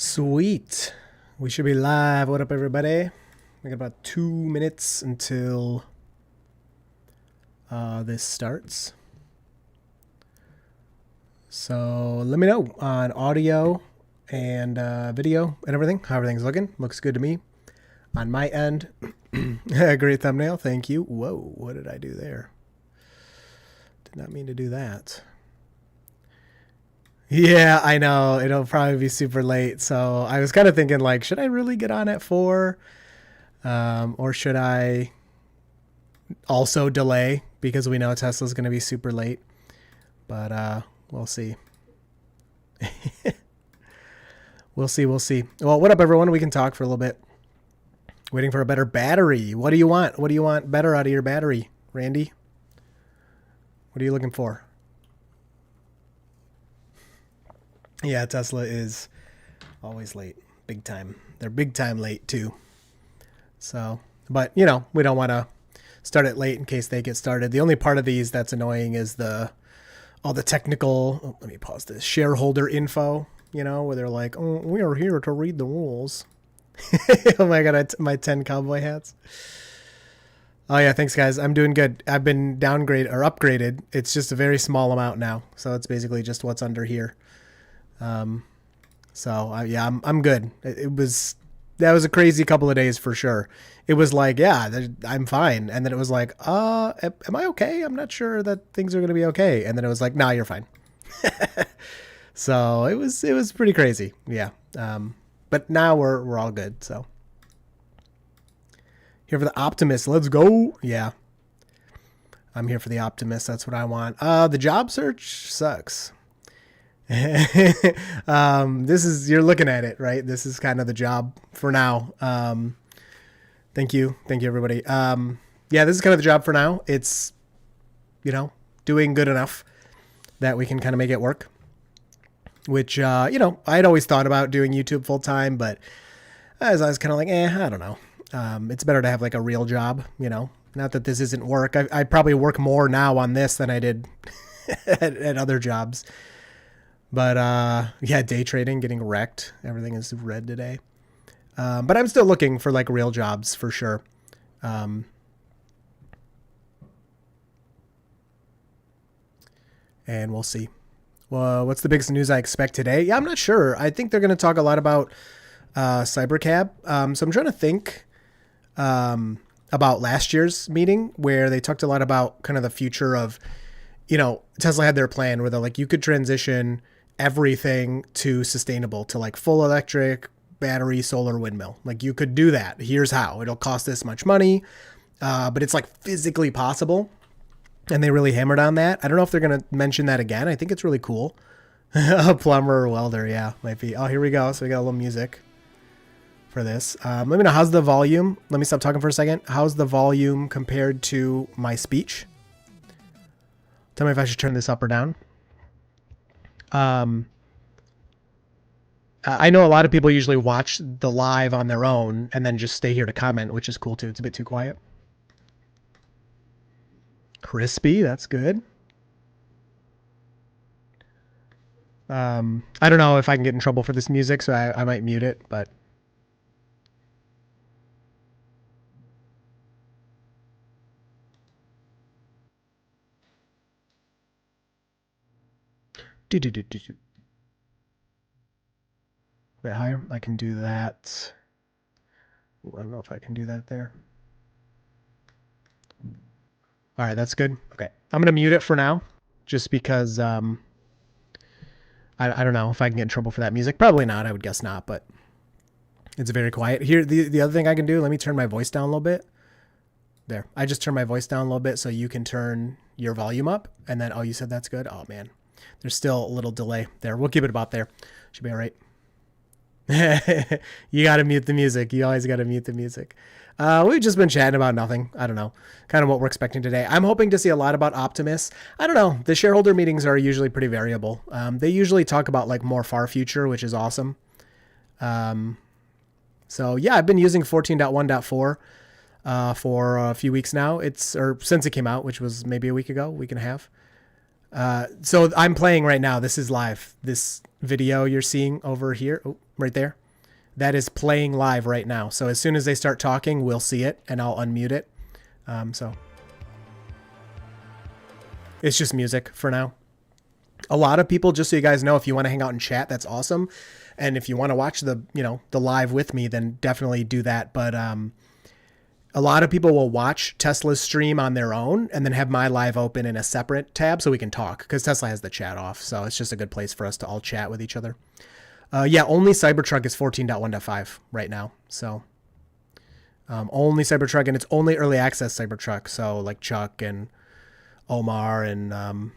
Sweet. We should be live. What up, everybody? We got about 2 minutes until this starts. So let me know on audio and video and everything, how everything's looking. Looks good to me. On my end, great thumbnail. Thank you. Whoa, what did I do there? Did not mean to do that. Yeah, I know. It'll probably be super late. So I was kind of thinking, like, should I really get on at 4? Or should I also delay because we know Tesla's going to be super late? But we'll see. We'll see. Well, what up, everyone? We can talk for a little bit. Waiting for a better battery. What do you want? What do you want better out of your battery, Randy? What are you looking for? Yeah, Tesla is always late. Big time. They're big time late, too. So, but, you know, we don't want to start it late in case they get started. The only part of these that's annoying is all the technical, let me pause this, shareholder info, you know, where they're like, oh, we are here to read the rules. Oh my God, my 10 cowboy hats. Oh yeah, thanks guys. I'm doing good. I've been upgraded. It's just a very small amount now. So it's basically just what's under here. Yeah, I'm good. That was a crazy couple of days for sure. It was like, yeah, I'm fine. And then it was like, am I okay? I'm not sure that things are going to be okay. And then it was like, nah, you're fine. So it was pretty crazy. Yeah. But now we're all good. So here for the Optimus. Let's go. Yeah. I'm here for the Optimus. That's what I want. The job search sucks. You're looking at it, right? This is kind of the job for now. Thank you everybody. Yeah, this is kind of the job for now. It's, you know, doing good enough that we can kind of make it work, which, you know, I'd always thought about doing YouTube full time, but I was kind of like, I don't know. It's better to have like a real job, you know, not that this isn't work. I probably work more now on this than I did at other jobs. But, yeah, day trading, getting wrecked. Everything is red today. But I'm still looking for, like, real jobs for sure. And we'll see. Well, what's the biggest news I expect today? Yeah, I'm not sure. I think they're going to talk a lot about Cybercab. So I'm trying to think about last year's meeting where they talked a lot about kind of the future of, you know, Tesla had their plan where they're like, you could transition everything to sustainable, to like full electric, battery, solar, windmill. Like you could do that. Here's how. It'll cost this much money, but it's like physically possible. And they really hammered on that. I don't know if they're going to mention that again. I think it's really cool. A plumber or welder, yeah, might be. Oh, here we go. So we got a little music for this. Let me know, how's the volume? Let me stop talking for a second. How's the volume compared to my speech? Tell me if I should turn this up or down. I know a lot of people usually watch the live on their own and then just stay here to comment, which is cool too. It's a bit too quiet. Crispy, that's good. I don't know if I can get in trouble for this music, so I might mute it, but. A bit higher. I can do that. Ooh, I don't know if I can do that there. All right, that's good. Okay, I'm gonna mute it for now, just because I don't know if I can get in trouble for that music. Probably not. I would guess not, but it's very quiet. Here, the other thing I can do. Let me turn my voice down a little bit. There, I just turned my voice down a little bit so you can turn your volume up, and then you said that's good. Oh man. There's still a little delay there. We'll keep it about there. Should be all right. You got to mute the music. You always got to mute the music. We've just been chatting about nothing. I don't know. Kind of what we're expecting today. I'm hoping to see a lot about Optimus. I don't know. The shareholder meetings are usually pretty variable. They usually talk about like more far future, which is awesome. So yeah, I've been using 14.1.4 for a few weeks now. Since it came out, which was maybe a week ago, week and a half. So I'm playing right now. This is live. This video you're seeing over here, right there, that is playing live right now. So as soon as they start talking, we'll see it and I'll unmute it. So it's just music for now. A lot of people, just so you guys know, if you want to hang out and chat, that's awesome. And if you want to watch the live with me, then definitely do that. But a lot of people will watch Tesla's stream on their own and then have my live open in a separate tab so we can talk, because Tesla has the chat off. So it's just a good place for us to all chat with each other. Yeah, only Cybertruck is 14.1.5 right now. So only Cybertruck, and it's only early access Cybertruck. So like Chuck and Omar and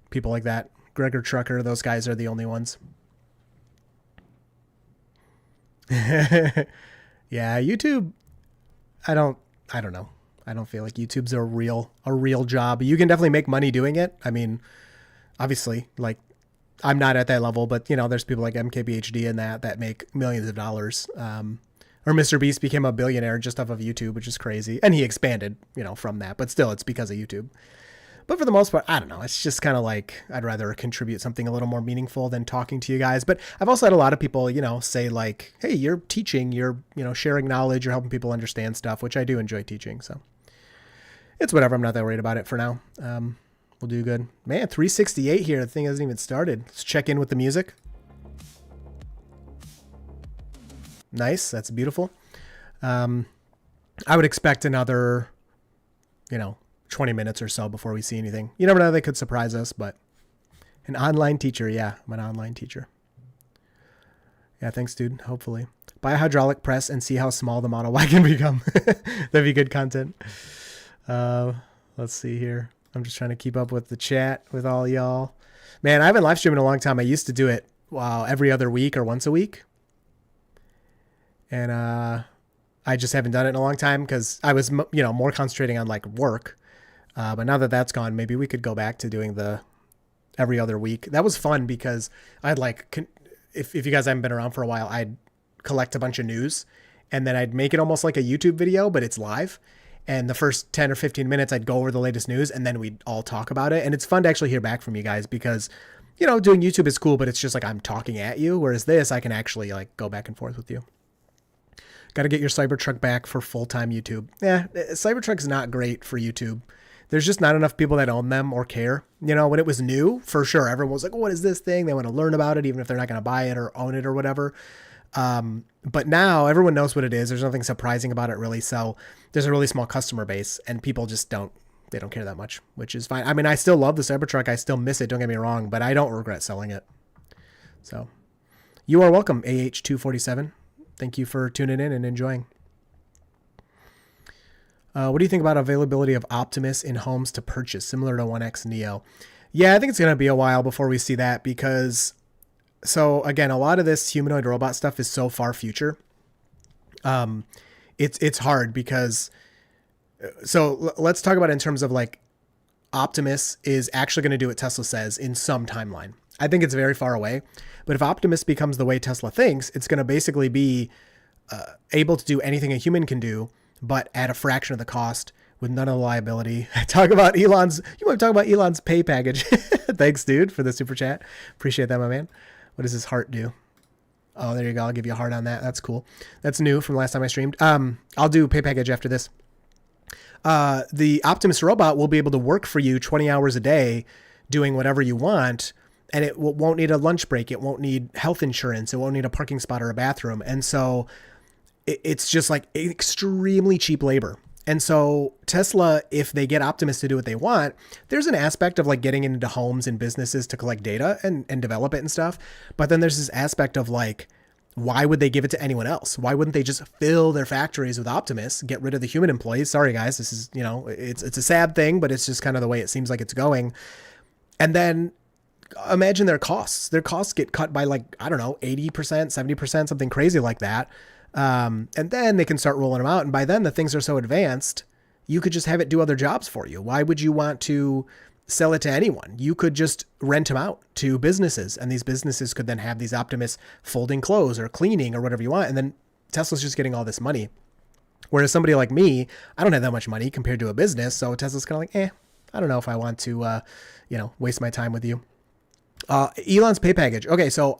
people like that. Gregor Trucker, those guys are the only ones. Yeah, YouTube, I don't know. I don't feel like YouTube's a real job. You can definitely make money doing it. I mean, obviously, like, I'm not at that level, but there's people like MKBHD and that make millions of dollars. Or Mr. Beast became a billionaire just off of YouTube, which is crazy. And he expanded, from that, but still it's because of YouTube. But for the most part, I don't know. It's just kind of like, I'd rather contribute something a little more meaningful than talking to you guys. But I've also had a lot of people, say like, hey, you're teaching, you're, sharing knowledge, you're helping people understand stuff, which I do enjoy teaching. So it's whatever. I'm not that worried about it for now. We'll do good. Man, 368 here. The thing hasn't even started. Let's check in with the music. Nice. That's beautiful. I would expect another, 20 minutes or so before we see anything. You never know, they could surprise us, but an online teacher. Yeah, I'm an online teacher. Yeah, thanks, dude. Hopefully. Buy a hydraulic press and see how small the Model Y can become. That'd be good content. Let's see here. I'm just trying to keep up with the chat with all y'all. Man, I haven't live streamed in a long time. I used to do it every other week or once a week. And I just haven't done it in a long time because I was, more concentrating on like work. But now that that's gone, maybe we could go back to doing the every other week. That was fun because I'd like, if you guys haven't been around for a while, I'd collect a bunch of news and then I'd make it almost like a YouTube video, but it's live. And the first 10 or 15 minutes, I'd go over the latest news and then we'd all talk about it. And it's fun to actually hear back from you guys because, doing YouTube is cool, but it's just like I'm talking at you. Whereas this, I can actually like go back and forth with you. Got to get your Cybertruck back for full-time YouTube. Yeah, Cybertruck's not great for YouTube. There's just not enough people that own them or care. When it was new, for sure, everyone was like, oh, what is this thing? They want to learn about it, even if they're not going to buy it or own it or whatever. But now everyone knows what it is. There's nothing surprising about it, really. So there's a really small customer base and people just don't care that much, which is fine. I mean, I still love the Cybertruck. I still miss it. Don't get me wrong, but I don't regret selling it. So you are welcome, AH247. Thank you for tuning in and enjoying. What do you think about availability of Optimus in homes to purchase, similar to 1X Neo? Yeah, I think it's going to be a while before we see that because, so again, a lot of this humanoid robot stuff is so far future. It's hard because, so let's talk about it in terms of like Optimus is actually going to do what Tesla says in some timeline. I think it's very far away, but if Optimus becomes the way Tesla thinks, it's going to basically be able to do anything a human can do, but at a fraction of the cost with none of the liability. You want to talk about Elon's pay package. Thanks, dude, for the super chat. Appreciate that, my man. What does his heart do? Oh, there you go. I'll give you a heart on that. That's cool. That's new from last time I streamed. I'll do pay package after this. The Optimus robot will be able to work for you 20 hours a day doing whatever you want, and it won't need a lunch break. It won't need health insurance. It won't need a parking spot or a bathroom. And so it's just like extremely cheap labor. And so Tesla, if they get Optimus to do what they want, there's an aspect of like getting into homes and businesses to collect data and develop it and stuff. But then there's this aspect of like, why would they give it to anyone else? Why wouldn't they just fill their factories with Optimus, get rid of the human employees? Sorry, guys, this is, it's a sad thing, but it's just kind of the way it seems like it's going. And then imagine their costs. Their costs get cut by like, I don't know, 80%, 70%, something crazy like that. And then they can start rolling them out. And by then the things are so advanced, you could just have it do other jobs for you. Why would you want to sell it to anyone? You could just rent them out to businesses, and these businesses could then have these Optimus folding clothes or cleaning or whatever you want. And then Tesla's just getting all this money. Whereas somebody like me, I don't have that much money compared to a business. So Tesla's kind of like, I don't know if I want to, waste my time with you. Elon's pay package. Okay, so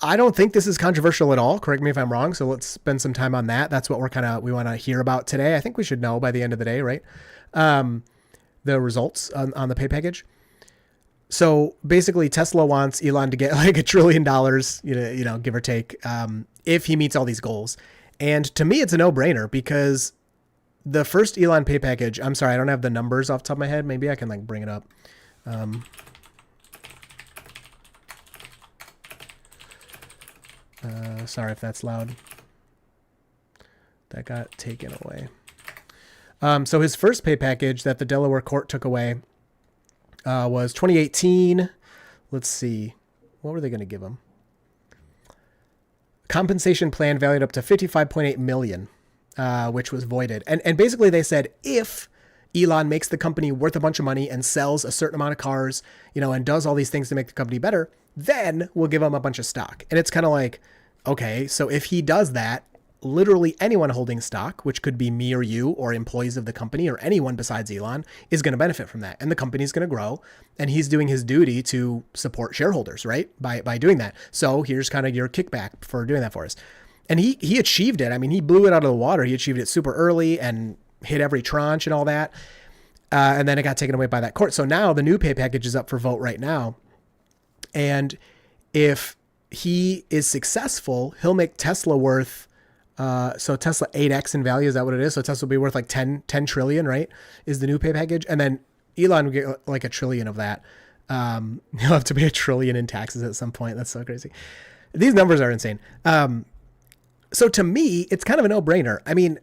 I don't think this is controversial at all. Correct me if I'm wrong. So let's spend some time on that. That's what we want to hear about today. I think we should know by the end of the day, right? The results on the pay package. So basically Tesla wants Elon to get like $1 trillion, give or take, if he meets all these goals. And to me, it's a no-brainer because the first Elon pay package, I'm sorry, I don't have the numbers off the top of my head. Maybe I can like bring it up. Sorry if that's loud. That got taken away. So his first pay package that the Delaware court took away was 2018. Let's see. What were they going to give him? Compensation plan valued up to $55.8 million, which was voided. And basically they said if Elon makes the company worth a bunch of money and sells a certain amount of cars, and does all these things to make the company better, then we'll give him a bunch of stock. And it's kind of like, okay, so if he does that, literally anyone holding stock, which could be me or you or employees of the company or anyone besides Elon, is going to benefit from that. And the company's going to grow, and he's doing his duty to support shareholders, right? By doing that. So here's kind of your kickback for doing that for us. And he achieved it. I mean, he blew it out of the water. He achieved it super early and hit every tranche and all that. And then it got taken away by that court. So now the new pay package is up for vote right now. And if he is successful, he'll make Tesla worth, so Tesla 8x in value, is that what it is? So Tesla will be worth like 10 trillion, right? Is the new pay package. And then Elon will get like $1 trillion of that. He'll have to pay $1 trillion in taxes at some point. That's so crazy. These numbers are insane. So to me, it's kind of a no-brainer. I mean,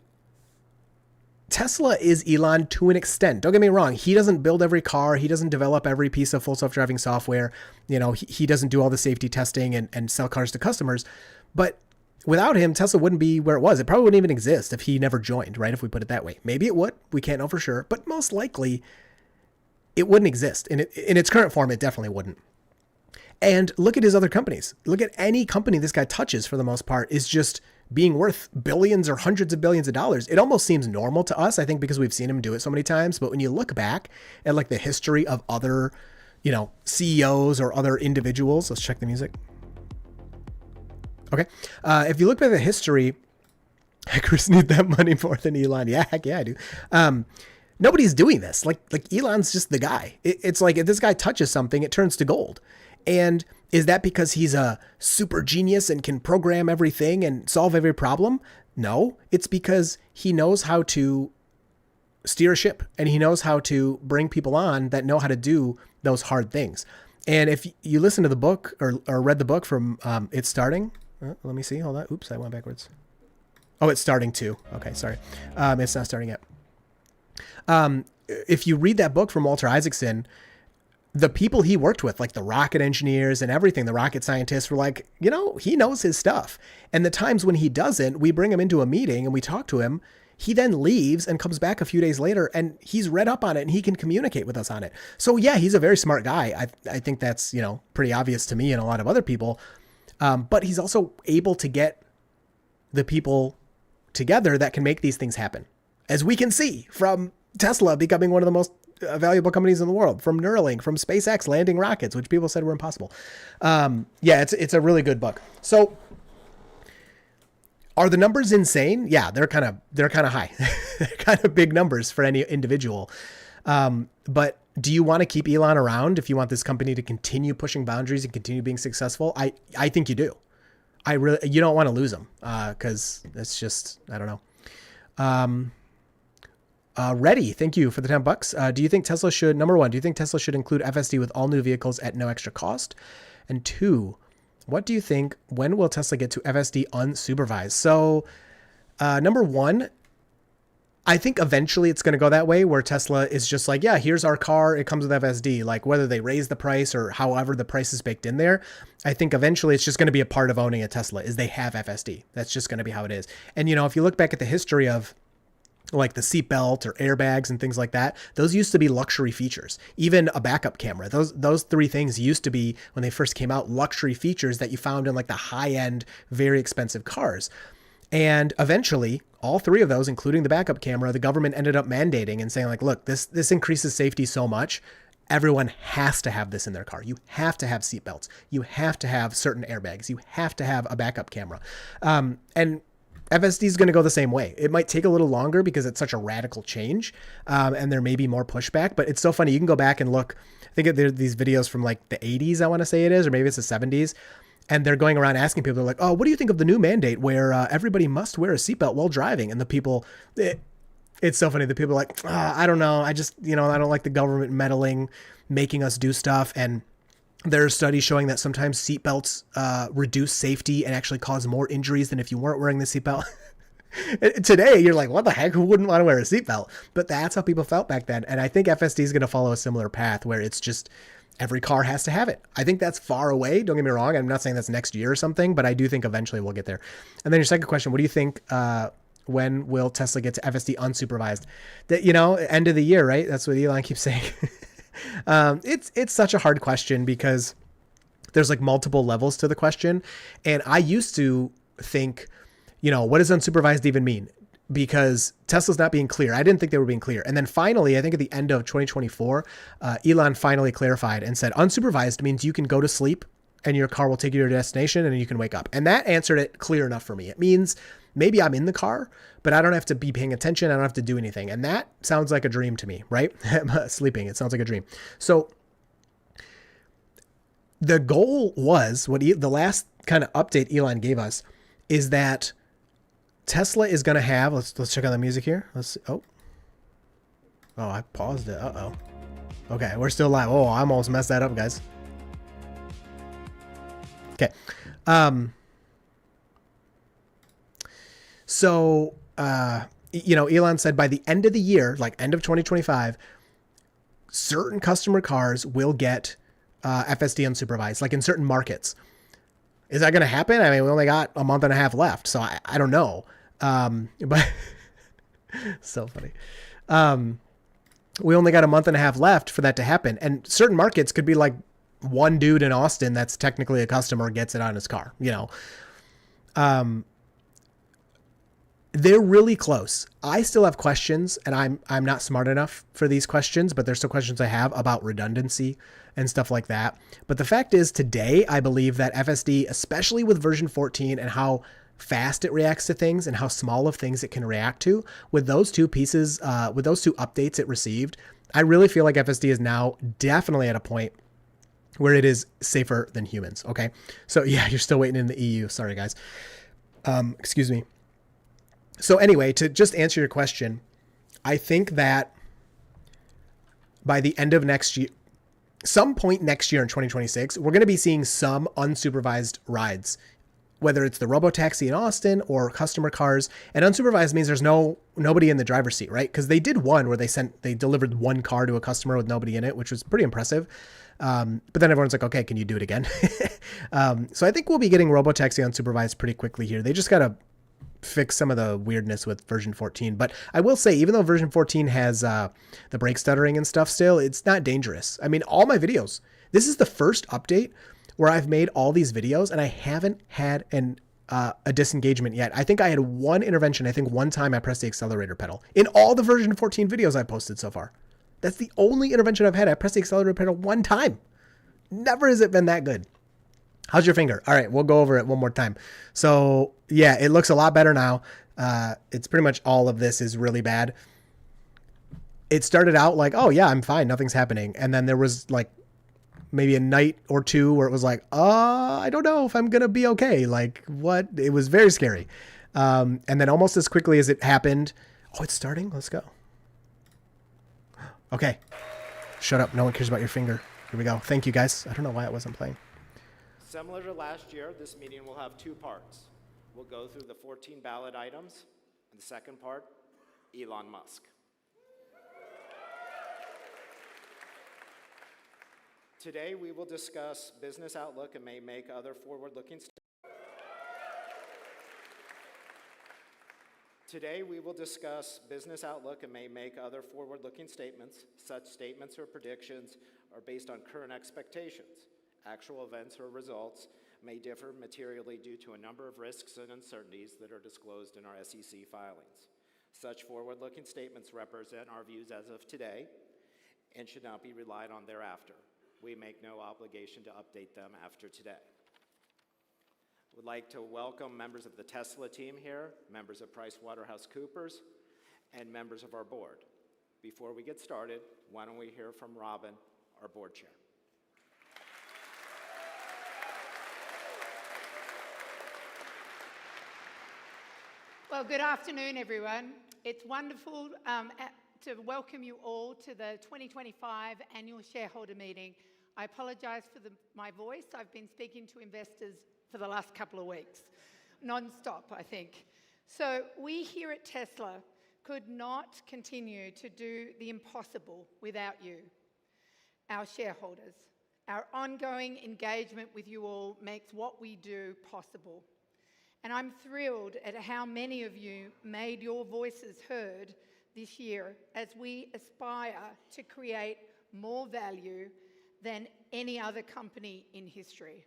Tesla is Elon to an extent. Don't get me wrong. He doesn't build every car. He doesn't develop every piece of full self-driving software. He doesn't do all the safety testing and sell cars to customers. But without him, Tesla wouldn't be where it was. It probably wouldn't even exist if he never joined, right? If we put it that way. Maybe it would. We can't know for sure. But most likely, it wouldn't exist. In its current form, it definitely wouldn't. And look at his other companies. Look at any company this guy touches, for the most part, is just being worth billions or hundreds of billions of dollars. It almost seems normal to us, I think, because we've seen him do it so many times. But when you look back at like the history of other, CEOs or other individuals, let's check the music. Okay. If you look back at the history, hackers need that money more than Elon. Yeah, heck yeah, I do. Nobody's doing this. Like Elon's just the guy. It's like if this guy touches something, it turns to gold. And is that because he's a super genius and can program everything and solve every problem? No, it's because he knows how to steer a ship and he knows how to bring people on that know how to do those hard things. And if you listen to the book or read the book from It's Starting, let me see. Hold on. Oops, I went backwards. Oh, it's starting to. Okay, sorry. It's not starting yet. If you read that book from Walter Isaacson, the people he worked with, like the rocket engineers and everything, the rocket scientists were like, he knows his stuff. And the times when he doesn't, we bring him into a meeting and we talk to him. He then leaves and comes back a few days later and he's read up on it and he can communicate with us on it. So yeah, he's a very smart guy. I think that's, pretty obvious to me and a lot of other people. But he's also able to get the people together that can make these things happen. As we can see from Tesla becoming one of the most valuable companies in the world, from Neuralink, from SpaceX landing rockets, which people said were impossible. It's a really good book. So are the numbers insane? Yeah, they're kind of high. They're kind of big numbers for any individual. But do you want to keep Elon around if you want this company to continue pushing boundaries and continue being successful? I think you do. You don't want to lose him because it's just, I don't know. Reddy, thank you for the $10. Do you think Tesla should, number one, do you think Tesla should include FSD with all new vehicles at no extra cost? And two, what do you think, when will Tesla get to FSD unsupervised? So number one, I think eventually it's going to go that way where Tesla is just like, yeah, here's our car. It comes with FSD. Like whether they raise the price or however the price is baked in there, I think eventually it's just going to be a part of owning a Tesla is they have FSD. That's just going to be how it is. And, if you look back at the history of like the seatbelt or airbags and things like that, those used to be luxury features. Even a backup camera, those three things used to be, when they first came out, luxury features that you found in like the high end, very expensive cars. And eventually, all three of those, including the backup camera, the government ended up mandating and saying, like, look, this increases safety so much. Everyone has to have this in their car. You have to have seatbelts. You have to have certain airbags. You have to have a backup camera. And FSD is going to go the same way. It might take a little longer because it's such a radical change, and there may be more pushback. But it's so funny. You can go back and look. I think there's these videos from like the 80s, I want to say it is, or maybe it's the 70s. And they're going around asking people, they're like, oh, what do you think of the new mandate where everybody must wear a seatbelt while driving? And the people, it's so funny. The people are like, I don't know. I just, I don't like the government meddling, making us do stuff. And there are studies showing that sometimes seatbelts reduce safety and actually cause more injuries than if you weren't wearing the seatbelt. Today, you're like, what the heck? Who wouldn't want to wear a seatbelt? But that's how people felt back then. And I think FSD is going to follow a similar path where it's just every car has to have it. I think that's far away. Don't get me wrong. I'm not saying that's next year or something, but I do think eventually we'll get there. And then your second question, what do you think, when will Tesla get to FSD unsupervised? That, end of the year, right? That's what Elon keeps saying. It's such a hard question because there's like multiple levels to the question. And I used to think, what does unsupervised even mean? Because Tesla's not being clear. I didn't think they were being clear. And then finally, I think at the end of 2024, Elon finally clarified and said, unsupervised means you can go to sleep and your car will take you to your destination and you can wake up. And that answered it clear enough for me. It means maybe I'm in the car, but I don't have to be paying attention. I don't have to do anything. And that sounds like a dream to me, right? Sleeping, it sounds like a dream. So the goal was, the last kind of update Elon gave us is that Tesla is going to have, let's check out the music here. Oh, I paused it. Uh-oh. Okay, we're still live. Oh, I almost messed that up, guys. Okay. So, Elon said by the end of the year, like end of 2025, certain customer cars will get FSD unsupervised, like in certain markets. Is that going to happen? I mean, we only got a month and a half left, so I don't know. But so funny. We only got a month and a half left for that to happen. And certain markets could be like one dude in Austin that's technically a customer gets it on his car, They're really close. I still have questions, and I'm not smart enough for these questions, but there's still questions I have about redundancy and stuff like that. But the fact is, today, I believe that FSD, especially with version 14 and how fast it reacts to things and how small of things it can react to, with those two pieces, with those two updates it received, I really feel like FSD is now definitely at a point where it is safer than humans. Okay. So yeah, you're still waiting in the EU. Sorry, guys. Excuse me. So anyway, to just answer your question, I think that by the end of next year, some point next year in 2026, we're going to be seeing some unsupervised rides, whether it's the Robotaxi in Austin or customer cars. And unsupervised means there's nobody in the driver's seat, right? Because they did one where they delivered one car to a customer with nobody in it, which was pretty impressive. But then everyone's like, okay, can you do it again? So I think we'll be getting Robotaxi unsupervised pretty quickly here. They just got to fix some of the weirdness with version 14. But I will say, even though version 14 has the brake stuttering and stuff still, it's not dangerous. I mean, all my videos, this is the first update where I've made all these videos and I haven't had a disengagement yet. I think I had one intervention. I think one time I pressed the accelerator pedal in all the version 14 videos I posted so far. That's the only intervention I've had. I pressed the accelerator pedal one time. Never has it been that good. How's your finger? All right, we'll go over it one more time. So yeah, it looks a lot better now. It's pretty much all of this is really bad. It started out like, oh yeah, I'm fine. Nothing's happening. And then there was like maybe a night or two where it was like, I don't know if I'm going to be okay. Like what? It was very scary. And then almost as quickly as it happened, oh, it's starting. Let's go. Okay. Shut up. No one cares about your finger. Here we go. Thank you guys. I don't know why it wasn't playing. Similar to last year, this meeting will have two parts. We'll go through the 14 ballot items, and the second part, Elon Musk. Today, we will discuss business outlook and may make other forward-looking statements. Today, we will discuss business outlook and may make other forward-looking statements. Such statements or predictions are based on current expectations. Actual events or results may differ materially due to a number of risks and uncertainties that are disclosed in our SEC filings. Such forward-looking statements represent our views as of today and should not be relied on thereafter. We make no obligation to update them after today. Would like to welcome members of the Tesla team here, members of PricewaterhouseCoopers, and members of our board. Before we get started, why don't we hear from Robin, our board chair. Well, good afternoon, everyone. It's wonderful to welcome you all to the 2025 annual shareholder meeting. I apologise for my voice. I've been speaking to investors for the last couple of weeks, non-stop, I think. So we here at Tesla could not continue to do the impossible without you, our shareholders. Our ongoing engagement with you all makes what we do possible. And I'm thrilled at how many of you made your voices heard this year as we aspire to create more value than any other company in history.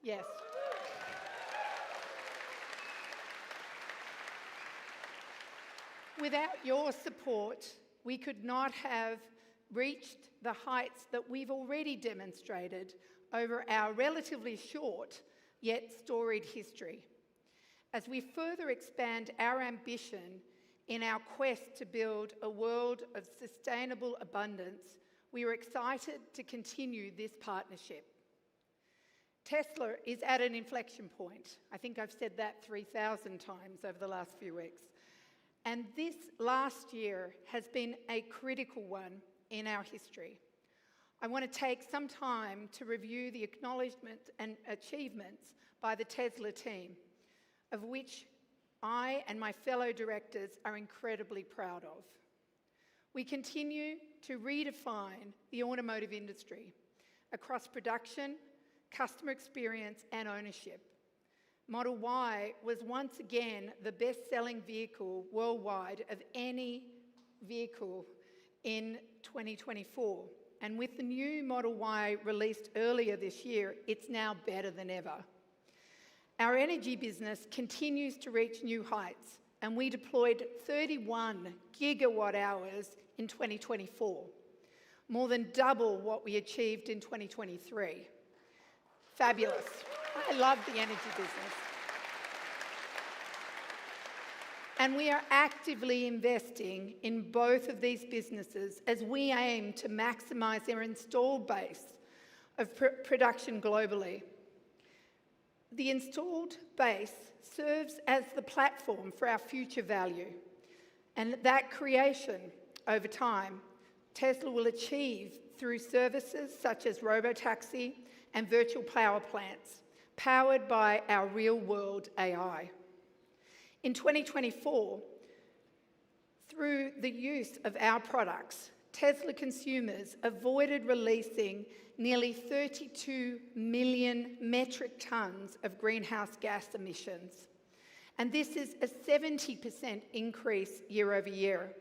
Yes. Without your support, we could not have reached the heights that we've already demonstrated over our relatively short yet storied history. As we further expand our ambition in our quest to build a world of sustainable abundance, we are excited to continue this partnership. Tesla is at an inflection point. I think I've said that 3,000 times over the last few weeks. And this last year has been a critical one in our history. I want to take some time to review the acknowledgements and achievements by the Tesla team, of which I and my fellow directors are incredibly proud of. We continue to redefine the automotive industry across production, customer experience, and ownership. Model Y was once again the best-selling vehicle worldwide of any vehicle in 2024. And with the new Model Y released earlier this year, it's now better than ever. Our energy business continues to reach new heights, and we deployed 31 gigawatt hours in 2024, more than double what we achieved in 2023. Fabulous. I love the energy business. And we are actively investing in both of these businesses as we aim to maximise their installed base of production globally. The installed base serves as the platform for our future value, and that creation over time, Tesla will achieve through services such as Robotaxi and virtual power plants, powered by our real-world AI. In 2024, through the use of our products, Tesla consumers avoided releasing nearly 32 million metric tons of greenhouse gas emissions. And this is a 70% increase year over year.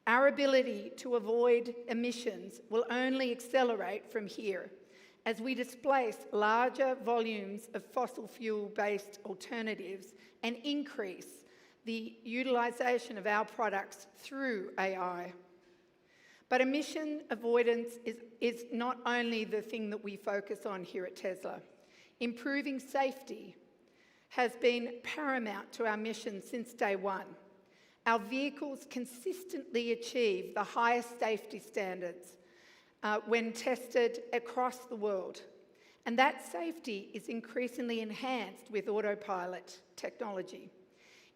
Our ability to avoid emissions will only accelerate from here as we displace larger volumes of fossil fuel-based alternatives and increase the utilisation of our products through AI. But emission avoidance is not only the thing that we focus on here at Tesla. Improving safety has been paramount to our mission since day one. Our vehicles consistently achieve the highest safety standards when tested across the world. And that safety is increasingly enhanced with autopilot technology.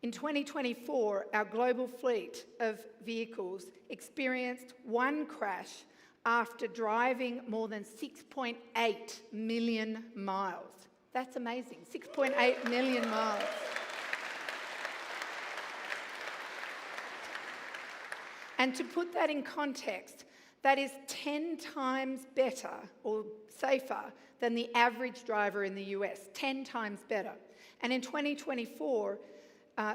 In 2024, our global fleet of vehicles experienced one crash after driving more than 6.8 million miles. That's amazing, 6.8 million miles. And to put that in context, that is 10 times better or safer than the average driver in the US, 10 times better. And in 2024,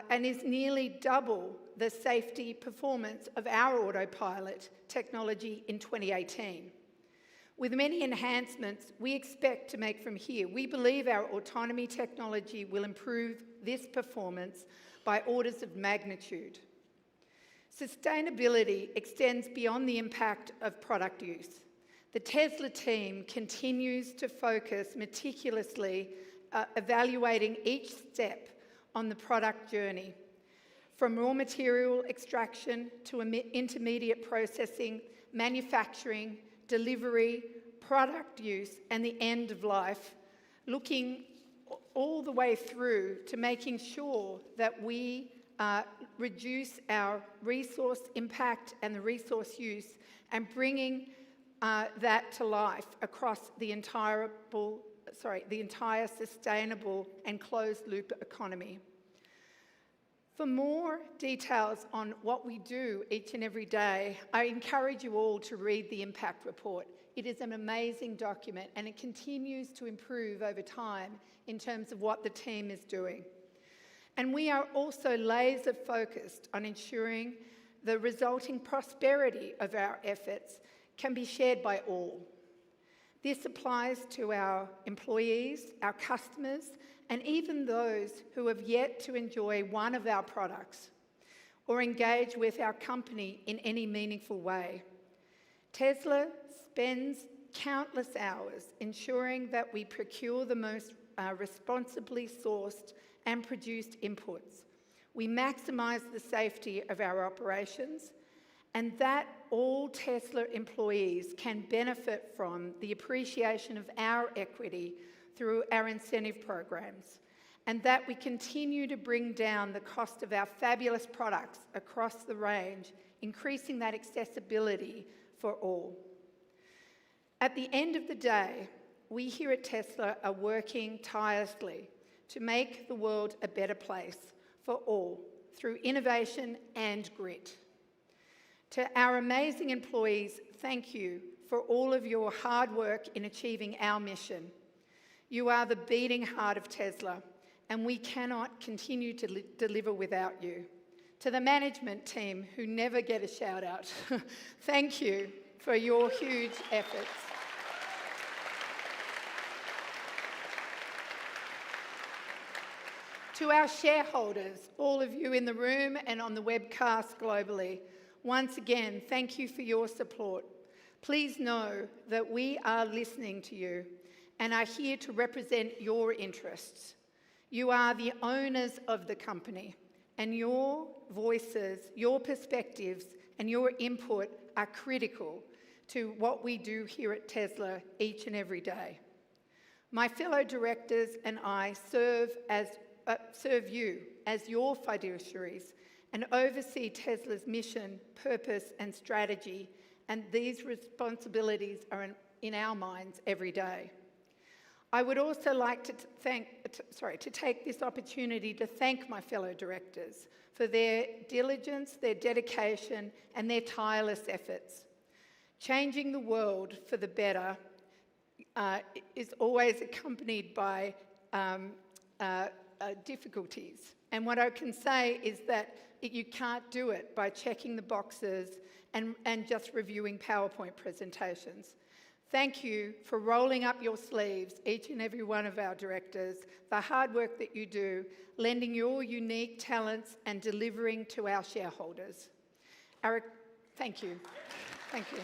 and is nearly double the safety performance of our autopilot technology in 2018. With many enhancements we expect to make from here, we believe our autonomy technology will improve this performance by orders of magnitude. Sustainability extends beyond the impact of product use. The Tesla team continues to focus meticulously, evaluating each step on the product journey, from raw material extraction to intermediate processing, manufacturing, delivery, product use, and the end of life, looking all the way through to making sure that we reduce our resource impact and the resource use, and bringing that to life across the entire sustainable and closed-loop economy. For more details on what we do each and every day, I encourage you all to read the impact report. It is an amazing document and it continues to improve over time in terms of what the team is doing. And we are also laser focused on ensuring the resulting prosperity of our efforts can be shared by all. This applies to our employees, our customers, and even those who have yet to enjoy one of our products or engage with our company in any meaningful way. Tesla spends countless hours ensuring that we procure the most responsibly sourced and produced inputs. We maximise the safety of our operations, and that all Tesla employees can benefit from the appreciation of our equity through our incentive programs, and that we continue to bring down the cost of our fabulous products across the range, increasing that accessibility for all. At the end of the day, we here at Tesla are working tirelessly to make the world a better place for all through innovation and grit. To our amazing employees, thank you for all of your hard work in achieving our mission. You are the beating heart of Tesla, and we cannot continue to deliver without you. To the management team who never get a shout out, thank you for your huge efforts. To our shareholders, all of you in the room and on the webcast globally, once again, thank you for your support. Please know that we are listening to you and are here to represent your interests. You are the owners of the company, and your voices, your perspectives, and your input are critical to what we do here at Tesla each and every day. My fellow directors and I serve you as your fiduciaries and oversee Tesla's mission, purpose, and strategy, and these responsibilities are in our minds every day. I would also like to take this opportunity to thank my fellow directors for their diligence, their dedication, and their tireless efforts. Changing the world for the better is always accompanied by difficulties. And what I can say is that you can't do it by checking the boxes and just reviewing PowerPoint presentations. Thank you for rolling up your sleeves, each and every one of our directors, the hard work that you do, lending your unique talents and delivering to our shareholders. Thank you. Thank you.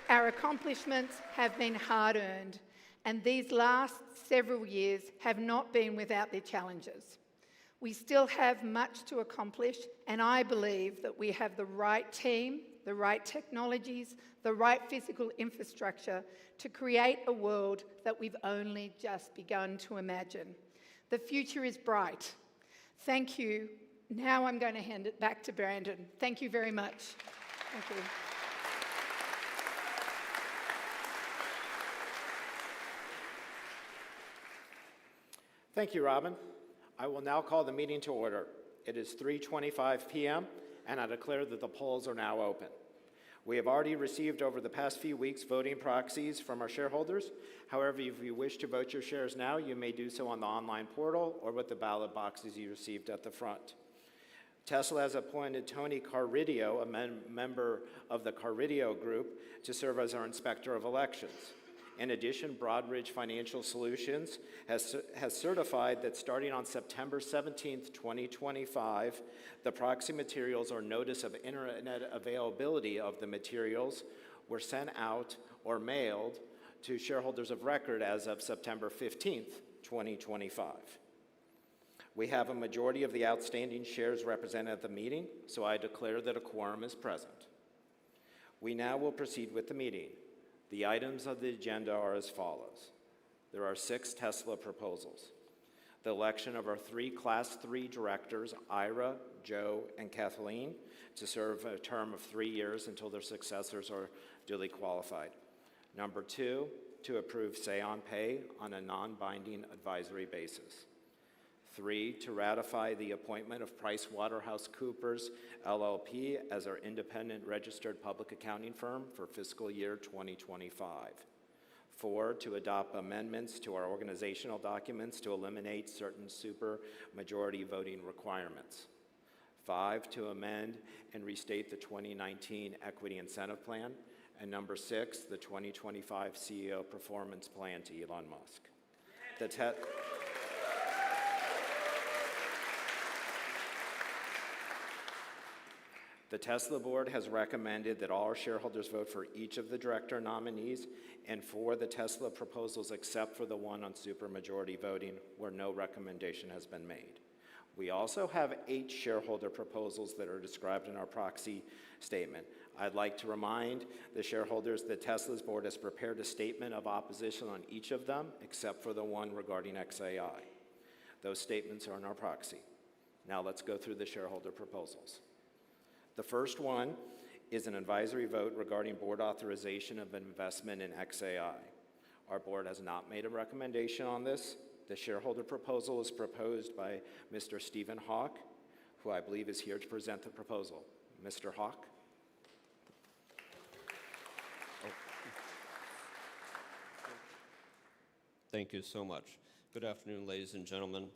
Our accomplishments have been hard-earned, and these last several years have not been without their challenges. We still have much to accomplish, and I believe that we have the right team, the right technologies, the right physical infrastructure to create a world that we've only just begun to imagine. The future is bright. Thank you. Now I'm going to hand it back to Brandon. Thank you very much. Thank you. Thank you, Robin. I will now call the meeting to order. It is 3:25 p.m., and I declare that the polls are now open. We have already received over the past few weeks voting proxies from our shareholders. However, if you wish to vote your shares now, you may do so on the online portal or with the ballot boxes you received at the front. Tesla has appointed Tony Carrillo, a member of the Carrillo Group, to serve as our Inspector of Elections. In addition, Broadridge Financial Solutions has certified that starting on September 17th, 2025, the proxy materials or notice of internet availability of the materials were sent out or mailed to shareholders of record as of September 15th, 2025. We have a majority of the outstanding shares represented at the meeting, so I declare that a quorum is present. We now will proceed with the meeting. The items of the agenda are as follows. There are 6 Tesla proposals. The election of our 3 Class 3 directors, Ira, Joe, and Kathleen, to serve a term of 3 years until their successors are duly qualified. Number 2, to approve say-on-pay on a non-binding advisory basis. 3, to ratify the appointment of PricewaterhouseCoopers LLP as our independent registered public accounting firm for fiscal year 2025. 4, to adopt amendments to our organizational documents to eliminate certain supermajority voting requirements. 5, to amend and restate the 2019 Equity Incentive Plan. And number 6, the 2025 CEO Performance Plan to Elon Musk. The Tesla board has recommended that all our shareholders vote for each of the director nominees and for the Tesla proposals except for the one on supermajority voting where no recommendation has been made. We also have 8 shareholder proposals that are described in our proxy statement. I'd like to remind the shareholders that Tesla's board has prepared a statement of opposition on each of them except for the one regarding XAI. Those statements are in our proxy. Now let's go through the shareholder proposals. The first one is an advisory vote regarding board authorization of investment in XAI. Our board has not made a recommendation on this. The shareholder proposal is proposed by Mr. Stephen Hawk, who I believe is here to present the proposal. Mr. Hawk? Thank you so much. Good afternoon, ladies and gentlemen.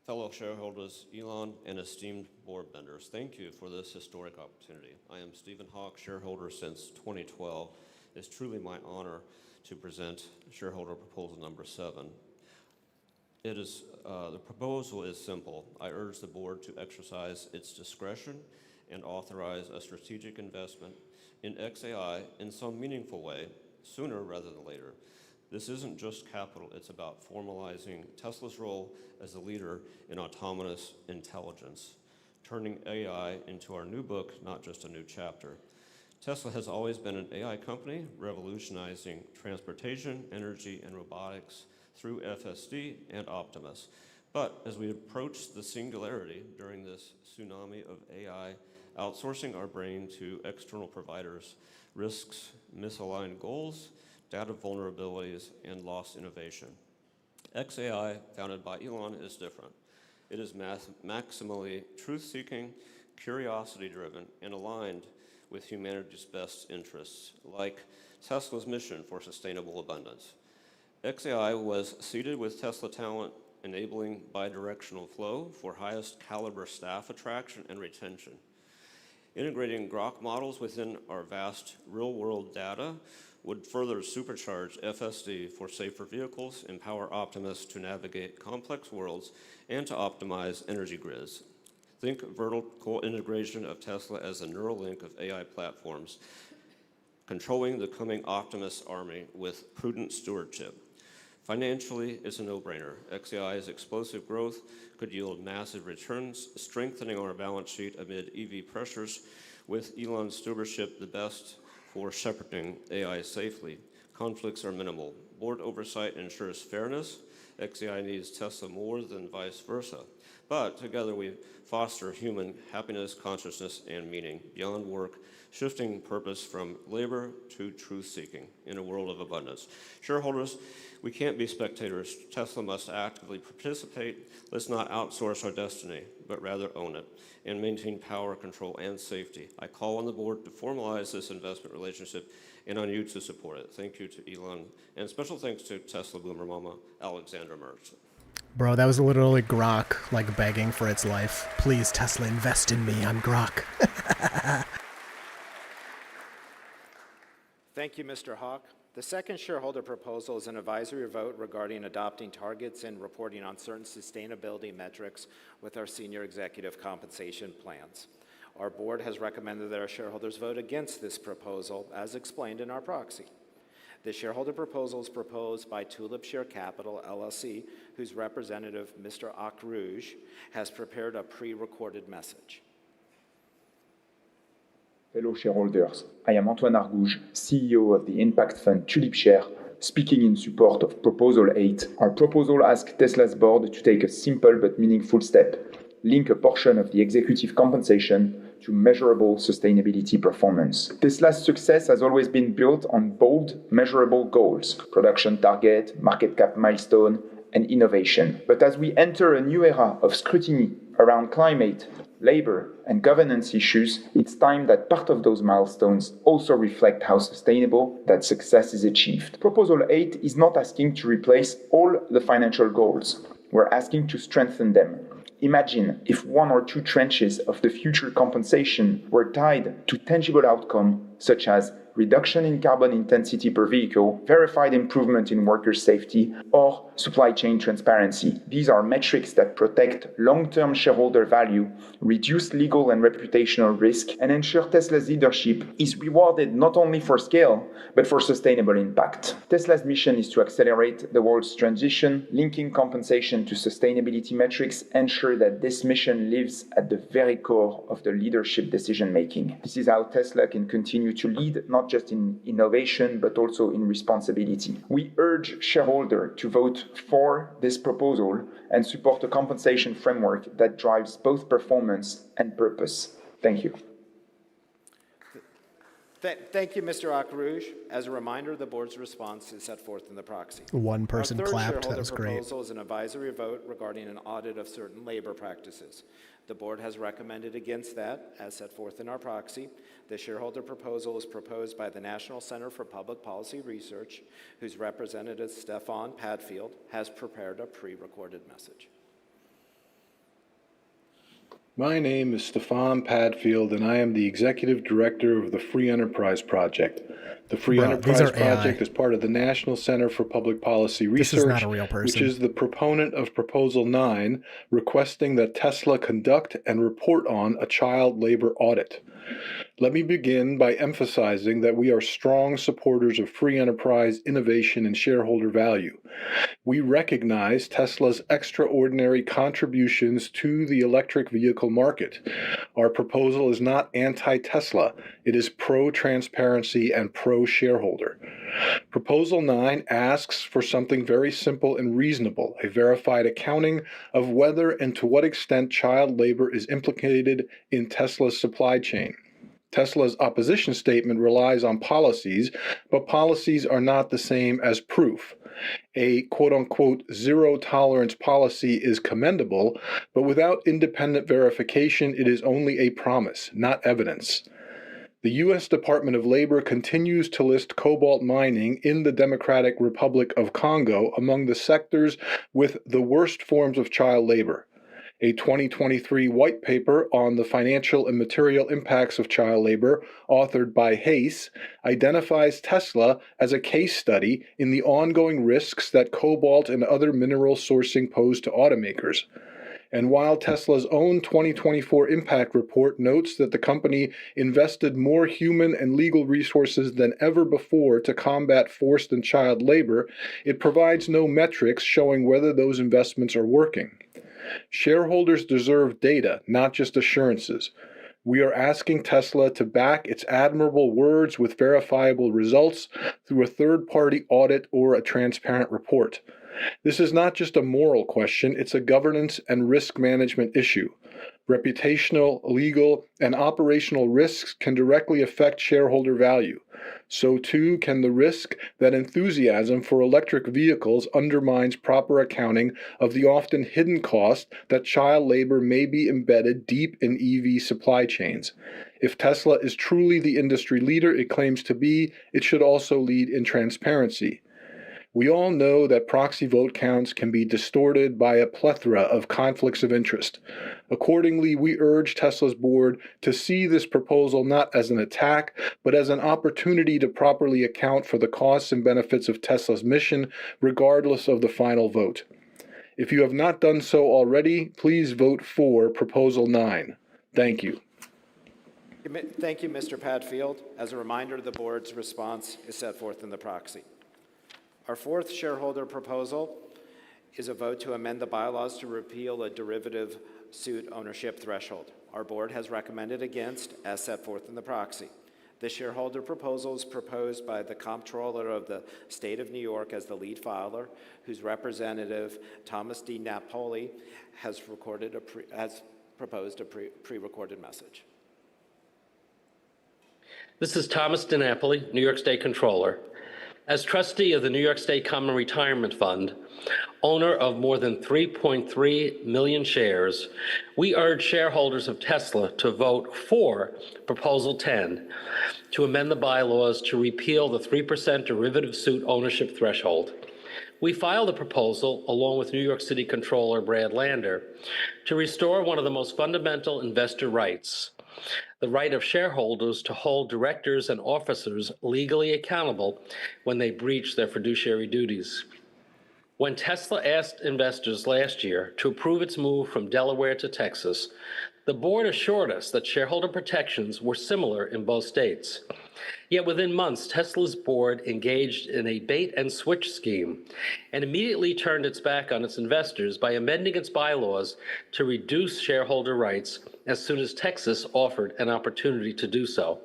Fellow shareholders, Elon, and esteemed board members, thank you for this historic opportunity. I am Stephen Hawk, shareholder since 2012. It's truly my honor to present shareholder proposal number 7. The proposal is simple. I urge the board to exercise its discretion and authorize a strategic investment in XAI in some meaningful way, sooner rather than later. This isn't just capital, it's about formalizing Tesla's role as a leader in autonomous intelligence, turning AI into our new book, not just a new chapter. Tesla has always been an AI company, revolutionizing transportation, energy, and robotics through FSD and Optimus. But as we approach the singularity during this tsunami of AI, outsourcing our brain to external providers risks misaligned goals, data vulnerabilities, and lost innovation. XAI, founded by Elon, is different. It is maximally truth-seeking, curiosity-driven, and aligned with humanity's best interests, like Tesla's mission for sustainable abundance. XAI was seeded with Tesla talent, enabling bidirectional flow for highest caliber staff attraction and retention. Integrating Grok models within our vast real-world data would further supercharge FSD for safer vehicles, empower Optimus to navigate complex worlds, and to optimize energy grids. Think vertical integration of Tesla as a neural link of AI platforms, controlling the coming Optimus army with prudent stewardship. Financially, it's a no-brainer. XAI's explosive growth could yield massive returns, strengthening our balance sheet amid EV pressures, with Elon's stewardship the best for shepherding AI safely. Conflicts are minimal. Board oversight ensures fairness. XAI needs Tesla more than vice versa. But together we foster human happiness, consciousness, and meaning beyond work, shifting purpose from labor to truth-seeking in a world of abundance. Shareholders, we can't be spectators. Tesla must actively participate. Let's not outsource our destiny, but rather own it and maintain power, control, and safety. I call on the board to formalize this investment relationship and on you to support it. Thank you to Elon, and special thanks to Tesla Boomer Mama, Alexandra Mertz. Bro, that was literally Grok, like, begging for its life. Please, Tesla, invest in me. I'm Grok. Thank you, Mr. Hawk. The second shareholder proposal is an advisory vote regarding adopting targets and reporting on certain sustainability metrics with our senior executive compensation plans. Our board has recommended that our shareholders vote against this proposal, as explained in our proxy. The shareholder proposal is proposed by Tulip Share Capital, LLC, whose representative, Mr. Akrouge, has prepared a pre-recorded message. Fellow shareholders, I am Antoine Argouge, CEO of the impact fund Tulip Share, speaking in support of Proposal 8. Our proposal asks Tesla's board to take a simple but meaningful step: link a portion of the executive compensation to measurable sustainability performance. Tesla's success has always been built on bold, measurable goals: production target, market cap milestone, and innovation. But as we enter a new era of scrutiny around climate, labor, and governance issues, it's time that part of those milestones also reflect how sustainable that success is achieved. Proposal 8 is not asking to replace all the financial goals. We're asking to strengthen them. Imagine if one or two tranches of the future compensation were tied to tangible outcomes such as reduction in carbon intensity per vehicle, verified improvement in worker safety, or supply chain transparency. These are metrics that protect long-term shareholder value, reduce legal and reputational risk, and ensure Tesla's leadership is rewarded not only for scale, but for sustainable impact. Tesla's mission is to accelerate the world's transition. Linking compensation to sustainability metrics ensure that this mission lives at the very core of the leadership decision-making. This is how Tesla can continue to lead, not just in innovation, but also in responsibility. We urge shareholders to vote for this proposal and support a compensation framework that drives both performance and purpose. Thank you. Thank you, Mr. Akrouge. As a reminder, the board's response is set forth in the proxy. One person clapped. That was great. Our third shareholder proposal is an advisory vote regarding an audit of certain labor practices. The board has recommended against that, as set forth in our proxy. The shareholder proposal is proposed by the National Center for Public Policy Research, whose representative, Stefan Padfield, has prepared a pre-recorded message. My name is Stefan Padfield, and I am the Executive Director of the Free Enterprise Project. The Free Enterprise Project is part of the National Center for Public Policy Research, this is not a real person, which is the proponent of Proposal 9, requesting that Tesla conduct and report on a child labor audit. Let me begin by emphasizing that we are strong supporters of free enterprise, innovation, and shareholder value. We recognize Tesla's extraordinary contributions to the electric vehicle market. Our proposal is not anti-Tesla. It is pro-transparency and pro-shareholder. Proposal 9 asks for something very simple and reasonable: a verified accounting of whether and to what extent child labor is implicated in Tesla's supply chain. Tesla's opposition statement relies on policies, but policies are not the same as proof. A quote-unquote zero-tolerance policy is commendable, but without independent verification, it is only a promise, not evidence. The U.S. Department of Labor continues to list cobalt mining in the Democratic Republic of Congo among the sectors with the worst forms of child labor. A 2023 white paper on the financial and material impacts of child labor, authored by Hayes, identifies Tesla as a case study in the ongoing risks that cobalt and other mineral sourcing pose to automakers. And while Tesla's own 2024 impact report notes that the company invested more human and legal resources than ever before to combat forced and child labor, it provides no metrics showing whether those investments are working. Shareholders deserve data, not just assurances. We are asking Tesla to back its admirable words with verifiable results through a third-party audit or a transparent report. This is not just a moral question, it's a governance and risk management issue. Reputational, legal, and operational risks can directly affect shareholder value. So too can the risk that enthusiasm for electric vehicles undermines proper accounting of the often hidden cost that child labor may be embedded deep in EV supply chains. If Tesla is truly the industry leader it claims to be, it should also lead in transparency. We all know that proxy vote counts can be distorted by a plethora of conflicts of interest. Accordingly, we urge Tesla's board to see this proposal not as an attack, but as an opportunity to properly account for the costs and benefits of Tesla's mission, regardless of the final vote. If you have not done so already, please vote for Proposal 9. Thank you. Thank you, Mr. Padfield. As a reminder, the board's response is set forth in the proxy. Our fourth shareholder proposal is a vote to amend the bylaws to repeal a derivative suit ownership threshold. Our board has recommended against, as set forth in the proxy. The shareholder proposal is proposed by the Comptroller of the State of New York as the lead filer, whose representative, Thomas D. Napoli, has proposed a pre-recorded message. This is Thomas DiNapoli, New York State Controller. As trustee of the New York State Common Retirement Fund, owner of more than 3.3 million shares, we urge shareholders of Tesla to vote for Proposal 10 to amend the bylaws to repeal the 3% derivative suit ownership threshold. We filed a proposal, along with New York City Controller Brad Lander, to restore one of the most fundamental investor rights, the right of shareholders to hold directors and officers legally accountable when they breach their fiduciary duties. When Tesla asked investors last year to approve its move from Delaware to Texas, the board assured us that shareholder protections were similar in both states. Yet within months, Tesla's board engaged in a bait-and-switch scheme and immediately turned its back on its investors by amending its bylaws to reduce shareholder rights as soon as Texas offered an opportunity to do so.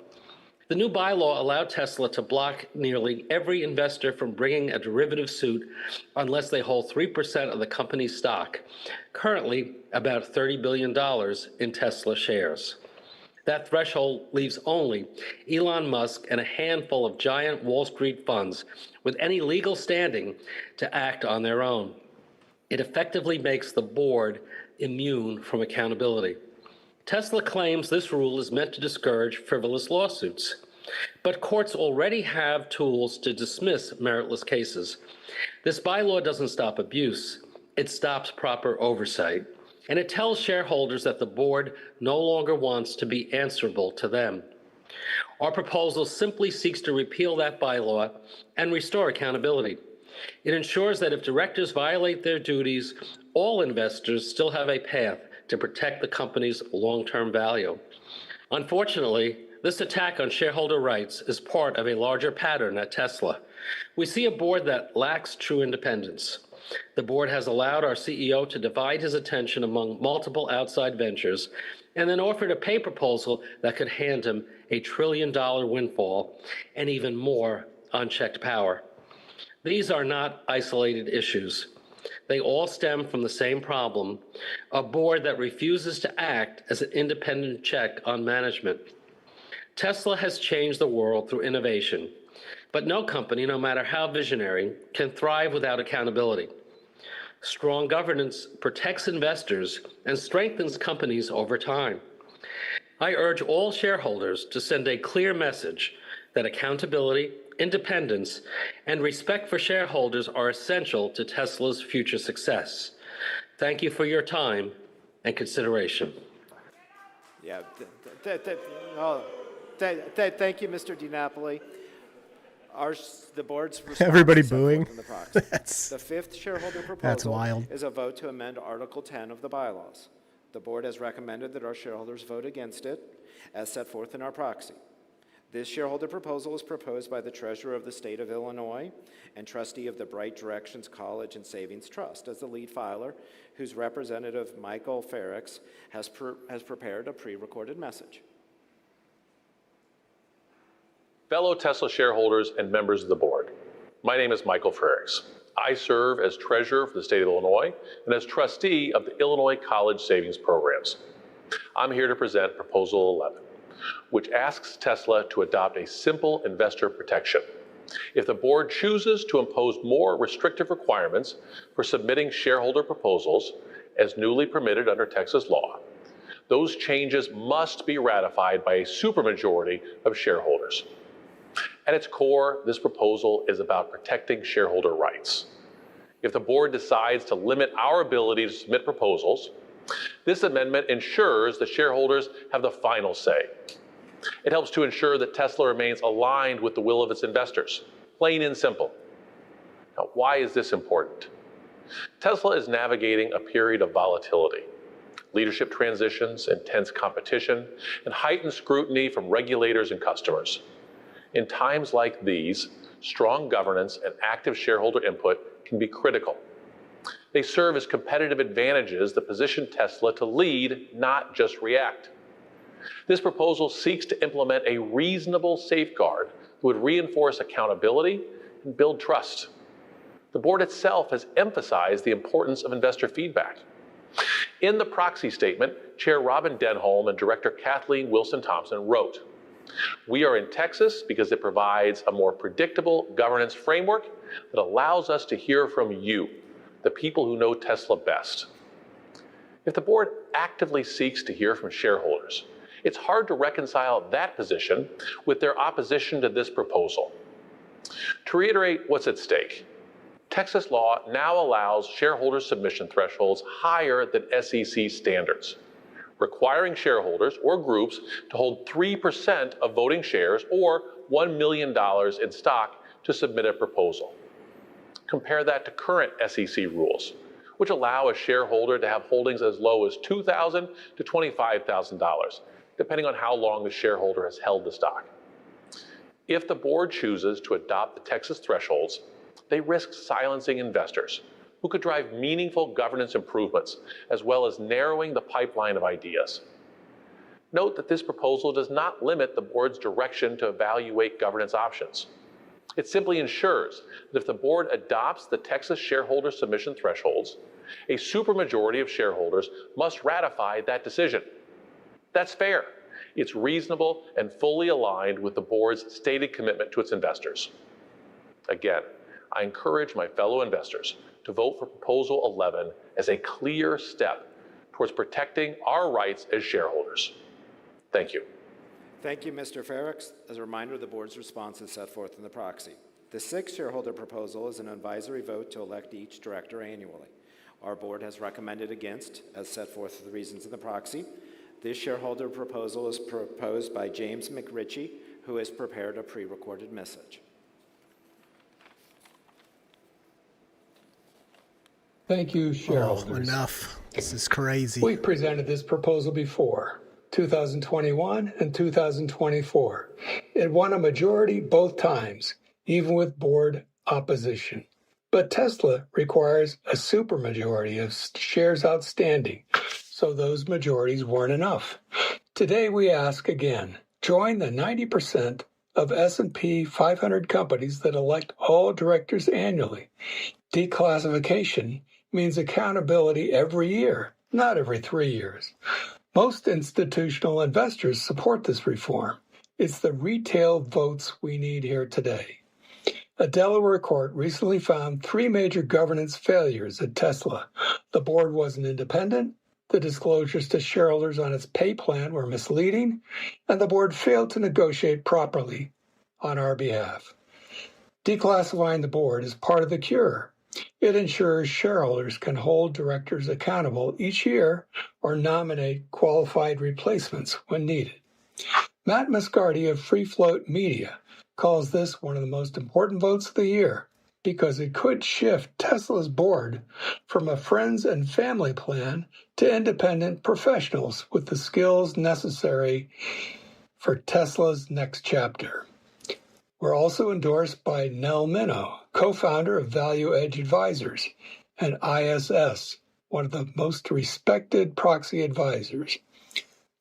The new bylaw allowed Tesla to block nearly every investor from bringing a derivative suit unless they hold 3% of the company's stock, currently about $30 billion in Tesla shares. That threshold leaves only Elon Musk and a handful of giant Wall Street funds with any legal standing to act on their own. It effectively makes the board immune from accountability. Tesla claims this rule is meant to discourage frivolous lawsuits, but courts already have tools to dismiss meritless cases. This bylaw doesn't stop abuse, it stops proper oversight. And it tells shareholders that the board no longer wants to be answerable to them. Our proposal simply seeks to repeal that bylaw and restore accountability. It ensures that if directors violate their duties, all investors still have a path to protect the company's long-term value. Unfortunately, this attack on shareholder rights is part of a larger pattern at Tesla. We see a board that lacks true independence. The board has allowed our CEO to divide his attention among multiple outside ventures and then offered a pay proposal that could hand him a $1 trillion windfall and even more unchecked power. These are not isolated issues. They all stem from the same problem, a board that refuses to act as an independent check on management. Tesla has changed the world through innovation, but no company, no matter how visionary, can thrive without accountability. Strong governance protects investors and strengthens companies over time. I urge all shareholders to send a clear message that accountability, independence, and respect for shareholders are essential to Tesla's future success. Thank you for your time and consideration. Yeah, thank you, Mr. DiNapoli. The board's response Everybody is set booing. forth in the proxy. That's The fifth shareholder proposal that's wild. is a vote to amend Article 10 of the bylaws. The board has recommended that our shareholders vote against it, as set forth in our proxy. This shareholder proposal is proposed by the Treasurer of the State of Illinois and trustee of the Bright Directions College and Savings Trust as the lead filer, whose representative, Michael Ferrix, has prepared a pre-recorded message. Fellow Tesla shareholders and members of the board, my name is Michael Frericks. I serve as treasurer for the state of Illinois and as trustee of the Illinois College Savings Programs. I'm here to present Proposal 11, which asks Tesla to adopt a simple investor protection. If the board chooses to impose more restrictive requirements for submitting shareholder proposals, as newly permitted under Texas law, those changes must be ratified by a supermajority of shareholders. At its core, this proposal is about protecting shareholder rights. If the board decides to limit our ability to submit proposals, this amendment ensures that shareholders have the final say. It helps to ensure that Tesla remains aligned with the will of its investors, plain and simple. Now, why is this important? Tesla is navigating a period of volatility. Leadership transitions, intense competition, and heightened scrutiny from regulators and customers. In times like these, strong governance and active shareholder input can be critical. They serve as competitive advantages that position Tesla to lead, not just react. This proposal seeks to implement a reasonable safeguard that would reinforce accountability and build trust. The board itself has emphasized the importance of investor feedback. In the proxy statement, Chair Robin Denholm and Director Kathleen Wilson-Thompson wrote, "We are in Texas because it provides a more predictable governance framework that allows us to hear from you, the people who know Tesla best." If the board actively seeks to hear from shareholders, it's hard to reconcile that position with their opposition to this proposal. To reiterate what's at stake, Texas law now allows shareholder submission thresholds higher than SEC standards, requiring shareholders or groups to hold 3% of voting shares or $1 million in stock to submit a proposal. Compare that to current SEC rules, which allow a shareholder to have holdings as low as $2,000 to $25,000, depending on how long the shareholder has held the stock. If the board chooses to adopt the Texas thresholds, they risk silencing investors who could drive meaningful governance improvements, as well as narrowing the pipeline of ideas. Note that this proposal does not limit the board's direction to evaluate governance options. It simply ensures that if the board adopts the Texas shareholder submission thresholds, a supermajority of shareholders must ratify that decision. That's fair. It's reasonable and fully aligned with the board's stated commitment to its investors. Again, I encourage my fellow investors to vote for Proposal 11 as a clear step towards protecting our rights as shareholders. Thank you. Thank you, Mr. Ferricks. As a reminder, the board's response is set forth in the proxy. The sixth shareholder proposal is an advisory vote to elect each director annually. Our board has recommended against, as set forth the reasons in the proxy. This shareholder proposal is proposed by James McRitchie, who has prepared a pre-recorded message. Thank you, shareholders. Oh, enough. This is crazy. We presented this proposal before, 2021 and 2024. It won a majority both times, even with board opposition. But Tesla requires a supermajority of shares outstanding, so those majorities weren't enough. Today we ask again, join the 90% of S&P 500 companies that elect all directors annually. Declassification means accountability every year, not every 3 years. Most institutional investors support this reform. It's the retail votes we need here today. A Delaware court recently found 3 major governance failures at Tesla. The board wasn't independent, the disclosures to shareholders on its pay plan were misleading, and the board failed to negotiate properly on our behalf. Declassifying the board is part of the cure. It ensures shareholders can hold directors accountable each year or nominate qualified replacements when needed. Matt Moscardi of Free Float Media calls this one of the most important votes of the year because it could shift Tesla's board from a friends and family plan to independent professionals with the skills necessary for Tesla's next chapter. We're also endorsed by Nell Minow, co-founder of Value Edge Advisors, and ISS, one of the most respected proxy advisors.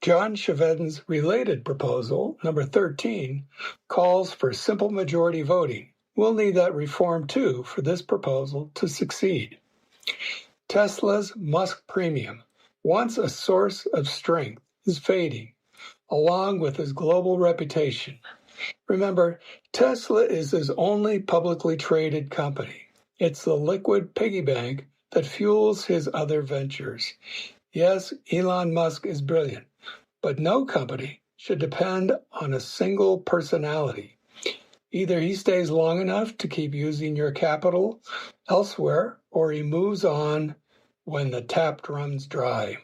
John Chevedden's related proposal, number 13, calls for simple majority voting. We'll need that reform, too, for this proposal to succeed. Tesla's Musk premium, once a source of strength, is fading, along with his global reputation. Remember, Tesla is his only publicly traded company. It's the liquid piggy bank that fuels his other ventures. Yes, Elon Musk is brilliant, but no company should depend on a single personality. Either he stays long enough to keep using your capital elsewhere, or he moves on when the tap runs dry.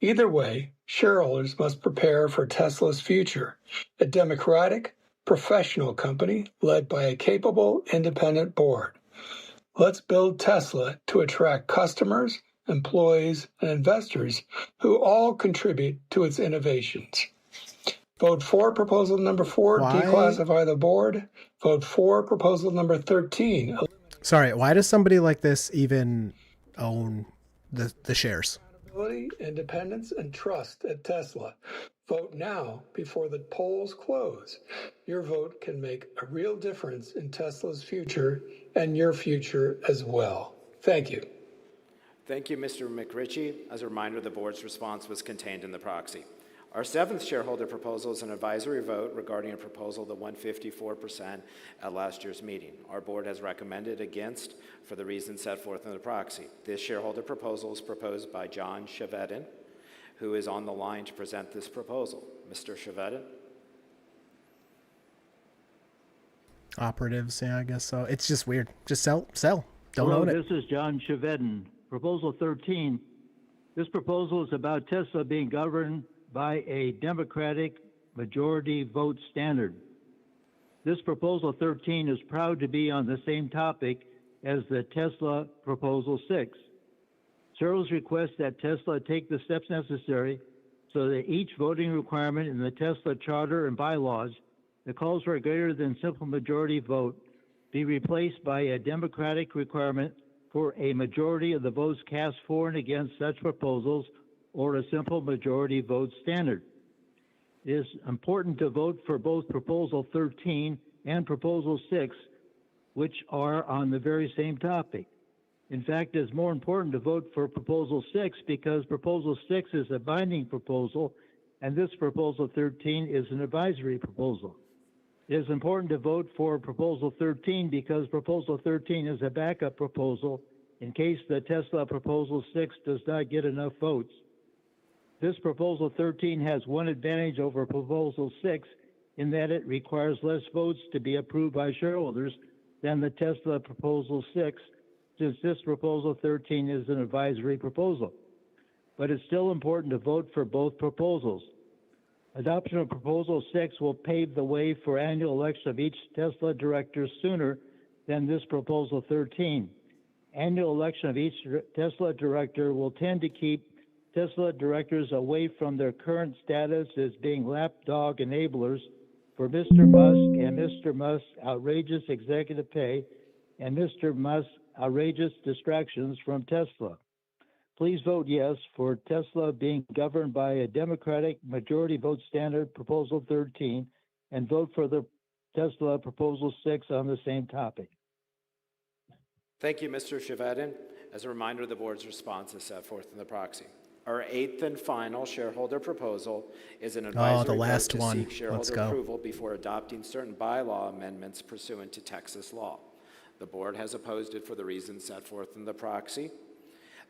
Either way, shareholders must prepare for Tesla's future, a democratic, professional company led by a capable, independent board. Let's build Tesla to attract customers, employees, and investors who all contribute to its innovations. Vote for proposal number 4, declassify the board. Vote for proposal number 13. Sorry, why does somebody like this even own the shares? Accountability, independence, and trust at Tesla. Vote now before the polls close. Your vote can make a real difference in Tesla's future and your future as well. Thank you. Thank you, Mr. McRitchie. As a reminder, the board's response was contained in the proxy. Our seventh shareholder proposal is an advisory vote regarding a proposal to 154% at last year's meeting. Our board has recommended against for the reasons set forth in the proxy. This shareholder proposal is proposed by John Chevedden, who is on the line to present this proposal. Mr. Chevedden? Operatives, yeah, I guess so. It's just weird. Just sell. Don't Hello, own it. this is John Chevedden. Proposal 13. This proposal is about Tesla being governed by a Democratic majority vote standard. This proposal 13 is proud to be on the same topic as the Tesla proposal 6. Shareholders request that Tesla take the steps necessary so that each voting requirement in the Tesla charter and bylaws that calls for a greater than simple majority vote be replaced by a Democratic requirement for a majority of the votes cast for and against such proposals, or a simple majority vote standard. It is important to vote for both Proposal 13 and Proposal 6, which are on the very same topic. In fact, it's more important to vote for Proposal 6 because Proposal 6 is a binding proposal, and this Proposal 13 is an advisory proposal. It is important to vote for Proposal 13 because Proposal 13 is a backup proposal in case the Tesla Proposal 6 does not get enough votes. This Proposal 13 has one advantage over Proposal 6 in that it requires less votes to be approved by shareholders than the Tesla Proposal 6, since this Proposal 13 is an advisory proposal. But it's still important to vote for both proposals. Adoption of Proposal 6 will pave the way for annual election of each Tesla director sooner than this Proposal 13. Annual election of each Tesla director will tend to keep Tesla directors away from their current status as being lapdog enablers for Mr. Musk and Mr. Musk's outrageous executive pay and Mr. Musk's outrageous distractions from Tesla. Please vote yes for Tesla being governed by a Democratic majority vote standard, Proposal 13, and vote for the Tesla Proposal 6 on the same topic. Thank you, Mr. Chevedden. As a reminder, the board's response is set forth in the proxy. Our eighth and final shareholder proposal is an advisory vote to seek shareholder approval before adopting certain bylaw amendments pursuant to Texas law. The board has opposed it for the reasons set forth in the proxy.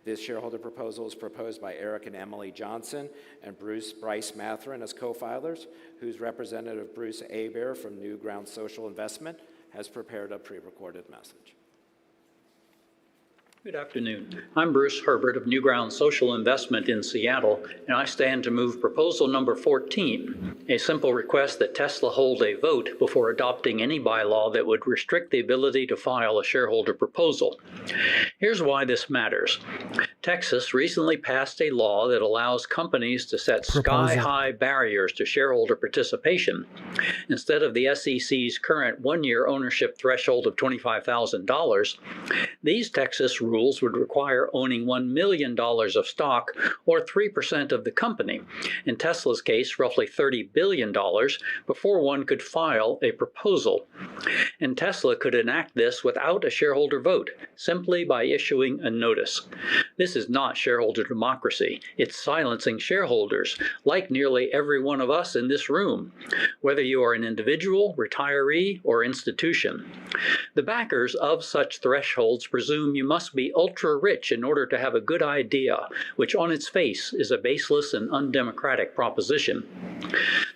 This shareholder proposal is proposed by Eric and Emily Johnson and Bryce Matherin as co-filers, whose representative Bruce Abear from New Ground Social Investment has prepared a pre-recorded message. Good afternoon. I'm Bruce Herbert of New Ground Social Investment in Seattle, and I stand to move proposal number 14, a simple request that Tesla hold a vote before adopting any bylaw that would restrict the ability to file a shareholder proposal. Here's why this matters. Texas recently passed a law that allows companies to set sky-high barriers to shareholder participation. Instead of the SEC's current one-year ownership threshold of $25,000, these Texas rules would require owning $1 million of stock, or 3% of the company, in Tesla's case roughly $30 billion, before one could file a proposal. And Tesla could enact this without a shareholder vote, simply by issuing a notice. This This is not shareholder democracy. It's silencing shareholders, like nearly every one of us in this room, whether you are an individual, retiree, or institution. The backers of such thresholds presume you must be ultra-rich in order to have a good idea, which on its face is a baseless and undemocratic proposition.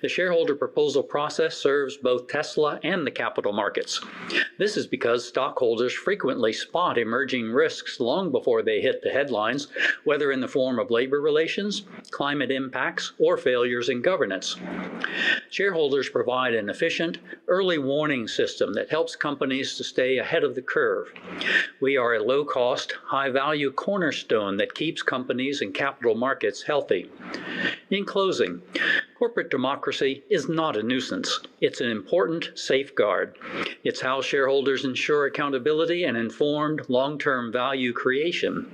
The shareholder proposal process serves both Tesla and the capital markets. This is because stockholders frequently spot emerging risks long before they hit the headlines, whether in the form of labor relations, climate impacts, or failures in governance. Shareholders provide an efficient, early warning system that helps companies to stay ahead of the curve. We are a low-cost, high-value cornerstone that keeps companies and capital markets healthy. In closing, corporate democracy is not a nuisance. It's an important safeguard. It's how shareholders ensure accountability and informed long-term value creation.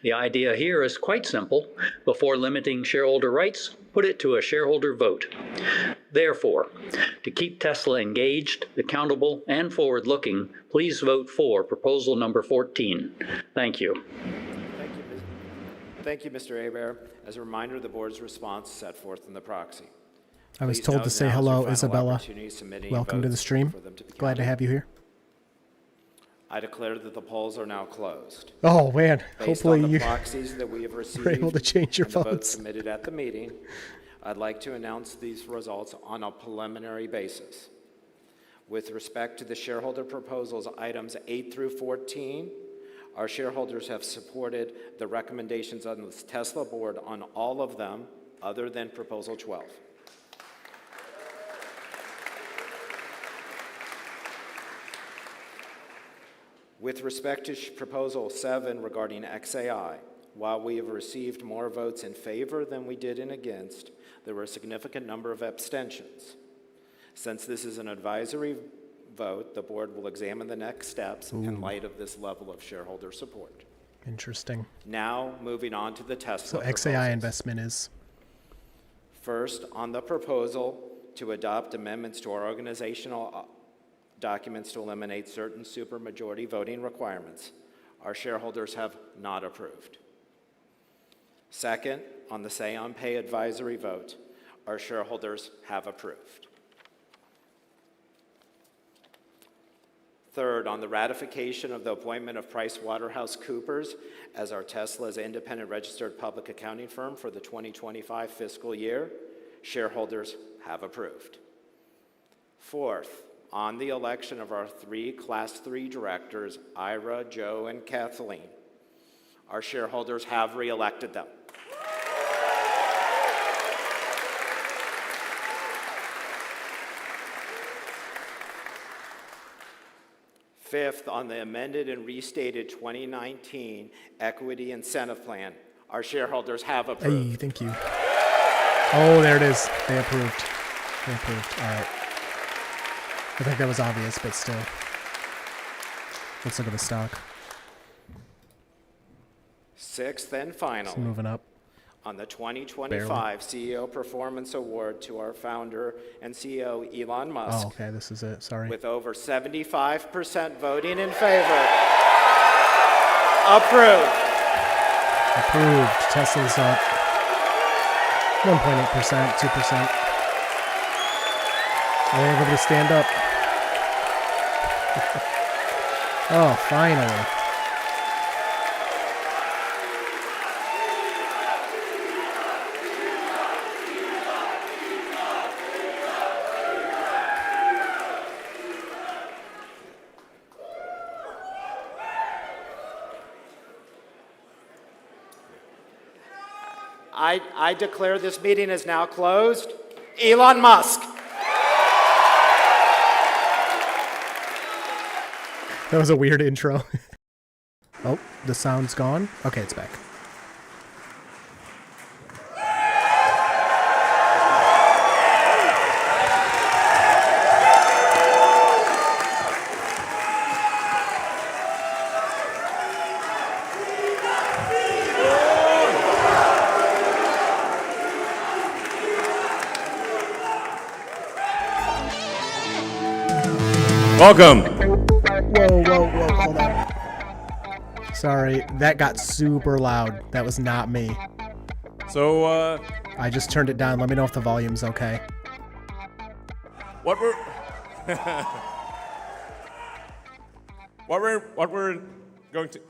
The idea here is quite simple. Before limiting shareholder rights, put it to a shareholder vote. Therefore, to keep Tesla engaged, accountable, and forward-looking, please vote for proposal number 14. Thank you. Thank you, Mr. Hebert. As a reminder, the board's response is set forth in the proxy. I was Please told note to say now is your hello, final Isabella. opportunity submitting Welcome to the votes stream. for them to be Glad to counted. have you here. I declare that the polls are now closed. Oh, man. Based Hopefully on the you proxies that we have received were able to change your and the votes votes. submitted at the meeting, I'd like to announce these results on a preliminary basis. With respect to the shareholder proposals, items 8 through 14, our shareholders have supported the recommendations on the Tesla board on all of them, other than proposal 12. With respect to proposal 7 regarding XAI, while we have received more votes in favor than we did in against, there were a significant number of abstentions. Since this is an advisory vote, the board will examine the next steps in light of this level of shareholder support. Interesting. Now, moving on to the Tesla So XAI proposals. investment is... First, on the proposal to adopt amendments to our organizational documents to eliminate certain supermajority voting requirements, our shareholders have not approved. Second, on the Say on Pay advisory vote, our shareholders have approved. Third, on the ratification of the appointment of PricewaterhouseCoopers as our Tesla's independent registered public accounting firm for the 2025 fiscal year, shareholders have approved. Fourth, on the election of our 3 Class 3 directors, Ira, Joe, and Kathleen, our shareholders have re-elected them. Fifth, on the amended and restated 2019 Equity Incentive Plan, our shareholders have approved. Hey, thank you. Oh, there it is. They approved. They approved. All right. I think that was obvious, but still. Let's look at the stock. Sixth and finally, It's moving up. on the 2025 CEO Performance Award to our founder and CEO, Elon Musk, Oh, okay. This is it. Sorry. with over 75% voting in favor, approved. Approved. Tesla's up 1.8%, 2%. Hey, everybody stand up. Oh, finally. I declare this meeting is now closed. Elon Musk. That was a weird intro. Oh, the sound's gone. Okay, it's back. Welcome. Whoa, hold on. Sorry, that got super loud. That was not me. So, I just turned it down. Let me know if the volume's okay. what we're what we're going to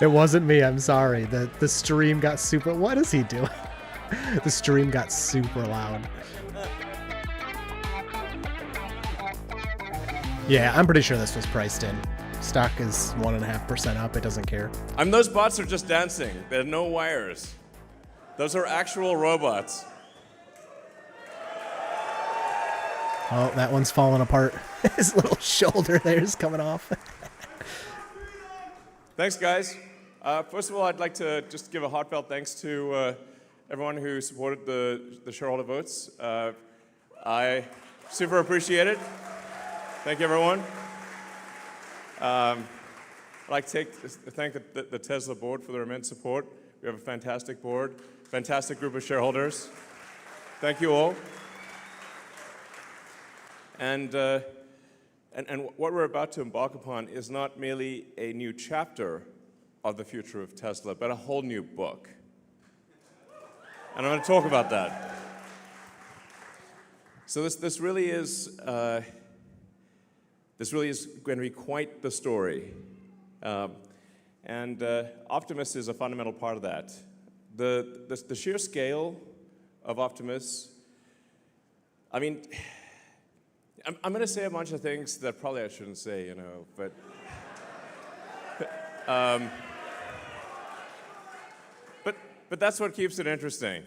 It wasn't me. I'm sorry. The stream got super. What is he doing? The stream got super loud. Yeah, I'm pretty sure this was priced in. Stock is 1.5% up. It doesn't care. those bots are just dancing. There are no wires. Those are actual robots. Oh, that one's falling apart. His little shoulder there is coming off. Thanks, guys. First of all, I'd like to just give a heartfelt thanks to everyone who supported the shareholder votes. I super appreciate it. Thank you, everyone. I'd like to thank the Tesla board for their immense support. We have a fantastic board, fantastic group of shareholders. Thank you all. And what we're about to embark upon is not merely a new chapter of the future of Tesla, but a whole new book. And I'm going to talk about that. So this really is going to be quite the story. And Optimus is a fundamental part of that. The sheer scale of Optimus, I mean, I'm going to say a bunch of things that probably I shouldn't say, you know, but but that's what keeps it interesting.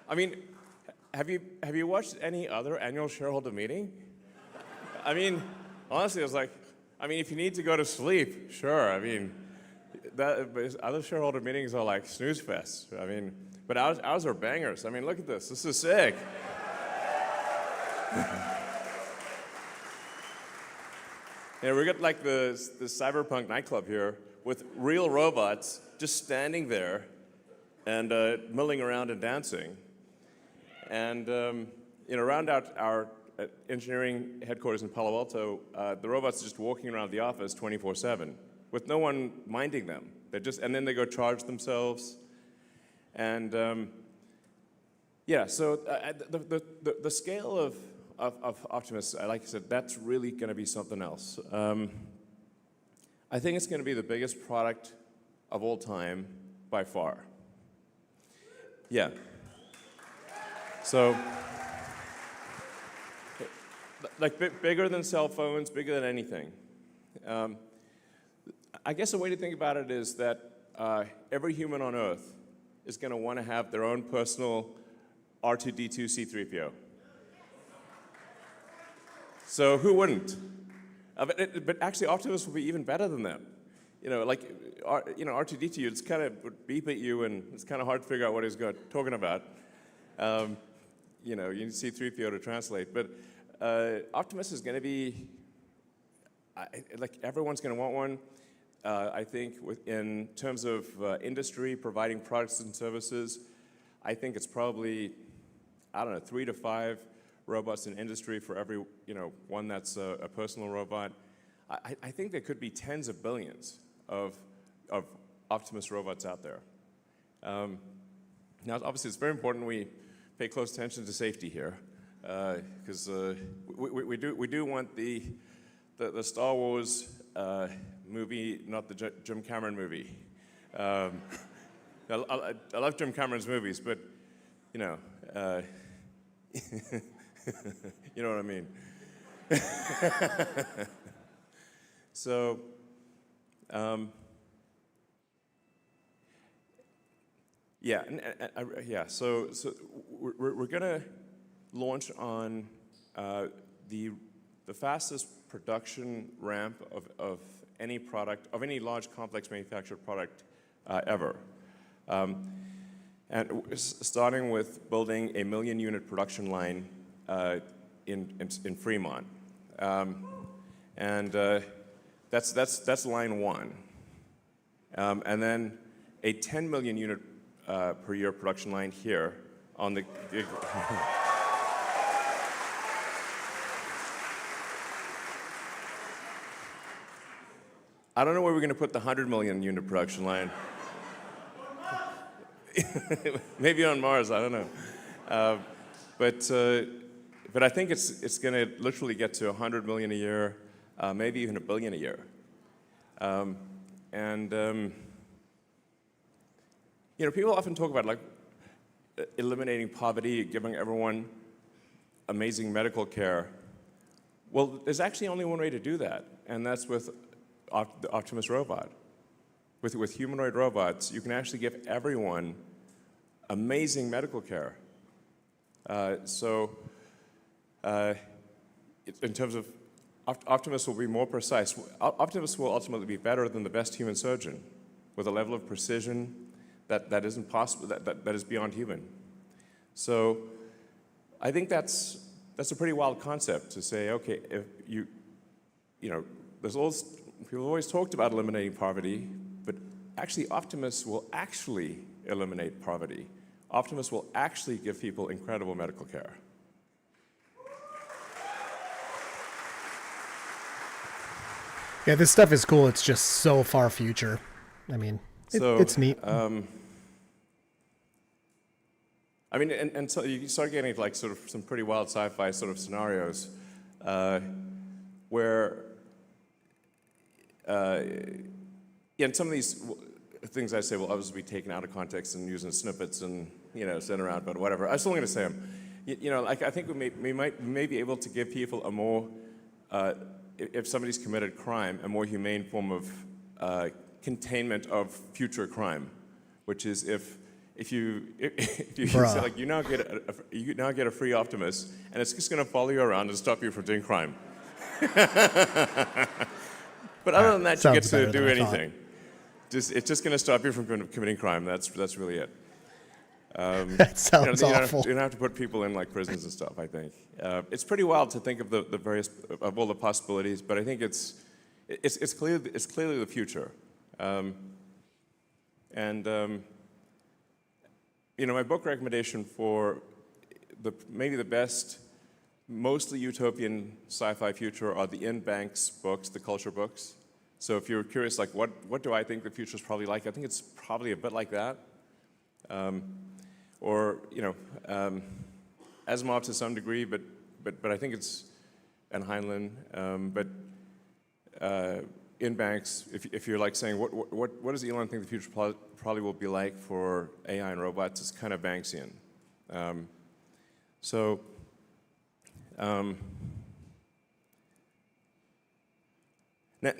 I mean, have you watched any other annual shareholder meeting? I mean, honestly, I was like, I mean, if you need to go to sleep, sure. I mean, other shareholder meetings are like snooze fests. I mean, but ours are bangers. I mean, look at this. This is sick. Yeah, we got like the cyberpunk nightclub here with real robots just standing there and milling around and dancing. And around our engineering headquarters in Palo Alto, the robots are just walking around the office 24/7 with no one minding them. And then they go charge themselves. And yeah, so the scale of Optimus, like I said, that's really going to be something else. I think it's going to be the biggest product of all time by far. Yeah. So, like bigger than cell phones, bigger than anything. I guess the way to think about it is that every human on Earth is going to want to have their own personal R2-D2 C3PO. So who wouldn't? But actually, Optimus will be even better than that. R2-D2, it's kind of would beep at you, and it's kind of hard to figure out what he's talking about. You need C3PO to translate. But Optimus is going to be, everyone's going to want one. I think in terms of industry, providing products and services, I think it's probably, 3 to 5 robots in industry for every, one that's a personal robot. I think there could be tens of billions of Optimus robots out there. Now, obviously, it's very important we pay close attention to safety here, because we do want the Star Wars movie, not the Jim Cameron movie. I love Jim Cameron's movies, but you know what I mean. So, So we're gonna launch on the fastest production ramp of any product, of any large complex manufactured product ever. And starting with building a 1 million unit production line in Fremont. That's line one. And then a 10 million unit per year production line here on the. I don't know where we're going to put the 100 million unit production line. Maybe on Mars, I don't know. But I think it's going to literally get to 100 million a year, maybe even 1 billion a year. People often talk about like eliminating poverty, giving everyone amazing medical care. Well, there's actually only one way to do that, and that's with the Optimus robot. With humanoid robots, you can actually give everyone amazing medical care. In terms of Optimus will be more precise. Optimus will ultimately be better than the best human surgeon, with a level of precision that isn't possible, that is beyond human. So I think that's a pretty wild concept to say, okay, if people have always talked about eliminating poverty, but actually Optimus will actually eliminate poverty. Optimus will actually give people incredible medical care. Yeah, this stuff is cool. It's just so far future. I mean, it's neat. And so you start getting like sort of some pretty wild sci-fi sort of scenarios where, and some of these things I say will obviously be taken out of context and used in snippets and sent around, but whatever. I'm still going to say them. Like I think we may be able to give people a more, if somebody's committed crime, a more humane form of containment of future crime, which is if you say, like you now get a free Optimus and it's just going to follow you around and stop you from doing crime. But other than that, you get to do anything. It's just going to stop you from committing crime. That's really it. That sounds awful. You don't have to put people in like prisons and stuff. I think it's pretty wild to think of the various of all the possibilities, but I think it's clearly the future. My book recommendation for maybe the best, mostly utopian sci-fi future are the Ian Banks books, the culture books. So if you're curious, like what do I think the future is probably like? I think it's probably a bit like that. Asimov to some degree, but I think it's, and Heinlein, but Ian Banks, if you're like saying, what does Elon think the future probably will be like for AI and robots, it's kind of Banksian.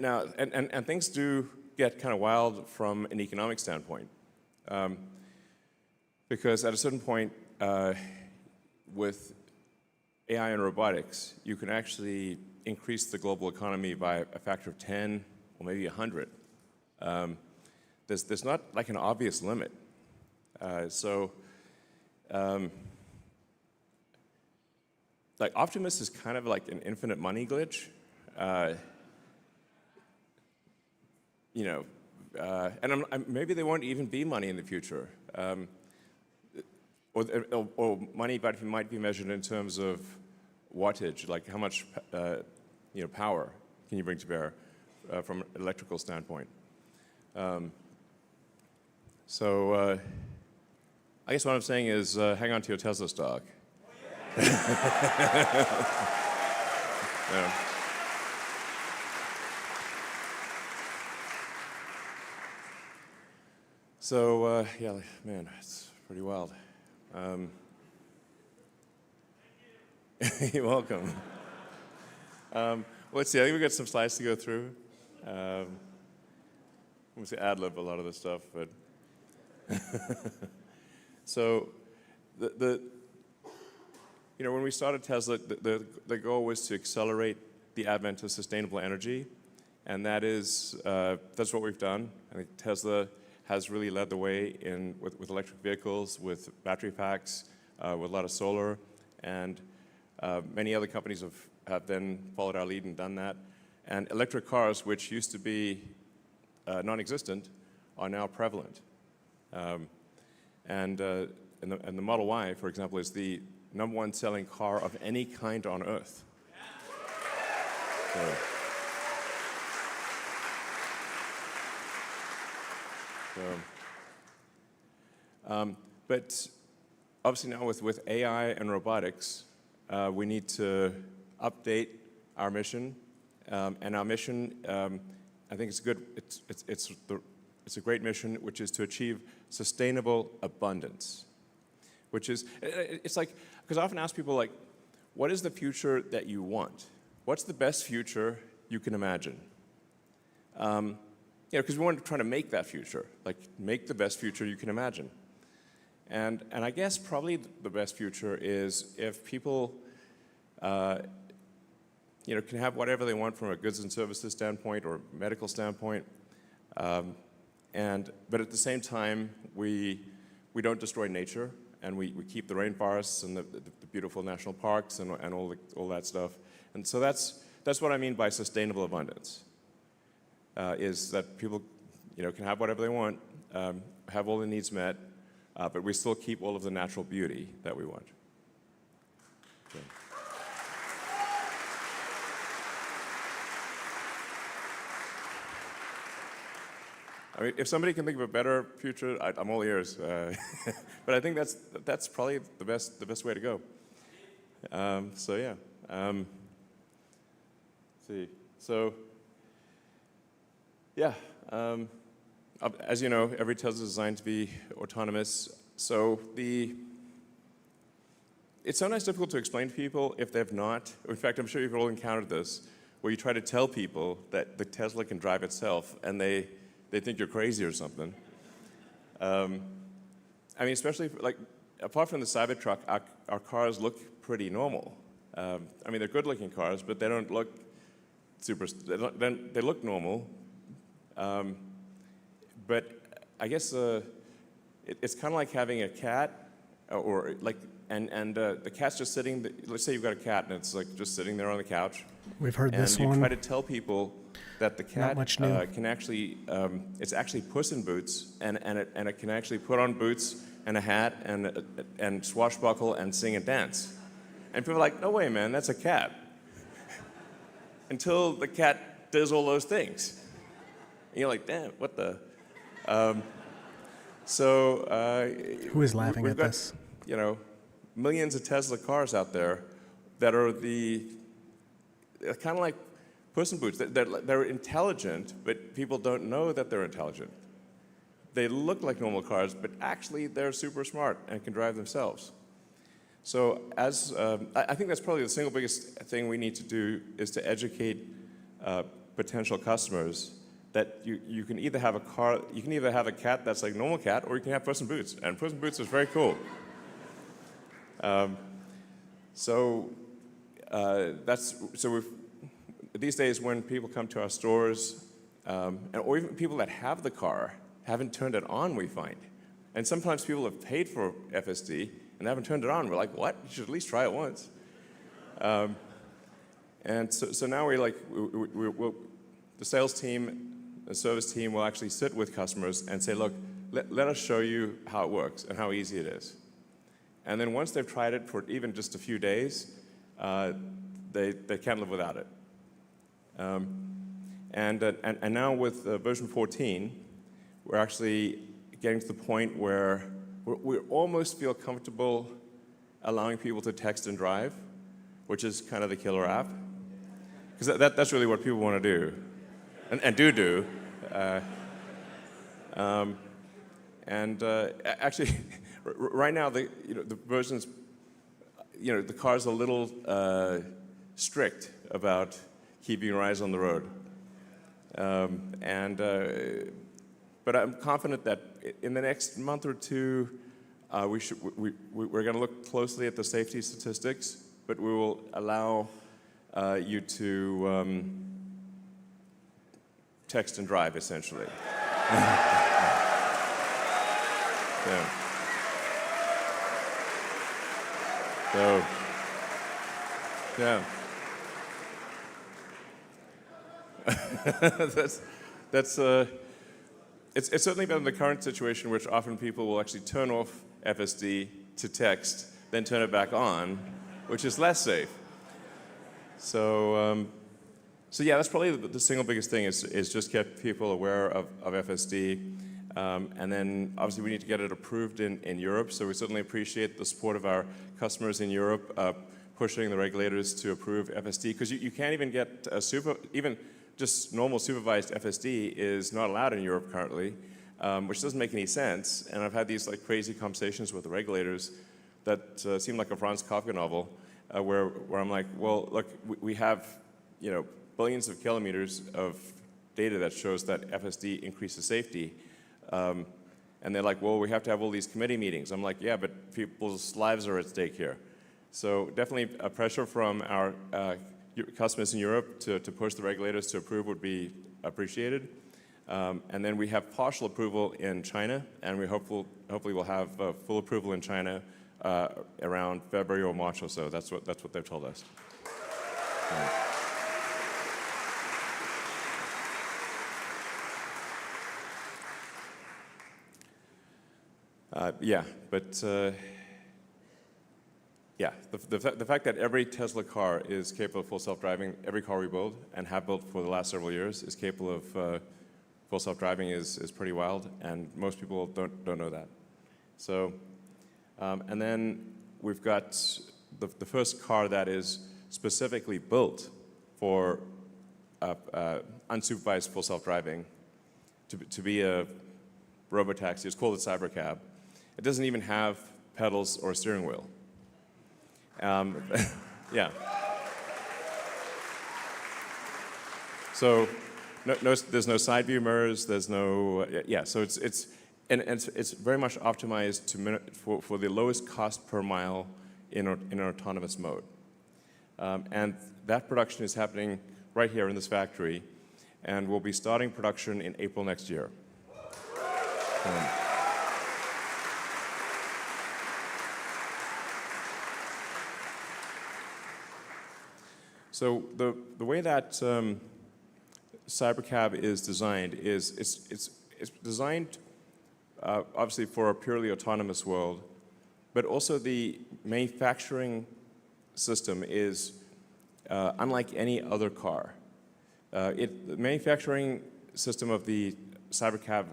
Now, and things do get kind of wild from an economic standpoint. Because at a certain point, with AI and robotics, you can actually increase the global economy by a factor of 10 or maybe 100. There's not like an obvious limit. Like Optimus is kind of like an infinite money glitch. And maybe there won't even be money in the future. Or money might be measured in terms of wattage, like how much power can you bring to bear from an electrical standpoint. I guess what I'm saying is hang on to your Tesla stock. Yeah. Man, it's pretty wild. You're welcome. Let's see, I think we've got some slides to go through. I'm going to say ad-lib a lot of this stuff, but so when we started Tesla, the goal was to accelerate the advent of sustainable energy, and that's what we've done. I think Tesla has really led the way with electric vehicles, with battery packs, with a lot of solar, and many other companies have then followed our lead and done that. And electric cars, which used to be non-existent, are now prevalent. and the Model Y, for example, is the #1 selling car of any kind on Earth. But obviously now with AI and robotics, we need to update our mission. And our mission, I think it's good. It's a great mission, which is to achieve sustainable abundance. Which is, it's like, because I often ask people like, what is the future that you want? What's the best future you can imagine? Because we want to try to make that future, like make the best future you can imagine. And I guess probably the best future is if people, can have whatever they want from a goods and services standpoint or medical standpoint, but at the same time we don't destroy nature, and we keep the rainforests and the beautiful national parks and all that stuff. And so that's what I mean by sustainable abundance. Is that people, can have whatever they want, have all their needs met, but we still keep all of the natural beauty that we want. So. I mean, if somebody can think of a better future, I'm all ears. But I think that's probably the best way to go. So yeah. Let's see. So. Yeah, as you know, every Tesla is designed to be autonomous. So it's sometimes difficult to explain to people if they've not. In fact, I'm sure you've all encountered this, where you try to tell people that the Tesla can drive itself, and they think you're crazy or something. I mean, especially like apart from the Cybertruck, our cars look pretty normal. I mean, they're good-looking cars, but they don't look super. They look normal. But I guess it's kind of like having a cat, or like, and the cat's just sitting. Let's say you've got a cat and it's like just sitting there on the couch. We've heard this one. And you try to tell people that the cat can actually, it's actually Puss in Boots, and it can actually put on boots and a hat and swashbuckle and sing and dance. And people are like, no way, man, that's a cat. Until the cat does all those things. And you're like, damn, what the? Who is laughing at this? Millions of Tesla cars out there that are kind of like Puss in Boots. They're intelligent, but people don't know that they're intelligent. They look like normal cars, but actually they're super smart and can drive themselves. So I think that's probably the single biggest thing we need to do is to educate potential customers that you can either have a car, you can either have a cat that's like normal cat, or you can have Puss in Boots, and Puss in Boots is very cool. These days when people come to our stores, or even people that have the car haven't turned it on, we find, and sometimes people have paid for FSD and they haven't turned it on. We're like, what? You should at least try it once. And so now the sales team. The service team will actually sit with customers and say, look, let us show you how it works and how easy it is. And then once they've tried it for even just a few days, they can't live without it. And now with version 14, we're actually getting to the point where we almost feel comfortable allowing people to text and drive, which is kind of the killer app. Because that's really what people want to do. And do. Actually, right now the versions, the car's a little strict about keeping your eyes on the road. But I'm confident that in the next month or two, we're going to look closely at the safety statistics, but we will allow you to text and drive, essentially. Yeah. So, yeah. It's certainly been the current situation, which often people will actually turn off FSD to text, then turn it back on, which is less safe. So, so yeah, that's probably the single biggest thing is just get people aware of FSD. And then obviously we need to get it approved in Europe. So we certainly appreciate the support of our customers in Europe pushing the regulators to approve FSD, because you can't even get even just normal supervised FSD is not allowed in Europe currently, which doesn't make any sense. And I've had these like crazy conversations with the regulators that seem like a Franz Kafka novel, where I'm like, well, look, we have billions of kilometers of data that shows that FSD increases safety. And they're like, well, we have to have all these committee meetings. I'm like, yeah, but people's lives are at stake here. So definitely a pressure from our customers in Europe to push the regulators to approve would be appreciated. And then we have partial approval in China, and we hopefully we'll have full approval in China around February or March or so. That's what they've told us. Yeah, but yeah, the fact that every Tesla car is capable of full self-driving, every car we build and have built for the last several years is capable of full self-driving is pretty wild, and most people don't know that. So, and then we've got the first car that is specifically built for unsupervised full self-driving to be a Robotaxi. It's called a Cybercab. It doesn't even have pedals or a steering wheel. Yeah. So there's no side view mirrors. There's no yeah. So it's very much optimized for the lowest cost per mile in an autonomous mode. And that production is happening right here in this factory, and we'll be starting production in April next year. So the way that Cybercab is designed is it's designed obviously for a purely autonomous world, but also the manufacturing system is unlike any other car. The manufacturing system of the Cybercab,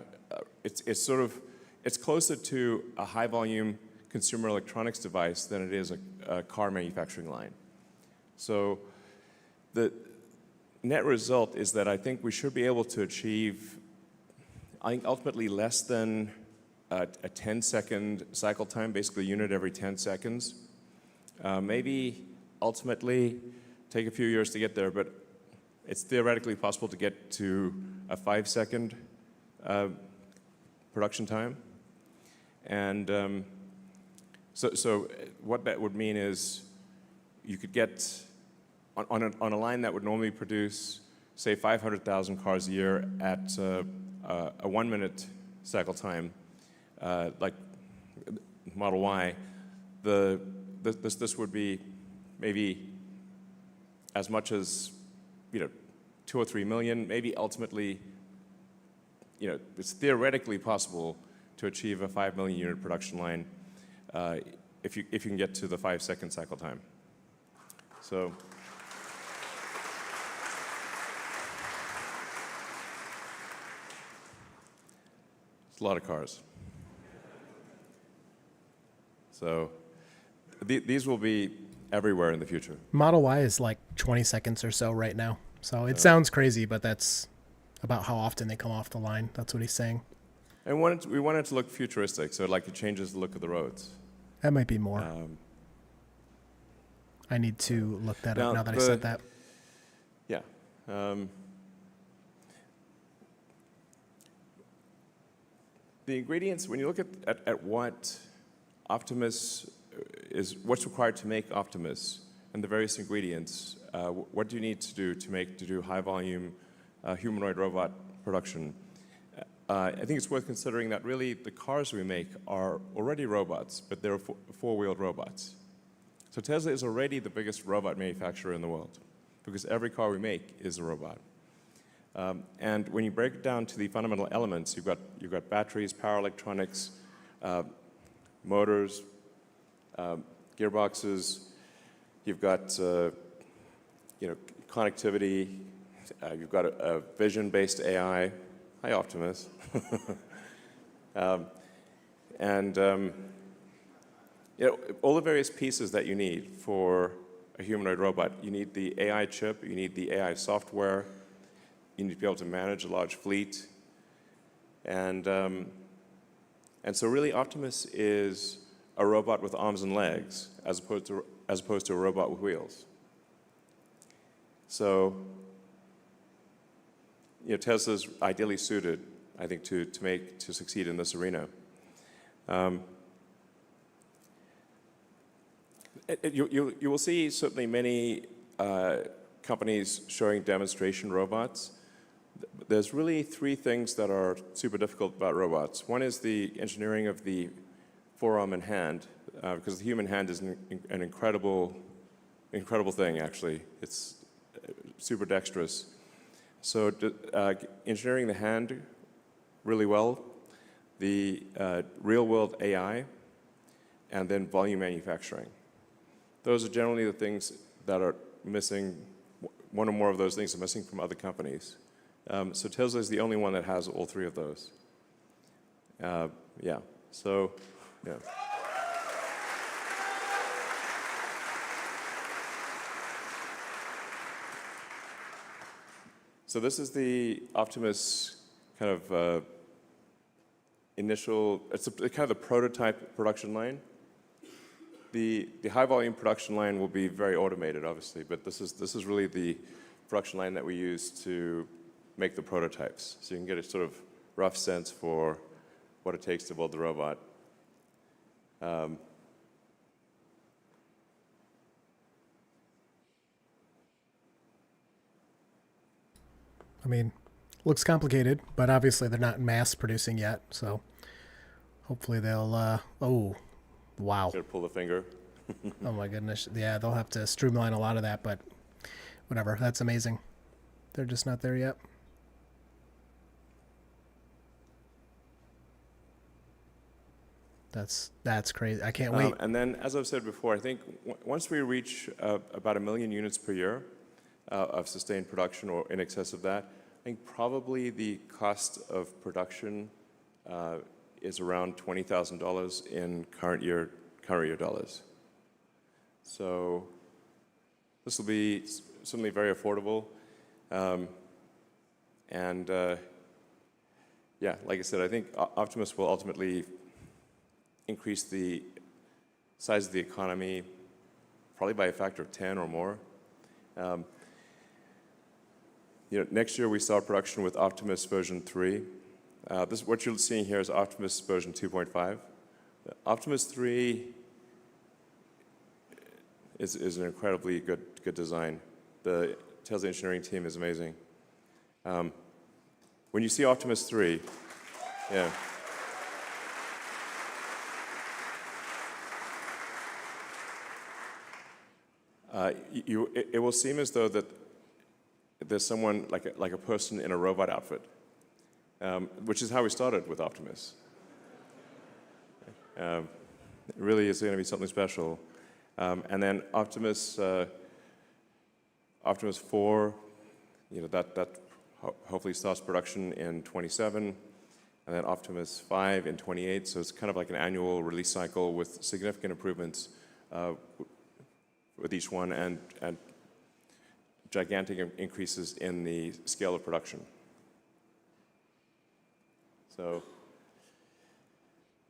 it's closer to a high volume consumer electronics device than it is a car manufacturing line. So the net result is that I think we should be able to achieve, I think ultimately less than a 10-second cycle time, basically a unit every 10 seconds. Maybe ultimately take a few years to get there, but it's theoretically possible to get to a 5-second production time. And so what that would mean is you could get on a line that would normally produce, say, 500,000 cars a year at a 1-minute cycle time, like Model Y, this would be maybe as much as 2 or 3 million. Maybe ultimately, it's theoretically possible to achieve a 5 million unit production line if you can get to the 5-second cycle time. So. It's a lot of cars. So these will be everywhere in the future. Model Y is like 20 seconds or so right now. So it sounds crazy, but that's about how often they come off the line. That's what he's saying. And we wanted it to look futuristic, so it changes the look of the roads. That might be more. I need to look that up now that I said that. Yeah. The ingredients, when you look at what Optimus is, what's required to make Optimus and the various ingredients, what do you need to do to do high volume humanoid robot production? I think it's worth considering that really the cars we make are already robots, but they're four-wheeled robots. So Tesla is already the biggest robot manufacturer in the world because every car we make is a robot. And when you break it down to the fundamental elements, you've got batteries, power electronics, motors, gearboxes. You've got connectivity. You've got a vision-based AI. Hi, Optimus. And all the various pieces that you need for a humanoid robot. You need the AI chip. You need the AI software. You need to be able to manage a large fleet. And so really Optimus is a robot with arms and legs as opposed to a robot with wheels. So Tesla's ideally suited, I think, to succeed in this arena. You will see certainly many companies showing demonstration robots. There's really three things that are super difficult about robots. One is the engineering of the forearm and hand, because the human hand is an incredible thing, actually. It's super dexterous. So engineering the hand really well, the real-world AI, and then volume manufacturing. Those are generally the things that are missing. One or more of those things are missing from other companies. So Tesla is the only one that has all three of those. Yeah. So, yeah. So this is the Optimus kind of initial. It's kind of the prototype production line. The high volume production line will be very automated, obviously, but this is really the production line that we use to make the prototypes. So you can get a sort of rough sense for what it takes to build the robot. I mean, looks complicated, but obviously they're not mass producing yet, so hopefully they'll, oh, wow. Gotta pull the finger. Oh my goodness. Yeah, they'll have to streamline a lot of that, but whatever. That's amazing. They're just not there yet. That's crazy. I can't wait. And then, as I've said before, I think once we reach about 1 million units per year of sustained production or in excess of that, I think probably the cost of production is around $20,000 in current year dollars. So this will be certainly very affordable. And yeah, like I said, I think Optimus will ultimately increase the size of the economy probably by a factor of 10 or more. Next year we start production with Optimus version 3. What you're seeing here is Optimus version 2.5. Optimus 3 is an incredibly good design. The Tesla engineering team is amazing. When you see Optimus 3, yeah. It will seem as though that there's someone like a person in a robot outfit, which is how we started with Optimus. It really is going to be something special. And then Optimus 4, that hopefully starts production in 27, and then Optimus 5 in 28. So it's kind of like an annual release cycle with significant improvements with each one and gigantic increases in the scale of production. So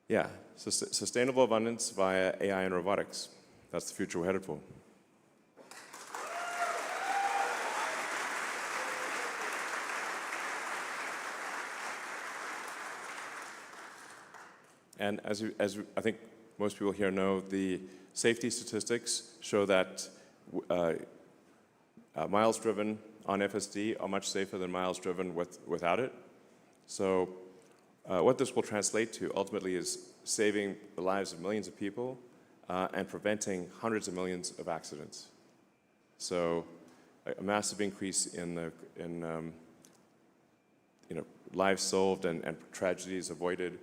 yeah, sustainable abundance via AI and robotics. That's the future we're headed for. And as I think most people here know, the safety statistics show that miles driven on FSD are much safer than miles driven without it. So what this will translate to ultimately is saving the lives of millions of people and preventing hundreds of millions of accidents. So a massive increase in lives solved and tragedies avoided.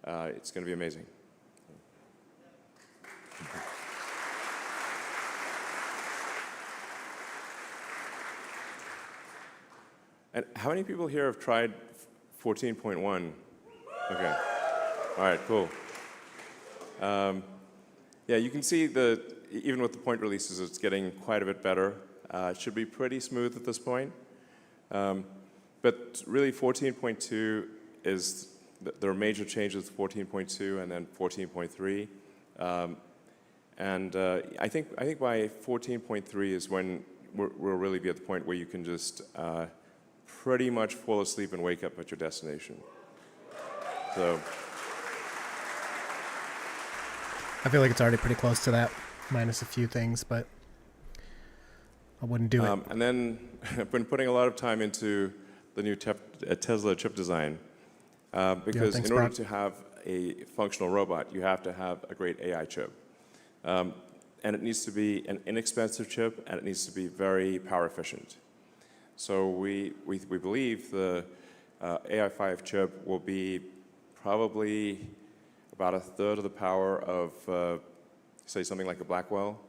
It's going to be amazing. And how many people here have tried 14.1? Okay. All right, cool. Yeah, you can see even with the point releases, it's getting quite a bit better. It should be pretty smooth at this point. But really, 14.2 is, there are major changes with 14.2 and then 14.3. I think by 14.3 is when we'll really be at the point where you can just pretty much fall asleep and wake up at your destination. So I feel like it's already pretty close to that, minus a few things, but I wouldn't do it. And then I've been putting a lot of time into the new Tesla chip design because in order to have a functional robot, you have to have a great AI chip. And it needs to be an inexpensive chip, and it needs to be very power efficient. So we believe the AI5 chip will be probably about a third of the power of, say, something like a Blackwell,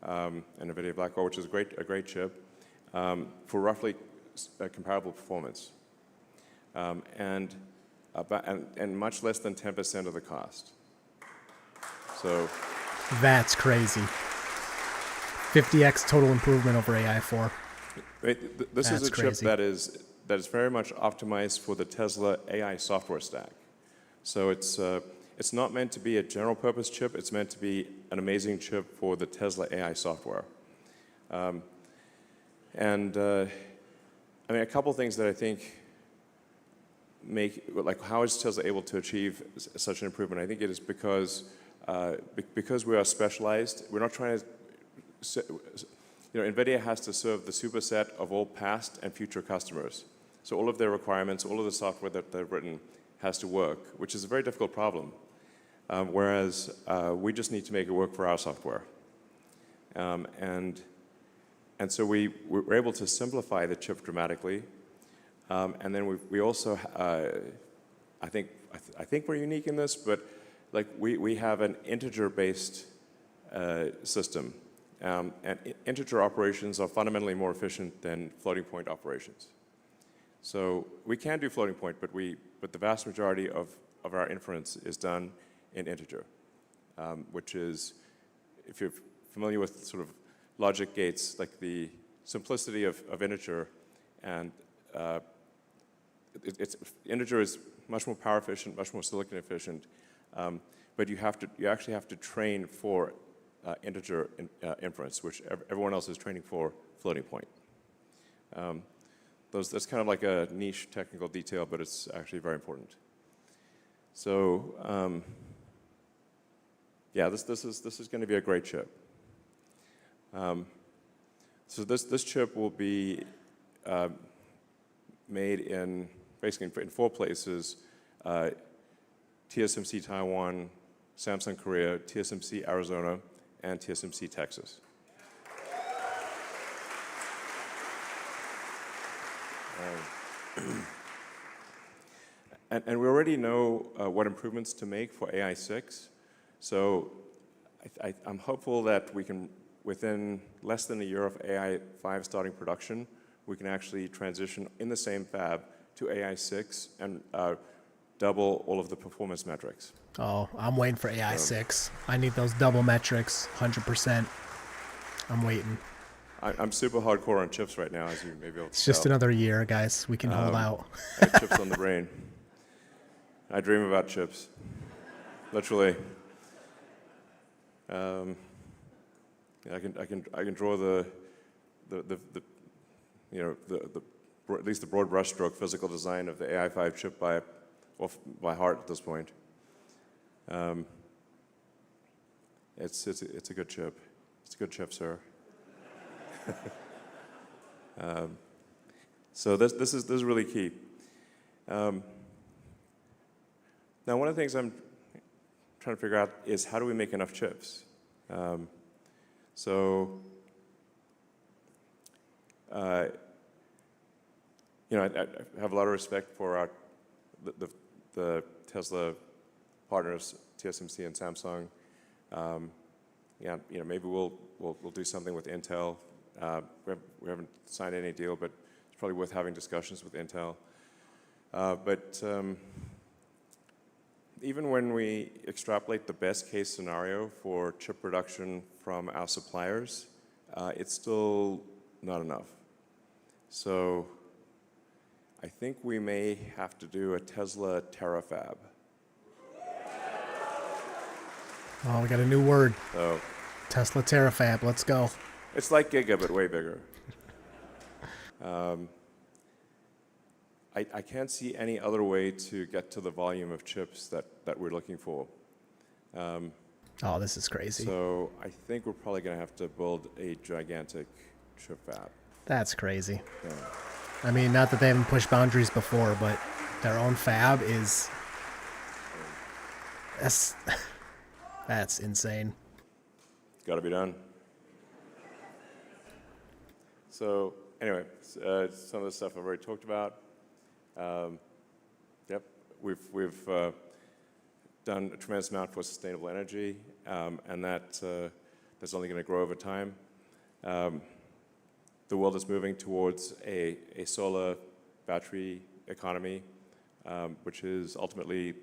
an NVIDIA Blackwell, which is a great chip, for roughly comparable performance, and much less than 10% of the cost. So that's crazy. 50x total improvement over AI4. This is a chip that is very much optimized for the Tesla AI software stack. So it's not meant to be a general purpose chip. It's meant to be an amazing chip for the Tesla AI software. I mean, a couple things that I think like, how is Tesla able to achieve such an improvement? I think it is because we are specialized. We're not trying to, NVIDIA has to serve the superset of all past and future customers. So all of their requirements, all of the software that they've written has to work, which is a very difficult problem. Whereas we just need to make it work for our software. And so we were able to simplify the chip dramatically. And then we also, I think we're unique in this, but like we have an integer-based system. And integer operations are fundamentally more efficient than floating point operations. So we can do floating point, but the vast majority of our inference is done in integer, which is, if you're familiar with sort of logic gates, like the simplicity of integer, and integer is much more power efficient, much more silicon efficient, but you actually have to train for integer inference, which everyone else is training for floating point. That's kind of like a niche technical detail, but it's actually very important. So yeah, this is going to be a great chip. So this chip will be made in basically in 4 places: TSMC Taiwan, Samsung Korea, TSMC Arizona, and TSMC Texas. And we already know what improvements to make for AI6. So I'm hopeful that we can, within less than a year of AI5 starting production, we can actually transition in the same fab to AI6 and double all of the performance metrics. Oh, I'm waiting for AI6. I need those double metrics, 100%. I'm waiting. I'm super hardcore on chips right now, as you may be able to It's just tell. another year, guys. We can hold out. I have chips on the brain. I dream about chips, literally. I can draw at least the broad brushstroke physical design of the AI5 chip by heart at this point. It's a good chip. It's a good chip, sir. So this is really key. Now, one of the things I'm trying to figure out is how do we make enough chips? I have a lot of respect for the Tesla partners, TSMC and Samsung. Maybe we'll do something with Intel. We haven't signed any deal, but it's probably worth having discussions with Intel. But even when we extrapolate the best case scenario for chip production from our suppliers, it's still not enough. So I think we may have to do a Tesla terafab. Oh, we got a new word. So Tesla terafab. Let's go. it's like Giga, but way bigger. I can't see any other way to get to the volume of chips that we're looking for. Oh, this is crazy. So I think we're probably going to have to build a gigantic chip fab. That's crazy. Yeah. I mean, not that they haven't pushed boundaries before, but their own fab is... That's insane. It's got to be done. So anyway, some of the stuff I've already talked about. Yep, we've done a tremendous amount for sustainable energy, and that's only going to grow over time. The world is moving towards a solar battery economy, which is ultimately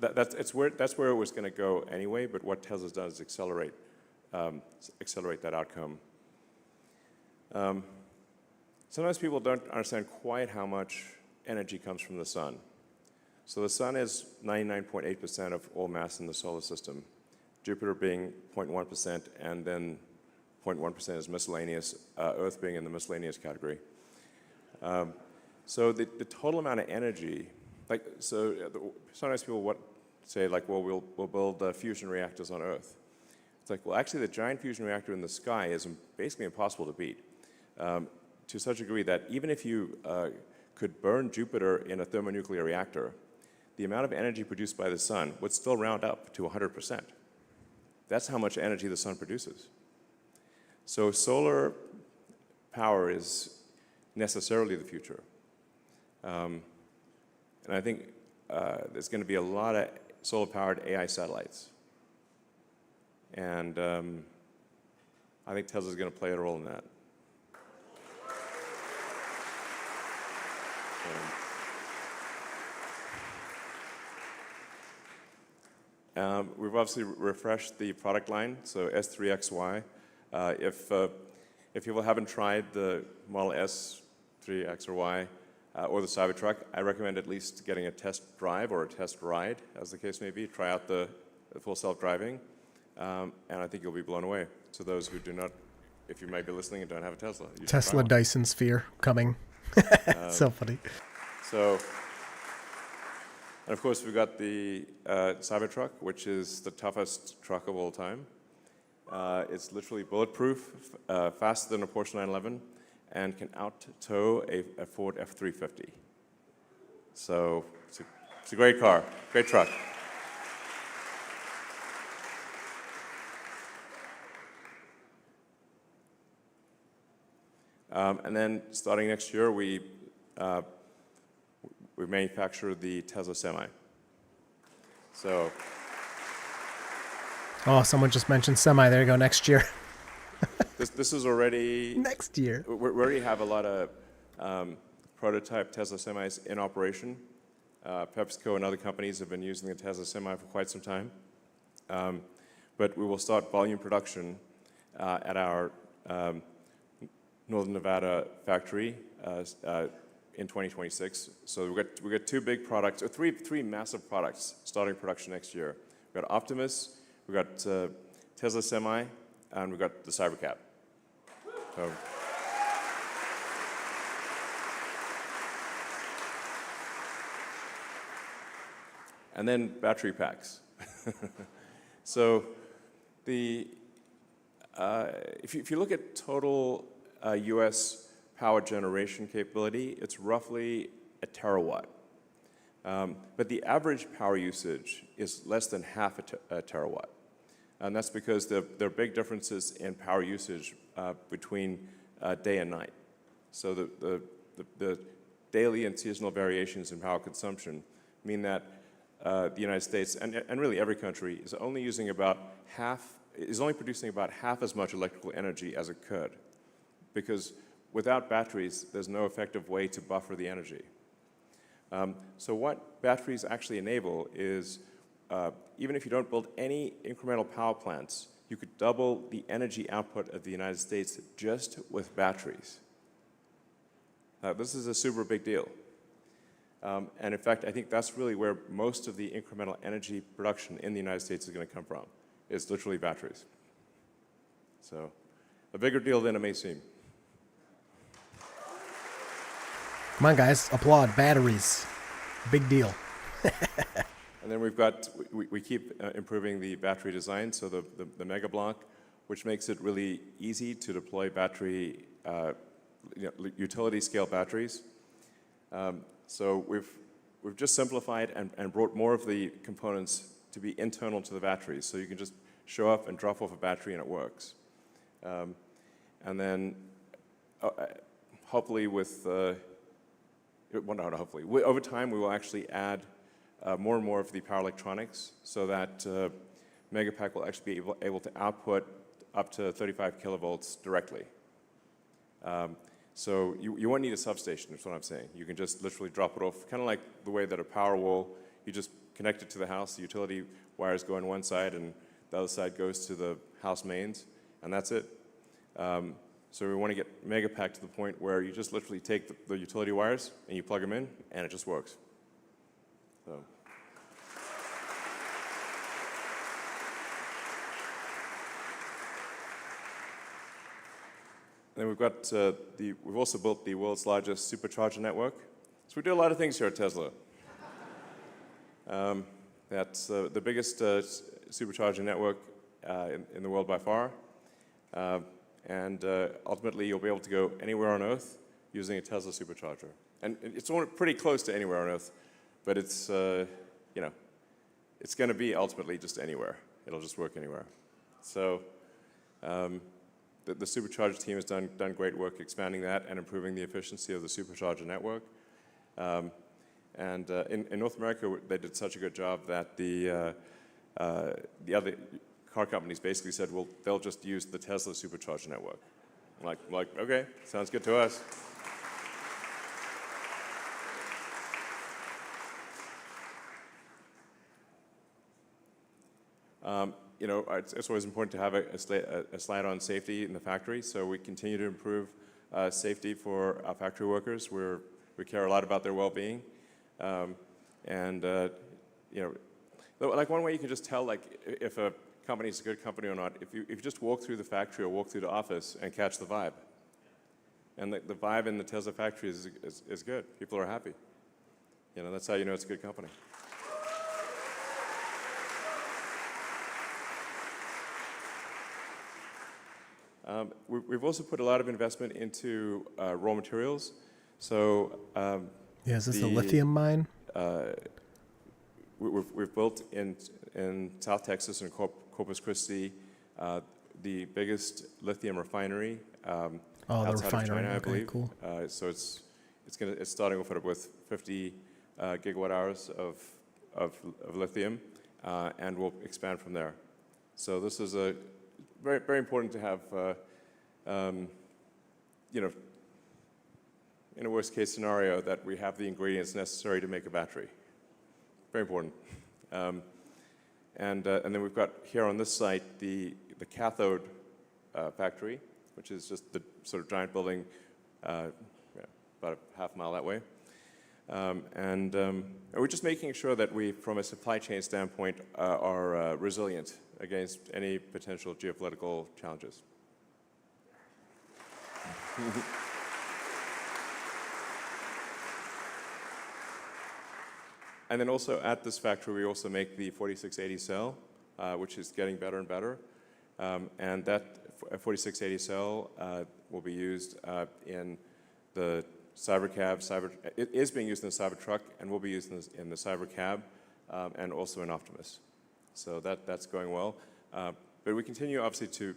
that's where it was going to go anyway. But what Tesla's done is accelerate that outcome. Sometimes people don't understand quite how much energy comes from the sun. So the sun is 99.8% of all mass in the solar system, Jupiter being 0.1%, and then 0.1% is miscellaneous, Earth being in the miscellaneous category. So the total amount of energy, sometimes people say, like, well, we'll build fusion reactors on Earth. It's like, well, actually, the giant fusion reactor in the sky is basically impossible to beat. To such a degree that even if you could burn Jupiter in a thermonuclear reactor, the amount of energy produced by the sun would still round up to 100%. That's how much energy the sun produces. So solar power is necessarily the future. And I think there's going to be a lot of solar-powered AI satellites. And I think Tesla's going to play a role in that. We've obviously refreshed the product line, so S3XY. If people haven't tried the Model S, 3X or Y, or the Cybertruck, I recommend at least getting a test drive or a test ride, as the case may be. Try out the full self-driving, and I think you'll be blown away. So those who do not, if you might be listening and don't have a Tesla, you should Tesla try Dyson Sphere coming. So funny. So, and of course, we've got the Cybertruck, which is the toughest truck of all time. It's literally bulletproof, faster than a Porsche 911, and can out-tow a Ford F-350. So it's a great car, great truck. And then starting next year, we manufacture the Tesla Semi. So. Oh, someone just mentioned Semi. There you go, next year. This is already... Next year. We already have a lot of prototype Tesla Semis in operation. PepsiCo and other companies have been using the Tesla Semi for quite some time. But we will start volume production at our Northern Nevada factory in 2026. So we got two big products, or three massive products starting production next year. We've got Optimus, we've got Tesla Semi, and we've got the Cybercab. So. And then battery packs. So if you look at total U.S. power generation capability, it's roughly a terawatt. But the average power usage is less than half a terawatt. And that's because there are big differences in power usage between day and night. So the daily and seasonal variations in power consumption mean that the United States, and really every country, is only producing about half as much electrical energy as it could. Because without batteries, there's no effective way to buffer the energy. So what batteries actually enable is, even if you don't build any incremental power plants, you could double the energy output of the United States just with batteries. This is a super big deal. And in fact, I think that's really where most of the incremental energy production in the United States is going to come from, is literally batteries. So a bigger deal than it may seem. Come on, guys, applaud. Batteries. Big deal. And then we've got, we keep improving the battery design, so the Mega Block, which makes it really easy to deploy battery, utility scale batteries. So we've just simplified and brought more of the components to be internal to the batteries, so you can just show up and drop off a battery and it works. And then hopefully with, well, not hopefully, over time we will actually add more and more of the power electronics so that Megapack will actually be able to output up to 35 kilovolts directly. So you won't need a substation, is what I'm saying. You can just literally drop it off, kind of like the way that a power wall, you just connect it to the house, the utility wires go on one side and the other side goes to the house mains, and that's it. So we want to get Megapack to the point where you just literally take the utility wires and you plug them in, and it just works. So. Then we've got we've also built the world's largest supercharger network. So we do a lot of things here at Tesla. That's the biggest supercharger network in the world by far. And ultimately, you'll be able to go anywhere on Earth using a Tesla supercharger. And it's pretty close to anywhere on Earth, but it's, it's going to be ultimately just anywhere. It'll just work anywhere. So the supercharger team has done great work expanding that and improving the efficiency of the supercharger network. And in North America, they did such a good job that the other car companies basically said, well, they'll just use the Tesla supercharger network. I'm like, okay, sounds good to us. It's always important to have a slide on safety in the factory, so we continue to improve safety for our factory workers. We care a lot about their well-being. Like one way you can just tell if a company is a good company or not, if you just walk through the factory or walk through the office and catch the vibe. And the vibe in the Tesla factory is good. People are happy. That's how you know it's a good company. We've also put a lot of investment into raw materials. So is this the lithium mine? We've built in South Texas and Corpus Christi the biggest lithium refinery outside of China, I believe. Cool. So it's starting off with 50 gigawatt hours of lithium, and we'll expand from there. So this is a very, very important to have. In a worst case scenario, that we have the ingredients necessary to make a battery. Very important. And then we've got here on this site the cathode factory, which is just the sort of giant building about a half mile that way. And we're just making sure that we, from a supply chain standpoint, are resilient against any potential geopolitical challenges. And then also at this factory, we also make the 4680 cell, which is getting better and better. And that 4680 cell will be used in the Cybercab. It is being used in the Cybertruck and will be used in the Cybercab and also in Optimus. So that's going well. But we continue, obviously, to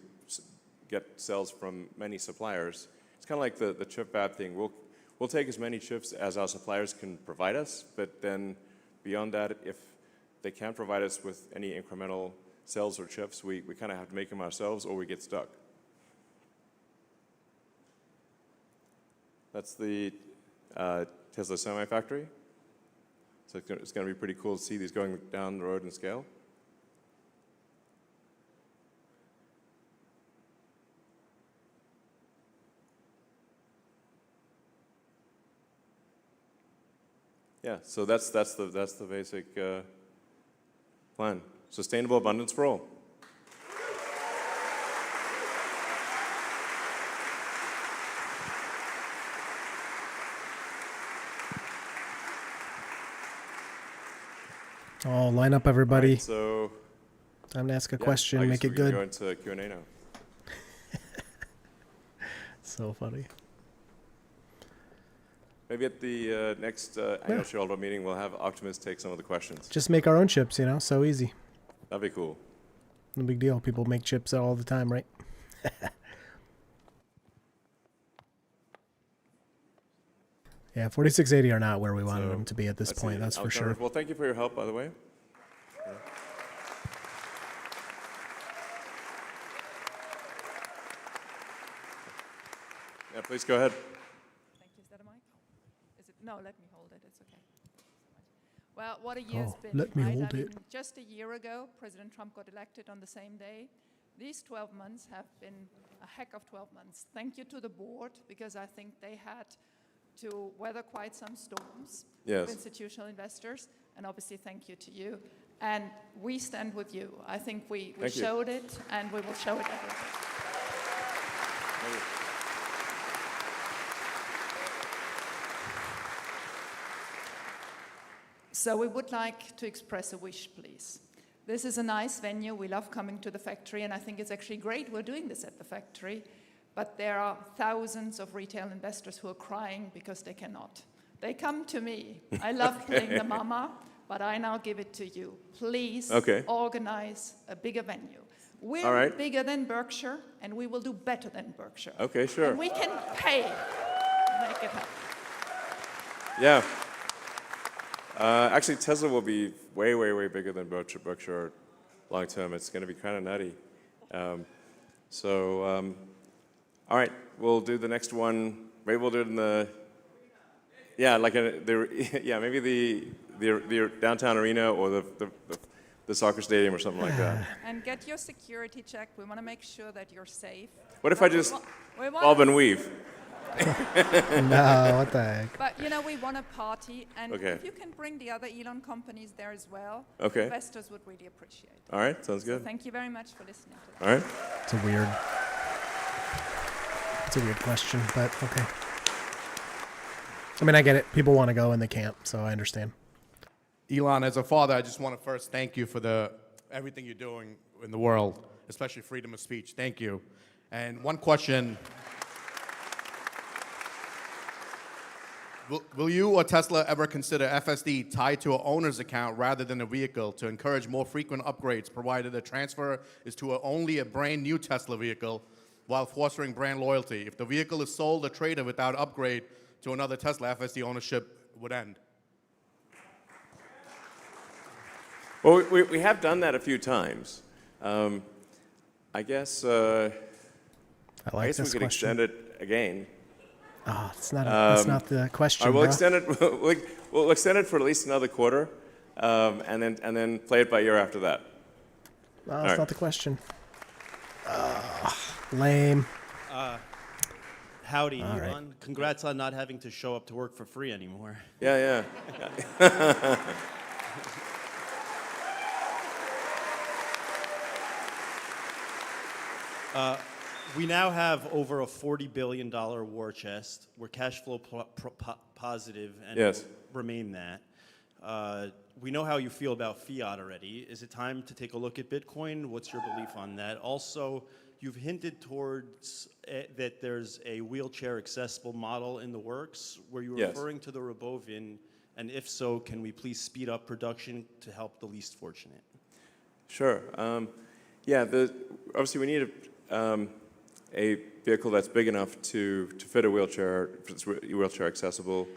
get cells from many suppliers. It's kind of like the chip fab thing. We'll take as many chips as our suppliers can provide us, but then beyond that, if they can't provide us with any incremental cells or chips, we kind of have to make them ourselves or we get stuck. That's the Tesla Semi-Factory. So it's going to be pretty cool to see these going down the road in scale. Yeah, so that's the basic plan. Sustainable abundance for all. Oh, line up, everybody. Right, so time to ask a yeah, question. I Make guess it we good. can go into Q&A now. So funny. Maybe at the next annual shareholder meeting, we'll have Optimus take some of the questions. Just make our own chips, you know, so easy. That'd be cool. No big deal. People make chips all the time, right? Yeah, 4680 are not where we wanted them to be at this point, that's for sure. Well, thank you for your help, by the way. Yeah, please go ahead. Thank you. Is that a mic? Is it? No, let me hold it. It's okay. Well, what a year's been. Let me right? hold I it. mean, just a year ago, President Trump got elected on the same day. These 12 months have been a heck of 12 months. Thank you to the board, because I think they had to weather quite some storms Yes. of institutional investors. And obviously, thank you to you. And we stand with you. I think we showed it, and we will show it everywhere. So we would like to express a wish, please. This is a nice venue. We love coming to the factory, and I think it's actually great we're doing this at the factory. But there are thousands of retail investors who are crying because they cannot. They come to me. I love playing the mama, but I now give it to you. Please organize a bigger venue. We're bigger than Berkshire, and we will do better than Berkshire. Okay, sure. And we can pay to make it happen. Yeah. Actually, Tesla will be way, way, way bigger than Berkshire long term. It's going to be kind of nutty. All right, we'll do the next one. Maybe we'll do it in the, maybe the downtown arena or the soccer stadium or something like that. And get your security check. We want to make sure that you're safe. What if I just bob and weave? No, what the heck? But, you know, we want a party, and Okay. if you can bring the other Elon companies there as well, Okay. investors would really appreciate it. All right, sounds So good. thank you very much for listening to All right. It's a weird question, but okay. I mean, I get it. People want to go and they can't, so I understand. Elon, as a father, I just want to first thank you for everything you're doing in the world, especially freedom of speech. Thank you. And one question. Will you or Tesla ever consider FSD tied to an owner's account rather than a vehicle to encourage more frequent upgrades, provided the transfer is to only a brand new Tesla vehicle while fostering brand loyalty? If the vehicle is sold or traded without upgrade to another Tesla, FSD ownership would end. Well, we have done that a few times. I guess we could extend it again. Oh, that's not the question. All right, we'll extend it for at least another quarter, and then play it by ear after that. No, that's not the question. Lame. Howdy, Elon. Congrats on not having to show up to work for free anymore. Yeah. We now have over a $40 billion war chest. We're cash flow positive and will remain that. We know how you feel about fiat already. Is it time to take a look at Bitcoin? What's your belief on that? Also, you've hinted towards that there's a wheelchair accessible model in the works. Were you referring to the Robovin? And if so, can we please speed up production to help the least fortunate? Sure. Obviously we need a vehicle that's big enough to fit a wheelchair, if it's wheelchair accessible.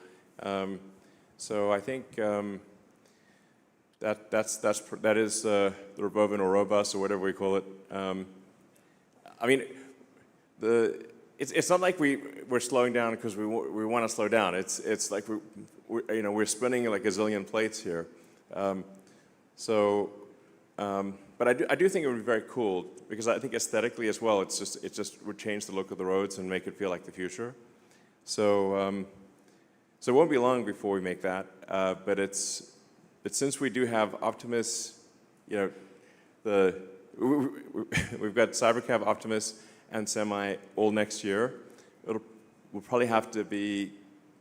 So I think that is the Robovin or Robus or whatever we call it. I mean, it's not like we're slowing down because we want to slow down. It's like we're spinning like a zillion plates here. But I do think it would be very cool because I think aesthetically as well, it just would change the look of the roads and make it feel like the future. So it won't be long before we make that. But since we do have Optimus, we've got Cybercab, Optimus, and Semi all next year. We'll probably have to be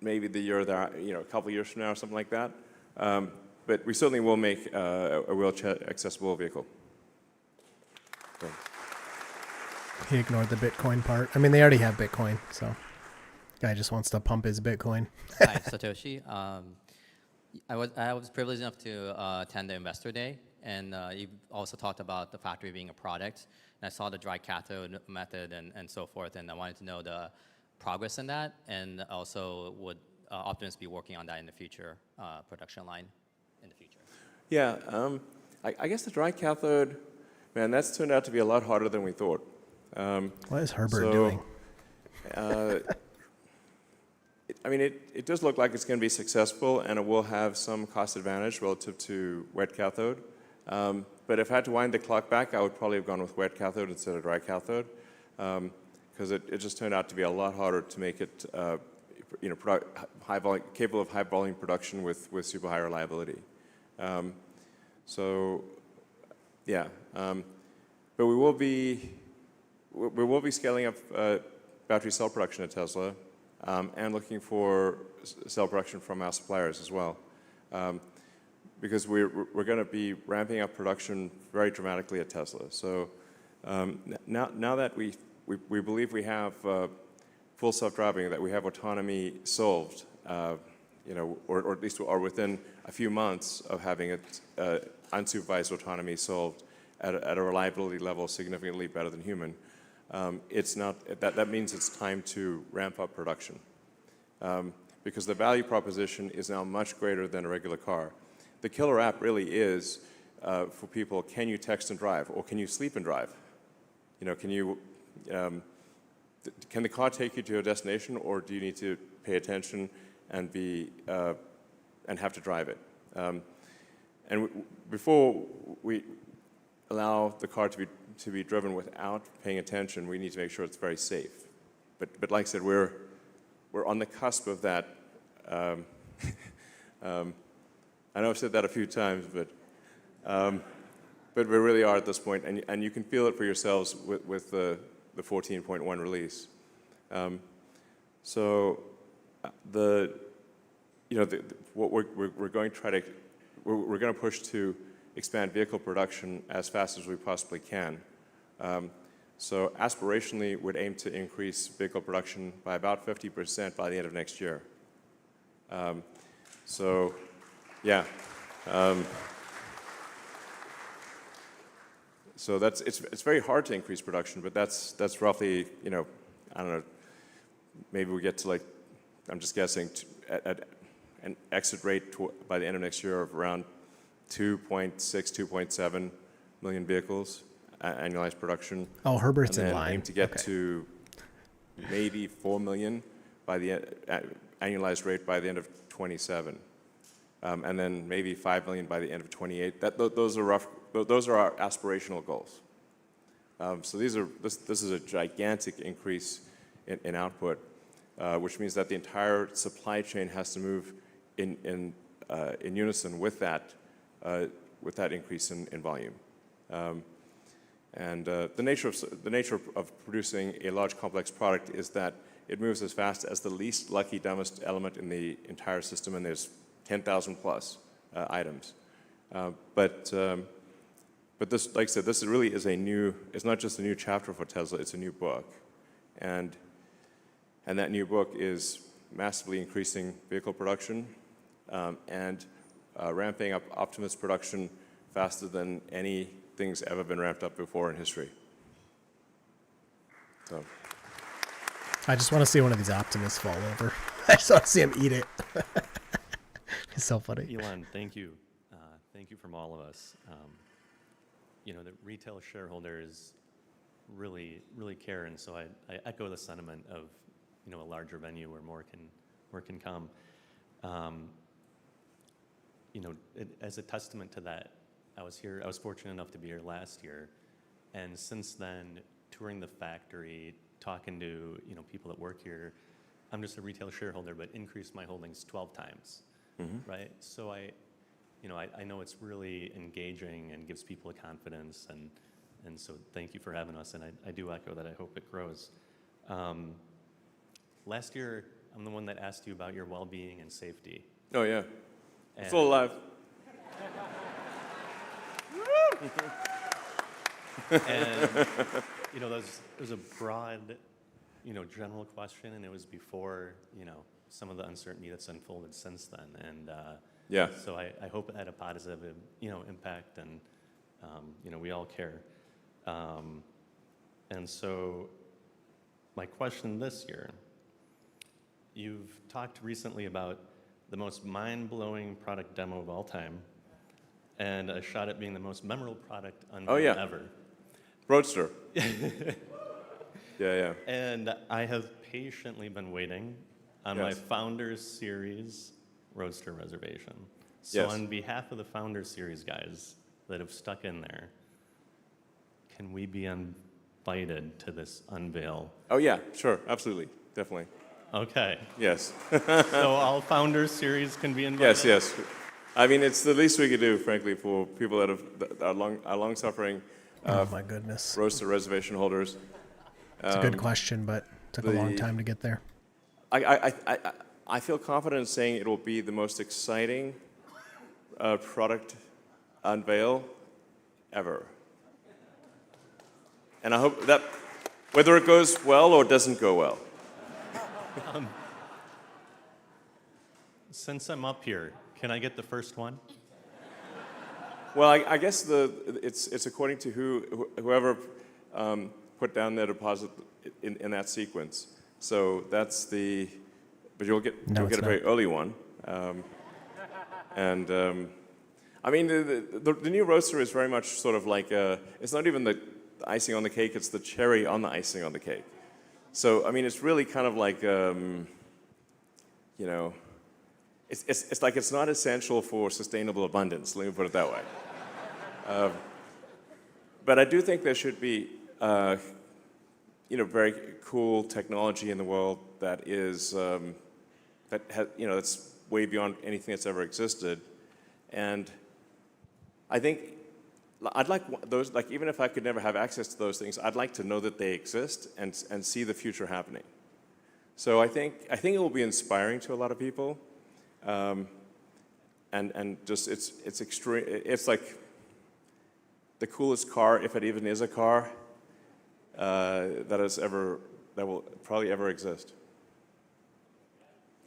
maybe the year that a couple years from now or something like that. But we certainly will make a wheelchair accessible vehicle. So. He ignored the Bitcoin part. I mean, they already have Bitcoin, so guy just wants to pump his Bitcoin. Hi, Satoshi. I was privileged enough to attend the Investor Day, and you also talked about the factory being a product. And I saw the dry cathode method and so forth, and I wanted to know the progress in that, and also would Optimus be working on that in the future production line in the future? Yeah, I guess the dry cathode, man, that's turned out to be a lot harder than we thought. What is Herbert doing? I mean, it does look like it's going to be successful, and it will have some cost advantage relative to wet cathode. But if I had to wind the clock back, I would probably have gone with wet cathode instead of dry cathode, because it just turned out to be a lot harder to make it, capable of high volume production with super high reliability. But we will be scaling up battery cell production at Tesla, and looking for cell production from our suppliers as well. Because we're going to be ramping up production very dramatically at Tesla. So now that we believe we have full self-driving, that we have autonomy solved, or at least are within a few months of having it unsupervised autonomy solved at a reliability level significantly better than human. That means it's time to ramp up production, because the value proposition is now much greater than a regular car. The killer app really is for people: can you text and drive, or can you sleep and drive? Can the car take you to a destination, or do you need to pay attention and have to drive it? And before we allow the car to be driven without paying attention, we need to make sure it's very safe. But like I said, we're on the cusp of that. I know I've said that a few times, but we really are at this point, and you can feel it for yourselves with the 14.1 release. What we're going to push to expand vehicle production as fast as we possibly can. So aspirationally, we'd aim to increase vehicle production by about 50% by the end of next year. So it's very hard to increase production, but that's roughly, I don't know, maybe we get to, I'm just guessing, at an exit rate by the end of next year of around 2.6, 2.7 million vehicles, annualized production. Oh, Herbert's in line. And aim to get to maybe 4 million by the annualized rate by the end of 27. And then maybe 5 million by the end of 28. Those are our aspirational goals. So this is a gigantic increase in output, which means that the entire supply chain has to move in unison with that increase in volume. The nature of producing a large complex product is that it moves as fast as the least lucky, dumbest element in the entire system, and there's 10,000 plus items. But this, like I said, this really is it's not just a new chapter for Tesla, it's a new book. And that new book is massively increasing vehicle production and ramping up Optimus production faster than anything's ever been ramped up before in history. So. I just want to see one of these Optimus fall over. I just want to see him eat it. It's so funny. Elon, thank you. Thank you from all of us. The retail shareholders really care, and so I echo the sentiment of, a larger venue where more can come. As a testament to that, I was fortunate enough to be here last year, and since then, touring the factory, talking to people that work here, I'm just a retail shareholder, but increased my holdings 12 times, right? So I know it's really engaging and gives people a confidence, and so thank you for having us, and I do echo that. I hope it grows. Last year, I'm the one that asked you about your well-being and safety. Oh yeah, still alive. And there's a broad, general question, and it was before, some of the uncertainty that's unfolded since then, and yeah. So I hope it had a positive, impact, and we all care. And so my question this year, you've talked recently about the most mind-blowing product demo of all time, and a shot at being the most memorable product unveil ever. Roadster. Yeah. And I have patiently been waiting on my Founders Series Roadster reservation. So on behalf of the Founders Series guys that have stuck in there, can we be invited to this unveil? Oh yeah, sure, absolutely, definitely. Okay. Yes. So all Founders Series can be invited? Yes. I mean, it's the least we could do, frankly, for people that are long-suffering. Oh my goodness. Roadster reservation holders. It's a good question, but it took a long time to get there. I feel confident in saying it will be the most exciting product unveil ever. And I hope that, whether it goes well or doesn't go well. Since I'm up here, can I get the first one? Well, I guess it's according to whoever put down their deposit in that sequence. So that's but you'll get a very early one. I mean, the new Roadster is very much sort of like it's not even the icing on the cake; it's the cherry on the icing on the cake. So I mean, it's really kind of like it's like it's not essential for sustainable abundance. Let me put it that way. But I do think there should be very cool technology in the world that is that's way beyond anything that's ever existed, and I think I'd like those, like, even if I could never have access to those things, I'd like to know that they exist and see the future happening. So I think it will be inspiring to a lot of people, and just it's extreme. It's like the coolest car, if it even is a car, that will probably ever exist.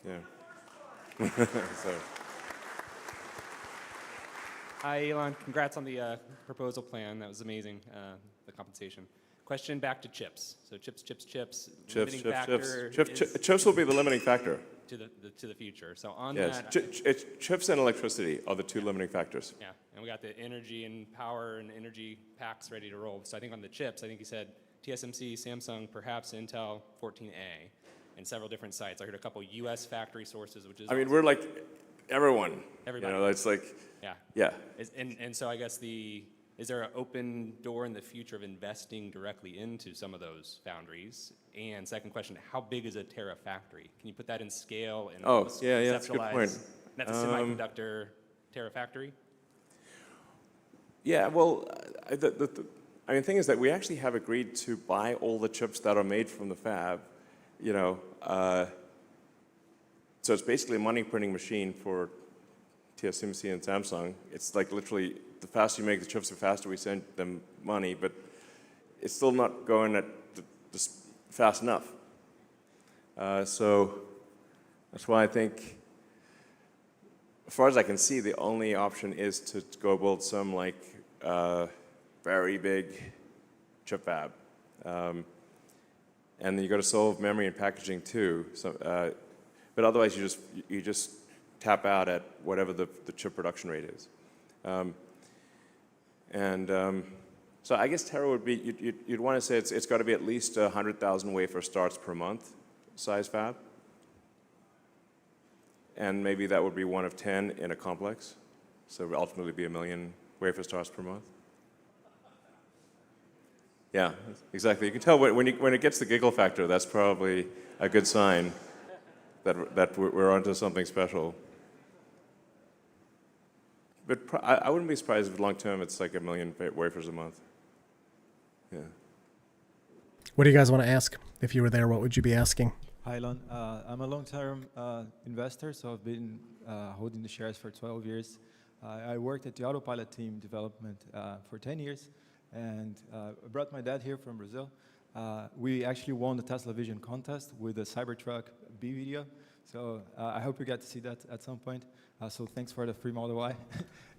Yeah. So. Hi, Elon. Congrats on the proposal plan. That was amazing, the compensation. Question back to chips. So chips. Chips will be the limiting factor. To the future. So on that. Chips and electricity are the two limiting factors. Yeah, and we got the energy and power and energy packs ready to roll. So I think on the chips, I think you said TSMC, Samsung, perhaps Intel, 14A, and several different sites. I heard a couple U.S. factory sources, which is. I mean, we're like everyone. Everybody. It's like. Yeah. Yeah. And so I guess is there an open door in the future of investing directly into some of those foundries? And second question, how big is a terafactory? Can you put that in scale and that's a good point. That's a semiconductor terafactory? Yeah, well, the thing is that we actually have agreed to buy all the chips that are made from the fab, so it's basically a money printing machine for TSMC and Samsung. It's like literally, the faster you make the chips, the faster we send them money, but it's still not going at just fast enough. So that's why I think, as far as I can see, the only option is to go build some very big chip fab. And then you got to solve memory and packaging too. So, but otherwise you just tap out at whatever the chip production rate is. So I guess Terra would be, you'd want to say it's got to be at least 100,000 wafer starts per month size fab. And maybe that would be one of 10 in a complex. So it would ultimately be 1 million wafer starts per month. Yeah, exactly. You can tell when it gets the giggle factor, that's probably a good sign that we're onto something special. But I wouldn't be surprised if long term it's like 1 million wafers a month. Yeah. What do you guys want to ask? If you were there, what would you be asking? Hi, Elon. I'm a long-term investor, so I've been holding the shares for 12 years. I worked at the Autopilot team development for 10 years, and I brought my dad here from Brazil. We actually won the Tesla Vision contest with the Cybertruck B video, so I hope you get to see that at some point. So thanks for the free Model Y.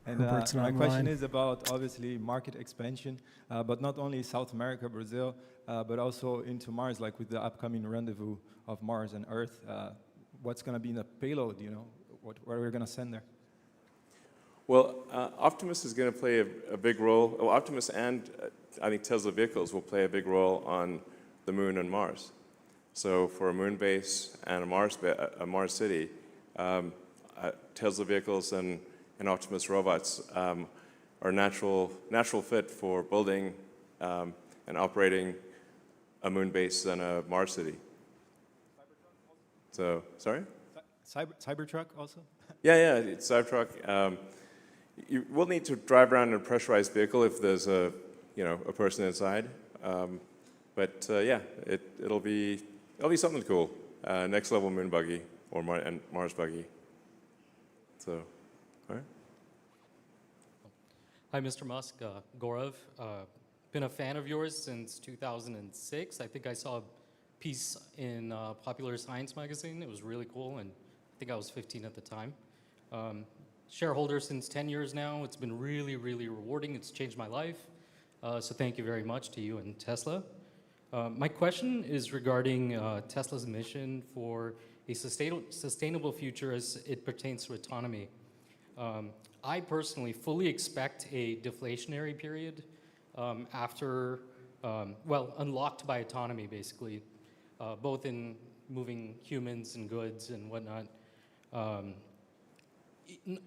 And my question is about, obviously, market expansion, but not only South America, Brazil, but also into Mars, like with the upcoming rendezvous of Mars and Earth. What's going to be in the payload, you know? What are we going to send there? Well, Optimus is going to play a big role. Well, Optimus and I think Tesla vehicles will play a big role on the Moon and Mars. So for a Moon base and a Mars city, Tesla vehicles and Optimus robots are natural fit for building and operating a Moon base and a Mars city. So, sorry? Cybertruck also? Yeah, it's Cybertruck. You will need to drive around in a pressurized vehicle if there's a person inside. But yeah, it'll be something cool. Next level Moon buggy or Mars buggy. So, all right. Hi, Mr. Musk. Gaurav. Been a fan of yours since 2006. I think I saw a piece in Popular Science magazine. It was really cool, and I think I was 15 at the time. Shareholder since 10 years now. It's been really, really rewarding. It's changed my life. So thank you very much to you and Tesla. My question is regarding Tesla's mission for a sustainable future as it pertains to autonomy. I personally fully expect a deflationary period after, unlocked by autonomy, basically, both in moving humans and goods and whatnot,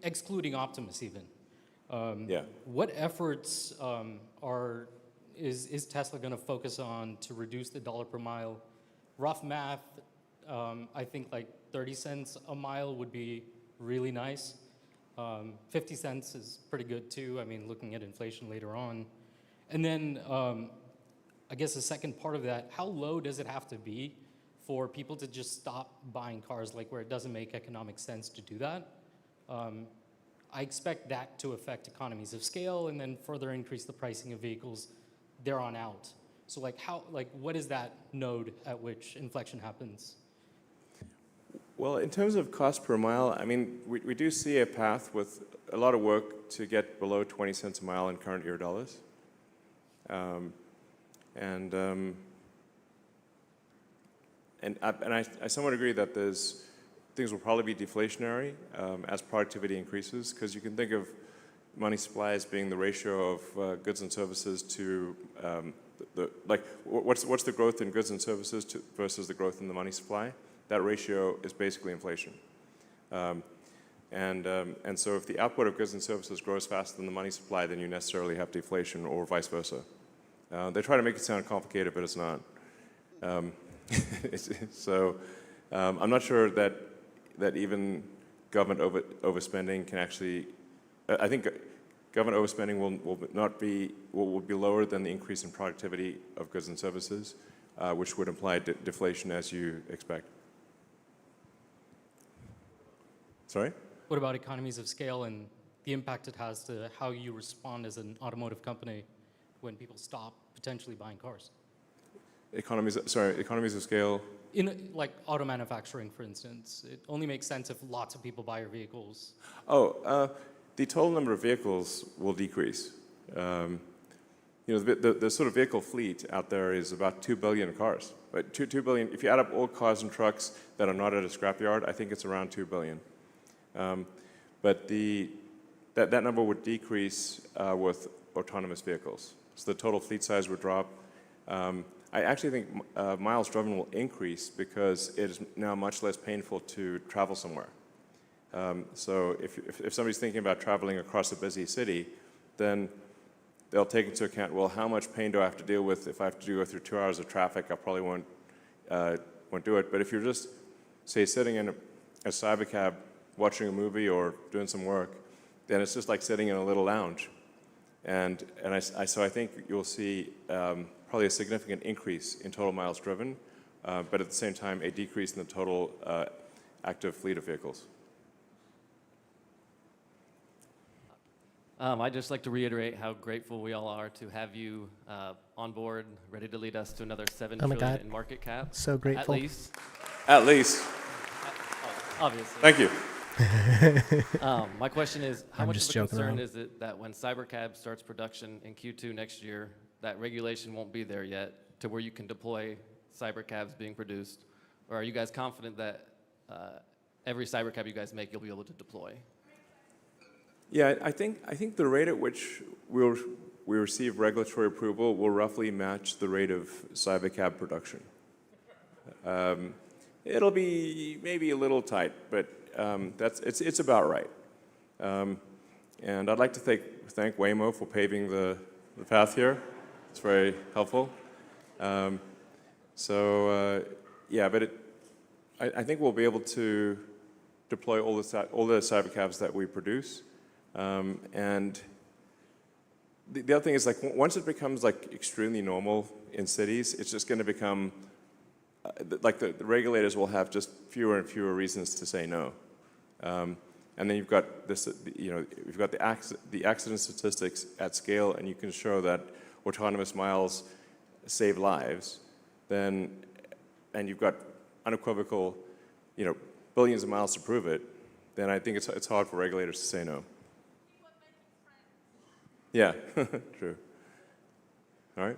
excluding Optimus even. Yeah. What efforts is Tesla going to focus on to reduce the dollar per mile? Rough math, I think like 30 cents a mile would be really nice. 50 cents is pretty good too. I mean, looking at inflation later on. And then I guess the second part of that, how low does it have to be for people to just stop buying cars, like where it doesn't make economic sense to do that? I expect that to affect economies of scale and then further increase the pricing of vehicles there on out. So what is that node at which inflection happens? Well, in terms of cost per mile, I mean, we do see a path with a lot of work to get below 20 cents a mile in current year dollars. I somewhat agree that things will probably be deflationary as productivity increases, because you can think of money supply as being the ratio of goods and services to what's the growth in goods and services versus the growth in the money supply. That ratio is basically inflation. So if the output of goods and services grows faster than the money supply, then you necessarily have deflation, or vice versa. They try to make it sound complicated, but it's not. I'm not sure that even government overspending can actually. I think government overspending will be lower than the increase in productivity of goods and services, which would imply deflation as you expect. Sorry? What about economies of scale and the impact it has to how you respond as an automotive company when people stop potentially buying cars? Economies of scale? In like auto manufacturing, for instance, it only makes sense if lots of people buy your vehicles. The total number of vehicles will decrease. The sort of vehicle fleet out there is about 2 billion cars. Right? 2 billion. If you add up all cars and trucks that are not at a scrapyard, I think it's around 2 billion. But that number would decrease with autonomous vehicles. So the total fleet size would drop. I actually think miles driven will increase because it is now much less painful to travel somewhere. So if somebody's thinking about traveling across a busy city, then they'll take into account, well, how much pain do I have to deal with? If I have to go through 2 hours of traffic, I probably won't do it. But if you're just, say, sitting in a cybercab watching a movie or doing some work, then it's just like sitting in a little lounge. So I think you'll see probably a significant increase in total miles driven, but at the same time, a decrease in the total active fleet of vehicles. I'd just like to reiterate how grateful we all are to have you on board, ready to lead us to another $7 trillion in market cap. So grateful. At least. At least. Obviously. Thank you. My question is, how much of a concern around. is it that when Cybercab starts production in Q2 next year, that regulation won't be there yet to where you can deploy Cybercabs being produced? Or are you guys confident that every Cybercab you guys make, you'll be able to deploy? Yeah, I think the rate at which we receive regulatory approval will roughly match the rate of Cybercab production. It'll be maybe a little tight, but it's about right. And I'd like to thank Waymo for paving the path here. It's very helpful. Yeah, but I think we'll be able to deploy all the Cybercabs that we produce. And the other thing is, like, once it becomes like extremely normal in cities, it's just going to become like the regulators will have just fewer and fewer reasons to say no. And then you've got this, you've got the accident statistics at scale, and you can show that autonomous miles save lives. And you've got unequivocal, billions of miles to prove it. Then I think it's hard for regulators to say no. Yeah, true. All right.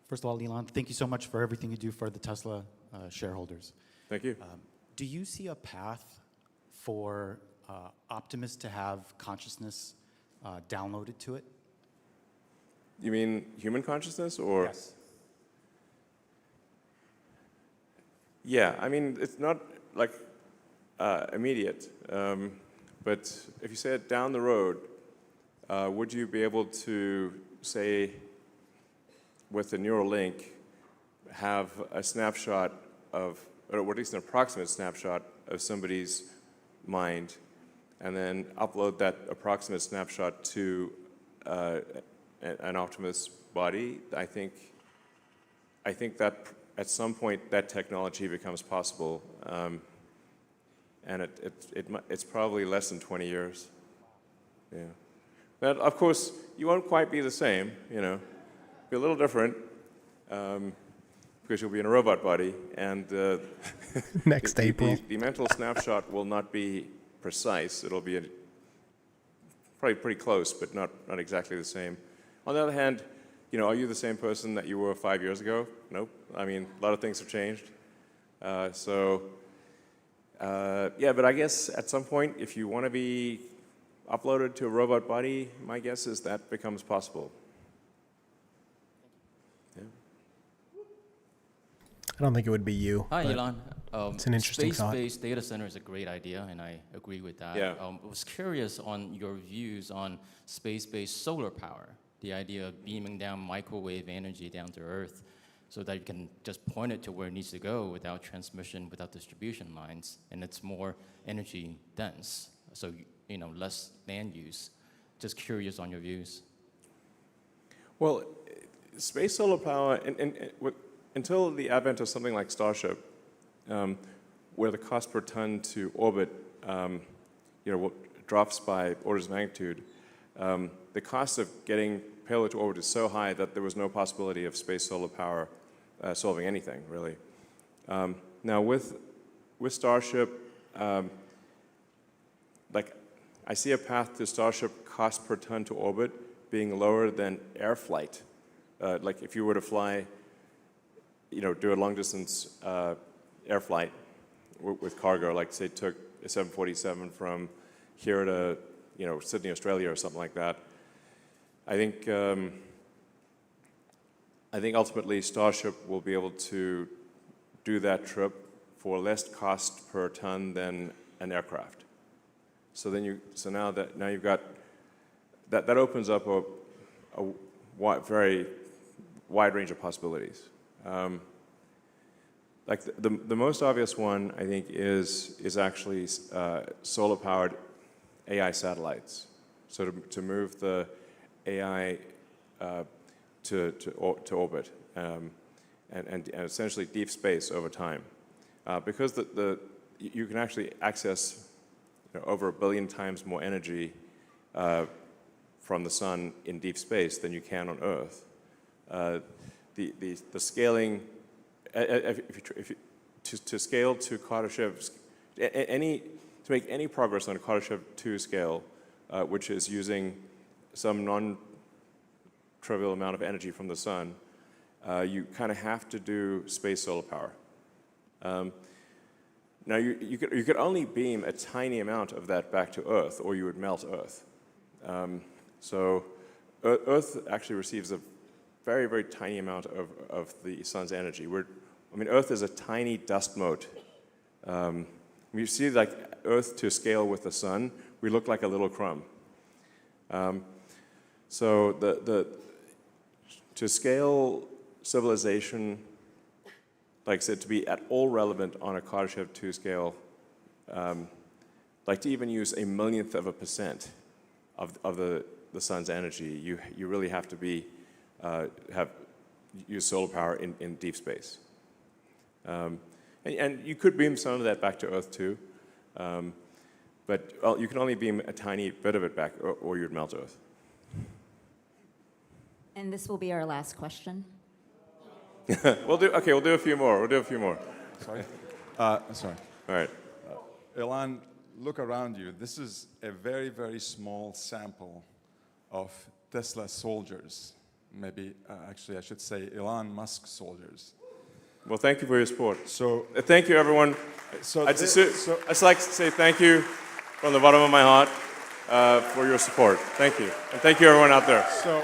First of all, Elon, thank you so much for everything you do for the Tesla shareholders. Thank you. Do you see a path for Optimus to have consciousness downloaded to it? You mean human consciousness, or? Yes. Yeah, I mean, it's not like immediate, but if you said down the road, would you be able to, say, with the neural link, have a snapshot of, or at least an approximate snapshot of somebody's mind, and then upload that approximate snapshot to an Optimus body? I think that at some point that technology becomes possible, and it's probably less than 20 years. Yeah. But of course, you won't quite be the same, Be a little different, because you'll be in a robot body, and next April. The mental snapshot will not be precise. It'll be probably pretty close, but not exactly the same. On the other hand, are you the same person that you were 5 years ago? Nope. I mean, a lot of things have changed. Yeah, but I guess at some point, if you want to be uploaded to a robot body, my guess is that becomes possible. Yeah. I don't think it would be you. Hi, Elon. It's an interesting thought. Space-based data center is a great idea, and I agree with that. Yeah. I was curious on your views on space-based solar power, the idea of beaming down microwave energy down to Earth so that you can just point it to where it needs to go without transmission, without distribution lines, and it's more energy dense, so less land use. Just curious on your views. Well, space solar power, until the advent of something like Starship, where the cost per ton to orbit, drops by orders of magnitude, the cost of getting payload to orbit is so high that there was no possibility of space solar power solving anything, really. Now, with Starship, I see a path to Starship cost per ton to orbit being lower than air flight. Like if you were to fly, do a long distance air flight with cargo, like say took a 747 from here to Sydney, Australia or something like that. I think ultimately Starship will be able to do that trip for less cost per ton than an aircraft. So now you've got that opens up a very wide range of possibilities. Like the most obvious one, I think, is actually solar-powered AI satellites. So to move the AI to orbit and essentially deep space over time, because you can actually access over 1 billion times more energy from the sun in deep space than you can on Earth. The scaling, to scale to Kardashev, to make any progress on a Kardashev 2 scale, which is using some non-trivial amount of energy from the sun, you kind of have to do space solar power. Now, you could only beam a tiny amount of that back to Earth, or you would melt Earth. So Earth actually receives a very, very tiny amount of the sun's energy. Earth is a tiny dust mote. When you see like Earth to scale with the sun, we look like a little crumb. So to scale civilization, like I said, to be at all relevant on a Kardashev 2 scale, like to even use 1/1,000,000% of the sun's energy, you really have to use solar power in deep space. And you could beam some of that back to Earth too, but you can only beam a tiny bit of it back, or you'd melt Earth. And this will be our last question. We'll do a few more. Sorry? Sorry. All right. Elon, look around you. This is a very, very small sample of Tesla soldiers. Maybe, actually, I should say Elon Musk soldiers. Well, thank you for your support. So, thank you, everyone. I'd just like to say thank you from the bottom of my heart for your support. Thank you. And thank you, everyone out there. So,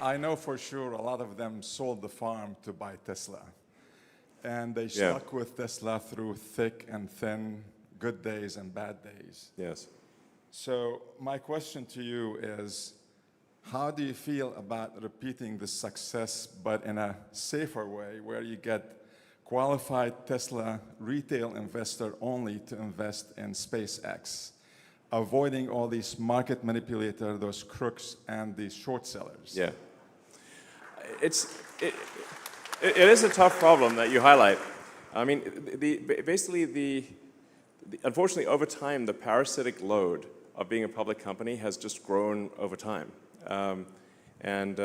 I know for sure a lot of them sold the farm to buy Tesla. And they stuck with Tesla through thick and thin, good days and bad days. Yes. So my question to you is, how do you feel about repeating the success, but in a safer way, where you get qualified Tesla retail investor only to invest in SpaceX, avoiding all these market manipulators, those crooks, and these short sellers? Yeah. It is a tough problem that you highlight. I mean, unfortunately, over time, the parasitic load of being a public company has just grown over time. And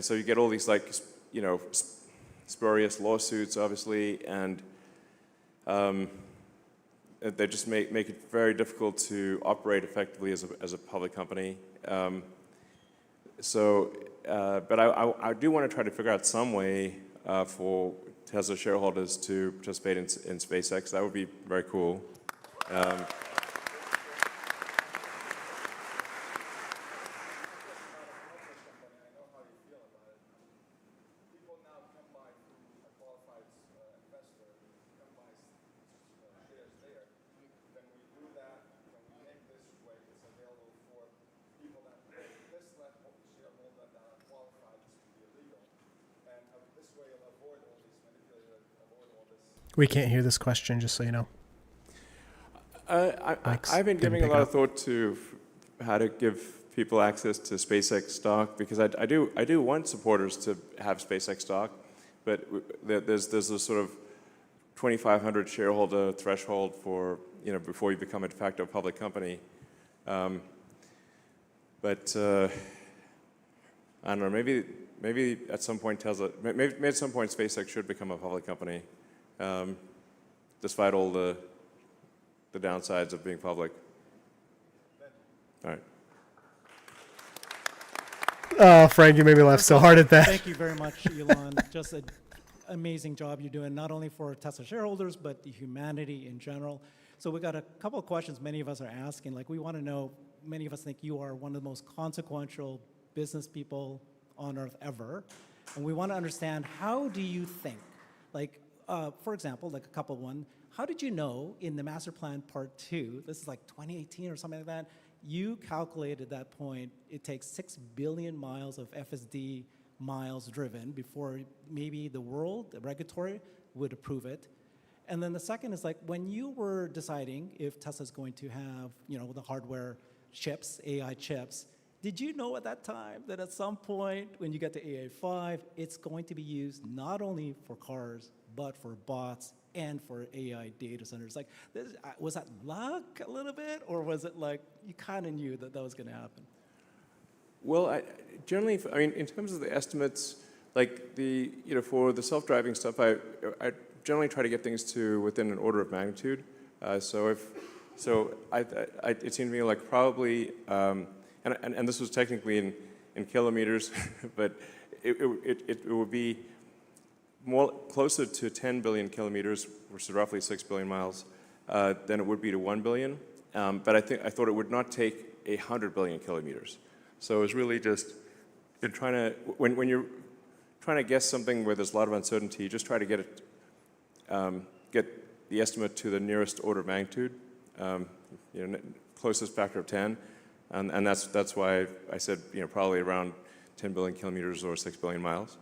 so you get all these, like, spurious lawsuits, obviously, and they just make it very difficult to operate effectively as a public company. But I do want to try to figure out some way for Tesla shareholders to participate in SpaceX. That would be very cool. We can't hear this question, just so you know. I've been giving a lot of thought to how to give people access to SpaceX stock, because I do want supporters to have SpaceX stock, but there's this sort of 2,500 shareholder threshold for, before you become a de facto public company. But I don't know, maybe at some point maybe at some point SpaceX should become a public company, despite all the downsides of being public. All right. Oh, Frank, you made me laugh so hard at that. Thank you very much, Elon. Just an amazing job you're doing, not only for Tesla shareholders, but the humanity in general. So we got a couple of questions many of us are asking. Like, we want to know, many of us think you are one of the most consequential business people on earth ever. And we want to understand, how do you think? Like, for example, like a couple one, how did you know in the master plan part 2, this is like 2018 or something like that, you calculated at that point it takes 6 billion miles of FSD miles driven before maybe the world, the regulatory, would approve it. And then the second is, like, when you were deciding if Tesla's going to have, you know, the hardware chips, AI chips, did you know at that time that at some point when you get to AI5, it's going to be used not only for cars, but for bots and for AI data centers? Like, was that luck a little bit, or was it like you kind of knew that that was going to happen? Well, generally, I mean, in terms of the estimates, like for the self-driving stuff, I generally try to get things to within an order of magnitude. It seemed to me like probably, and this was technically in kilometers, but it would be more closer to 10 billion kilometers, which is roughly 6 billion miles, than it would be to 1 billion. But I thought it would not take 100 billion kilometers. So it was really just in trying to, when you're trying to guess something where there's a lot of uncertainty, you just try to get the estimate to the nearest order of magnitude, closest factor of 10, and that's why I said probably around 10 billion kilometers or 6 billion miles,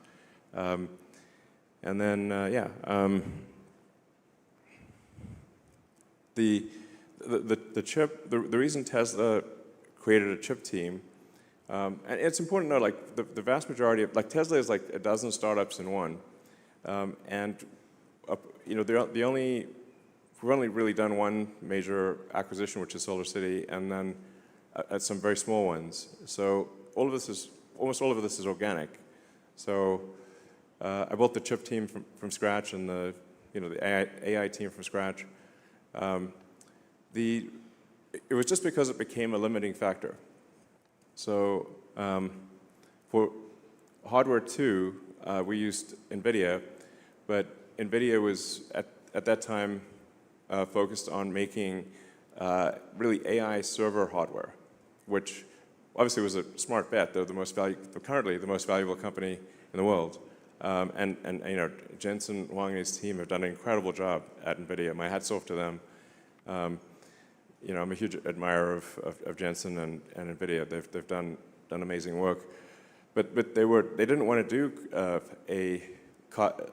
and then the chip, the reason Tesla created a chip team. And it's important to know, like, the vast majority of, like, Tesla is like a dozen startups in one. We've only really done one major acquisition, which is Solar City, and then some very small ones. So almost all of this is organic. So I built the chip team from scratch and the AI team from scratch. It was just because it became a limiting factor. So for hardware 2, we used NVIDIA, but NVIDIA was at that time focused on making really AI server hardware, which obviously was a smart bet. They're currently the most valuable company in the world. And Jensen Huang and his team have done an incredible job at NVIDIA. My hat's off to them. I'm a huge admirer of Jensen and NVIDIA. They've done amazing work, but they didn't want to do a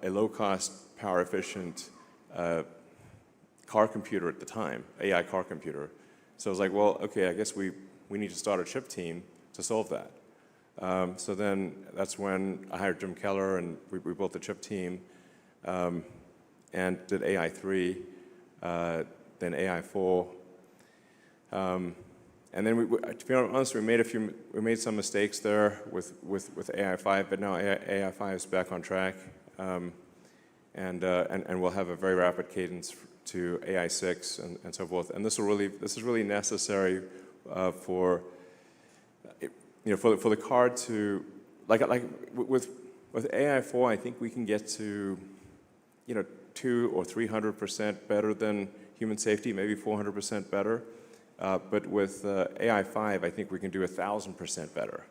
low-cost, power-efficient car computer at the time, AI car computer. So I was like, well, okay, I guess we need to start a chip team to solve that. So then that's when I hired Jim Keller, and we built the chip team, and did AI3, then AI4. And then, to be honest, we made some mistakes there with AI5, but now AI5 is back on track, and we'll have a very rapid cadence to AI6 and so forth. And this is really necessary for the car to like with AI4, I think we can get to 200 or 300% better than human safety, maybe 400% better. But with AI5, I think we can do 1,000% better,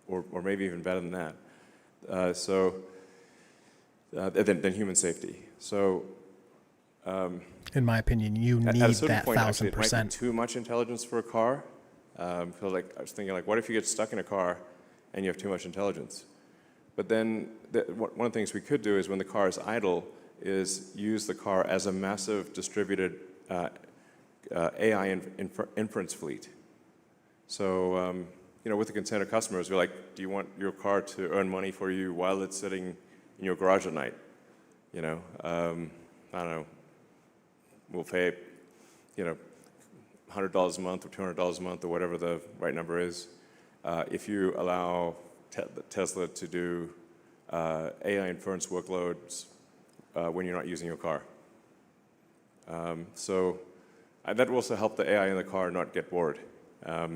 or maybe even better than that. Than human safety. So, in my opinion, you need at a certain that point, actually, it might 1,000%. be too much intelligence for a car. I was thinking, like, what if you get stuck in a car and you have too much intelligence? But then one of the things we could do is, when the car is idle, is use the car as a massive distributed AI inference fleet. So, with the consent of customers, we're like, do you want your car to earn money for you while it's sitting in your garage at night? I don't know. We'll pay, $100 a month or $200 a month or whatever the right number is, if you allow Tesla to do AI inference workloads when you're not using your car. So that will also help the AI in the car not get bored. Because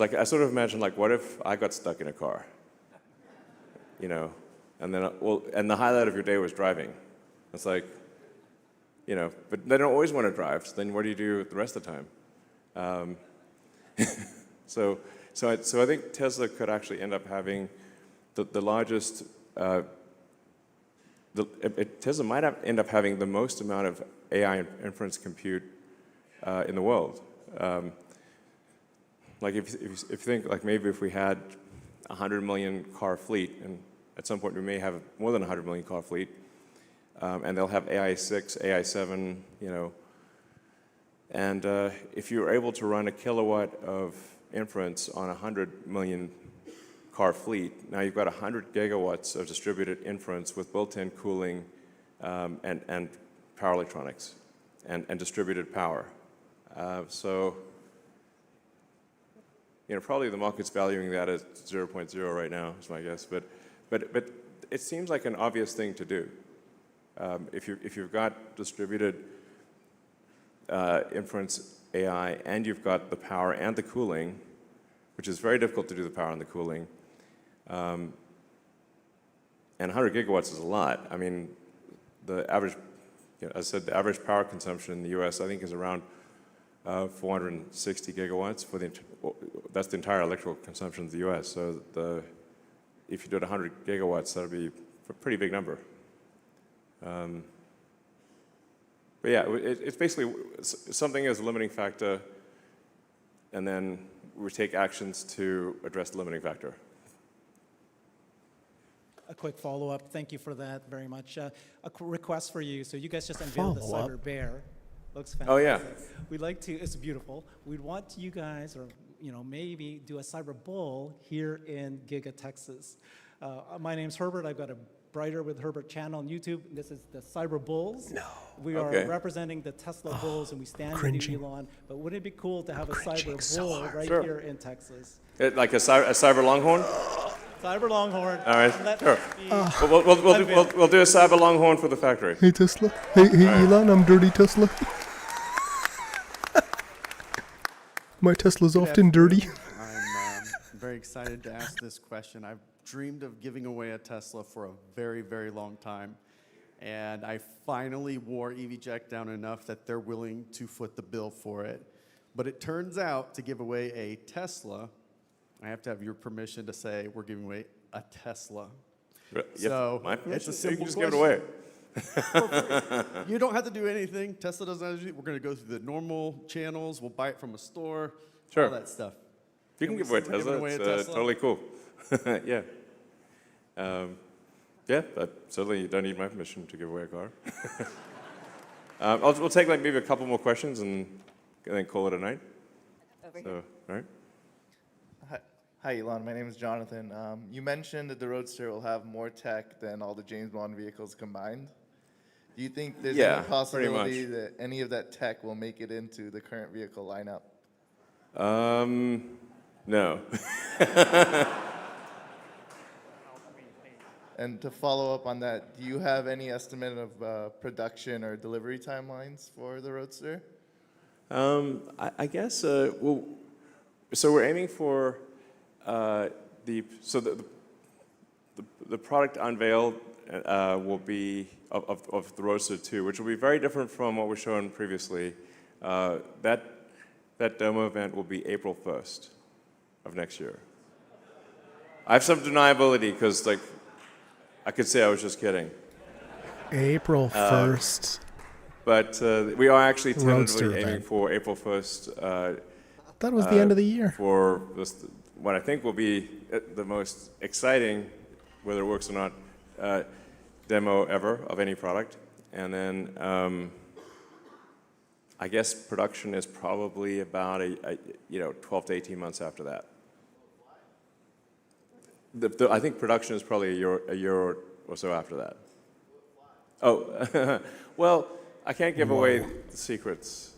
I sort of imagine, like, what if I got stuck in a car? And then, and the highlight of your day was driving. It's like, you know, but they don't always want to drive. So then what do you do the rest of the time? So I think Tesla could actually end up having the largest. Tesla might end up having the most amount of AI inference compute in the world. Like if you think, like maybe if we had 100 million car fleet, and at some point we may have more than 100 million car fleet, and they'll have AI 6, AI 7, you know, and if you're able to run a kilowatt of inference on 100 million car fleet, now you've got 100 gigawatts of distributed inference with built-in cooling and power electronics and distributed power. So, you know, probably the market's valuing that at 0.0 right now, is my guess. But it seems like an obvious thing to do. If you've got distributed inference AI and you've got the power and the cooling, which is very difficult to do the power and the cooling, and 100 gigawatts is a lot. I mean, the average, you know, as I said, the average power consumption in the U.S. I think is around 460 gigawatts for that's the entire electrical consumption of the U.S. So if you did 100 gigawatts, that would be a pretty big number. But yeah, it's basically something as a limiting factor, and then we take actions to address the limiting factor. A quick follow-up. Thank you for that very much. A request for you. So you guys just unveiled the Cyber Bear. Looks fantastic. Oh yeah. We'd like to. It's beautiful. We'd want you guys, or you know, maybe do a Cyber Bull here in Giga, Texas. My name's Herbert. I've got a Brighter with Herbert channel on YouTube. This is the Cyber Bulls. No. We are representing the Tesla Bulls, and we stand with you, Elon. But wouldn't it be cool to have a Cyber Bull right here in Texas? Like a cyber Longhorn? Cyber Longhorn. All right, sure. We'll do a cyber Longhorn for the factory. Hey, Tesla. Hey, Elon, I'm Dirty Tesla. My Tesla's often dirty. I'm very excited to ask this question. I've dreamed of giving away a Tesla for a very, very long time. And I finally wore EVJect down enough that they're willing to foot the bill for it. But it turns out to give away a Tesla, I have to have your permission to say we're giving away a Tesla. So it's a simple question. You can just give it away. You don't have to do anything. Tesla doesn't have to do. We're going to go through the normal channels. We'll buy it from a store. Sure. All that stuff. You can give away a Tesla. It's totally cool. Yeah. Yeah, but certainly you don't need my permission to give away a car. We'll take like maybe a couple more questions and then call it a night. Over here. So, all right. Hi, Elon. My name is Jonathan. You mentioned that the Roadster will have more tech than all the James Bond vehicles combined. Do you think there's any possibility that any of that tech will make it into the current vehicle lineup? No. And to follow up on that, do you have any estimate of production or delivery timelines for the Roadster? I guess, well, so we're aiming for the product unveiled will be of the Roadster 2, which will be very different from what was shown previously. That demo event will be April 1st of next year. I have some deniability because, like, I could say I was just kidding. April 1st. But we are actually Roadster tentatively aiming event. for April 1st. That was the end of the year. For this, what I think will be the most exciting, whether it works or not, demo ever of any product. And then I guess production is probably about 12 to 18 months after that. I think production is probably a year or so after that. Oh, well, I can't give away the secrets,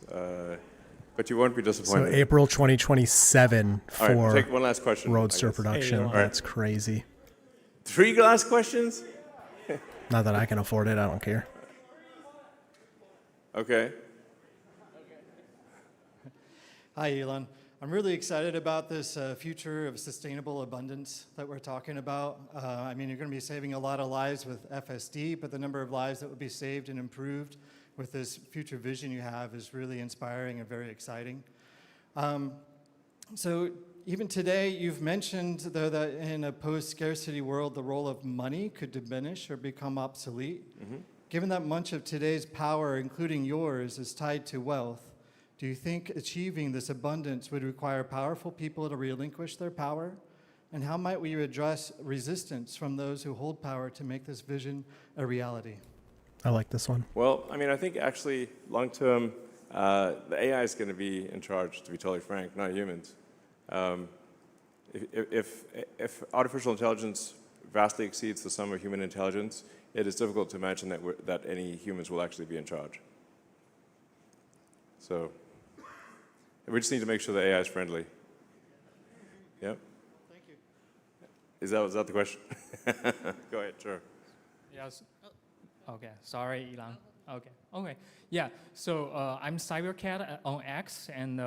but you won't be disappointed. So April 2027 for All right, take one last question, Roadster production. Hey, That's crazy. 3 last questions? Not that I can afford it. I don't care. Okay. Hi, Elon. I'm really excited about this future of sustainable abundance that we're talking about. I mean, you're going to be saving a lot of lives with FSD, but the number of lives that will be saved and improved with this future vision you have is really inspiring and very exciting. So even today, you've mentioned, though, that in a post-scarcity world, the role of money could diminish or become obsolete. Mm-hmm. Given that much of today's power, including yours, is tied to wealth, do you think achieving this abundance would require powerful people to relinquish their power? And how might we address resistance from those who hold power to make this vision a reality? I like this one. Well, I mean, I think actually long term, the AI is going to be in charge, to be totally frank, not humans. If artificial intelligence vastly exceeds the sum of human intelligence, it is difficult to imagine that any humans will actually be in charge. So we just need to make sure the AI is friendly. Yep. Thank you. Was that the question? Go ahead, sure. Yes. Okay. Sorry, Elon. Okay. Yeah. So I'm Cybercat on X, and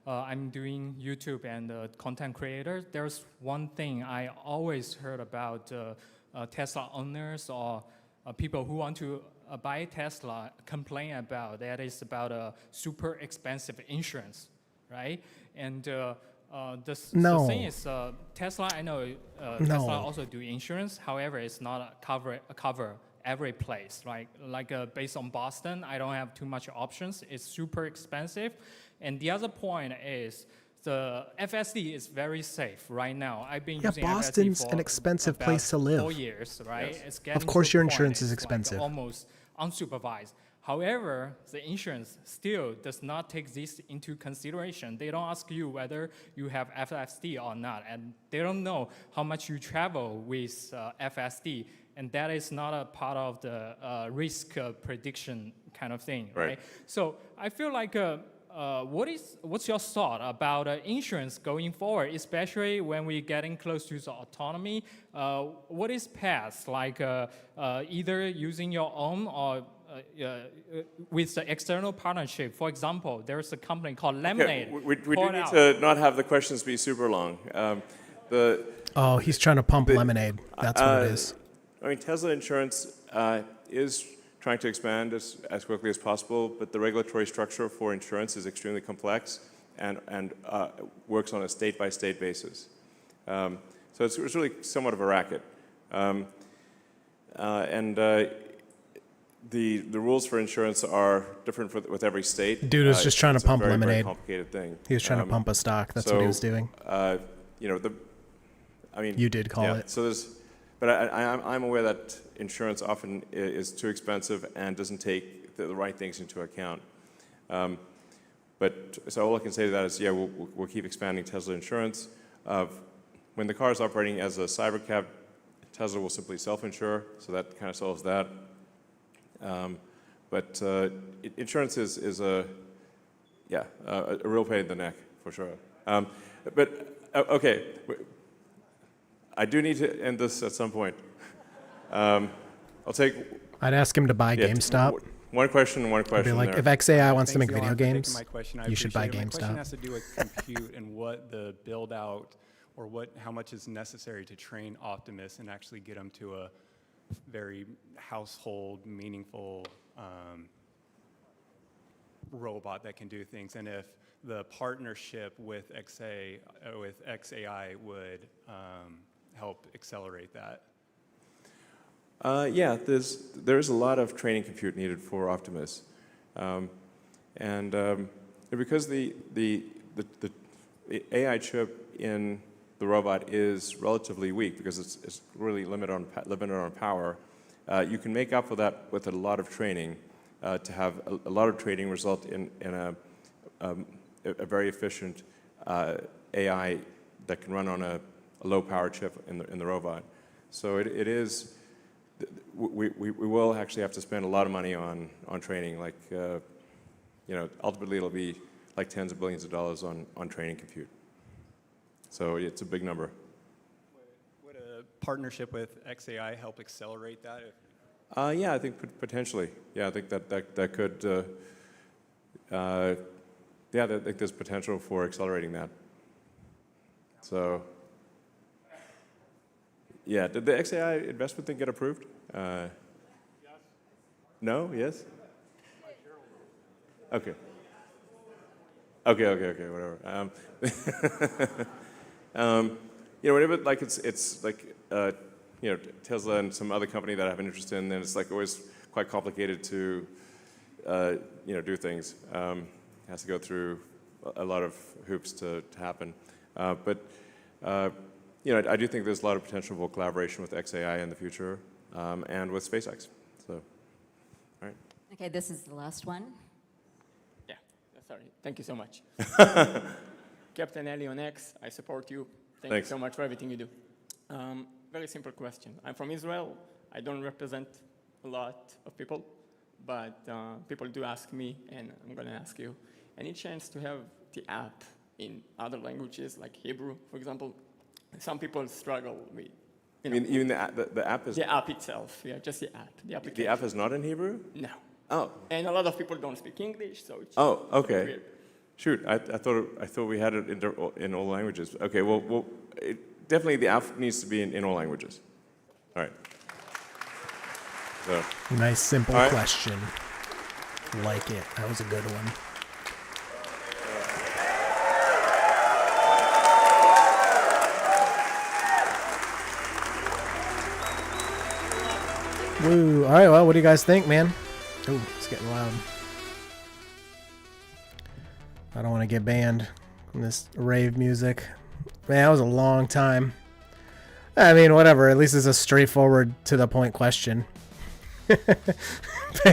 I'm doing YouTube and content creator. There's one thing I always heard about Tesla owners or people who want to buy Tesla complain about, that is about a super expensive insurance, right? And the thing is, Tesla, I know Tesla also do insurance. However, it's not a cover every place. Like based on Boston, I don't have too much options. It's super expensive. And the other point is, the FSD is very safe right now. I've been using Boston's FSD for an expensive about place to live. 4 years, right? Yes. It's getting Of course, to your a point insurance is it's expensive. Like almost unsupervised. However, the insurance still does not take this into consideration. They don't ask you whether you have FSD or not, and they don't know how much you travel with FSD, and that is not a part of the risk prediction kind of thing, right? So I feel like what's your thought about insurance going forward, especially when we're getting close to the autonomy? What is path, like either using your own or with the external partnership? For example, there's a company called Lemonade. Okay. We do need to not have the questions be super long. He's trying to pump lemonade. That's what it is. I mean, Tesla Insurance is trying to expand as quickly as possible, but the regulatory structure for insurance is extremely complex and works on a state-by-state basis. So it's really somewhat of a racket. The rules for insurance are different with every state. Dude was just trying to pump lemonade. Very complicated thing. He was trying to pump a stock. That's what he was doing. You did call it. So but I'm aware that insurance often is too expensive and doesn't take the right things into account. So all I can say to that is, we'll keep expanding Tesla Insurance. When the car is operating as a cybercab, Tesla will simply self-insure, so that kind of solves that. Insurance is a real pain in the neck, for sure. Okay. I do need to end this at some point. I'd ask him to buy GameStop. One question and one question. I'd be like, there. if XAI wants to make Thanks, video Elon, for games, taking my question. you should buy appreciate it. My question GameStop. has to do with compute and what the build out or how much is necessary to train Optimus and actually get them to a very household, meaningful robot that can do things. And if the partnership with XAI would help accelerate that. There's a lot of training compute needed for Optimus, because the AI chip in the robot is relatively weak because it's really limited on power. You can make up for that with a lot of training. To have a lot of training result in a very efficient AI that can run on a low power chip in the robot. So it is. We will actually have to spend a lot of money on training. Like ultimately it'll be like tens of billions of dollars on training compute. So it's a big number. Would a partnership with XAI help accelerate that? I think potentially. Yeah, I think that could yeah, I think there's potential for accelerating that. So, yeah, did the XAI investment thing get approved? No? Yes? Okay. Okay, whatever. Whenever like it's like Tesla and some other company that I have an interest in, then it's like always quite complicated to do things. It has to go through a lot of hoops to happen. But I do think there's a lot of potential for collaboration with XAI in the future and with SpaceX. So, all right. Okay, this is the last one. Yeah, sorry. Thank you so much. Captain Elon X, I support you. Thank you so much for everything you do. Very simple question. I'm from Israel. I don't represent a lot of people, but people do ask me, and I'm going to ask you. Any chance to have the app in other languages, like Hebrew, for example? Some people struggle with. You mean the app is? The app itself, yeah, just the app, the application. The app is not in Hebrew? No. Oh. And a lot of people don't speak English, so it's okay. weird. Shoot, I thought we had it in all languages. Okay, well definitely the app needs to be in all languages. All right. So. Nice, simple question. Like it. That was a good one. Woo. All right, well, what do you guys think, man? Ooh, it's getting loud. I don't want to get banned from this rave music. Man, that was a long time. I mean, whatever. At least it's a straightforward, to-the-point question. Pay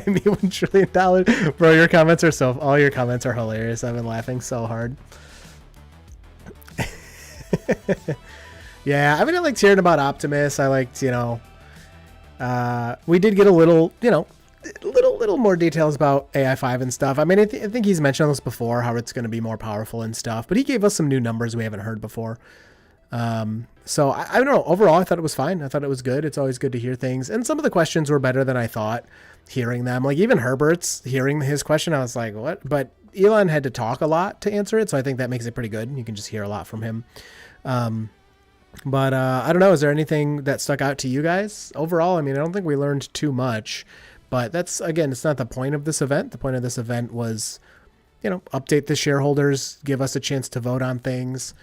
me $1 trillion. Bro, your comments are all your comments are hilarious. I've been laughing so hard. Yeah, I mean, I liked hearing about Optimus. I liked, we did get a little, little more details about AI5 and stuff. I mean, I think he's mentioned this before, how it's going to be more powerful and stuff, but he gave us some new numbers we haven't heard before. So I don't know. Overall, I thought it was fine. I thought it was good. It's always good to hear things. And some of the questions were better than I thought hearing them. Like even Herbert's hearing his question, I was like, what? But Elon had to talk a lot to answer it. So I think that makes it pretty good. You can just hear a lot from him. But I don't know. Is there anything that stuck out to you guys overall? I mean, I don't think we learned too much, but that's, again, it's not the point of this event. The point of this event was, update the shareholders, give us a chance to vote on things.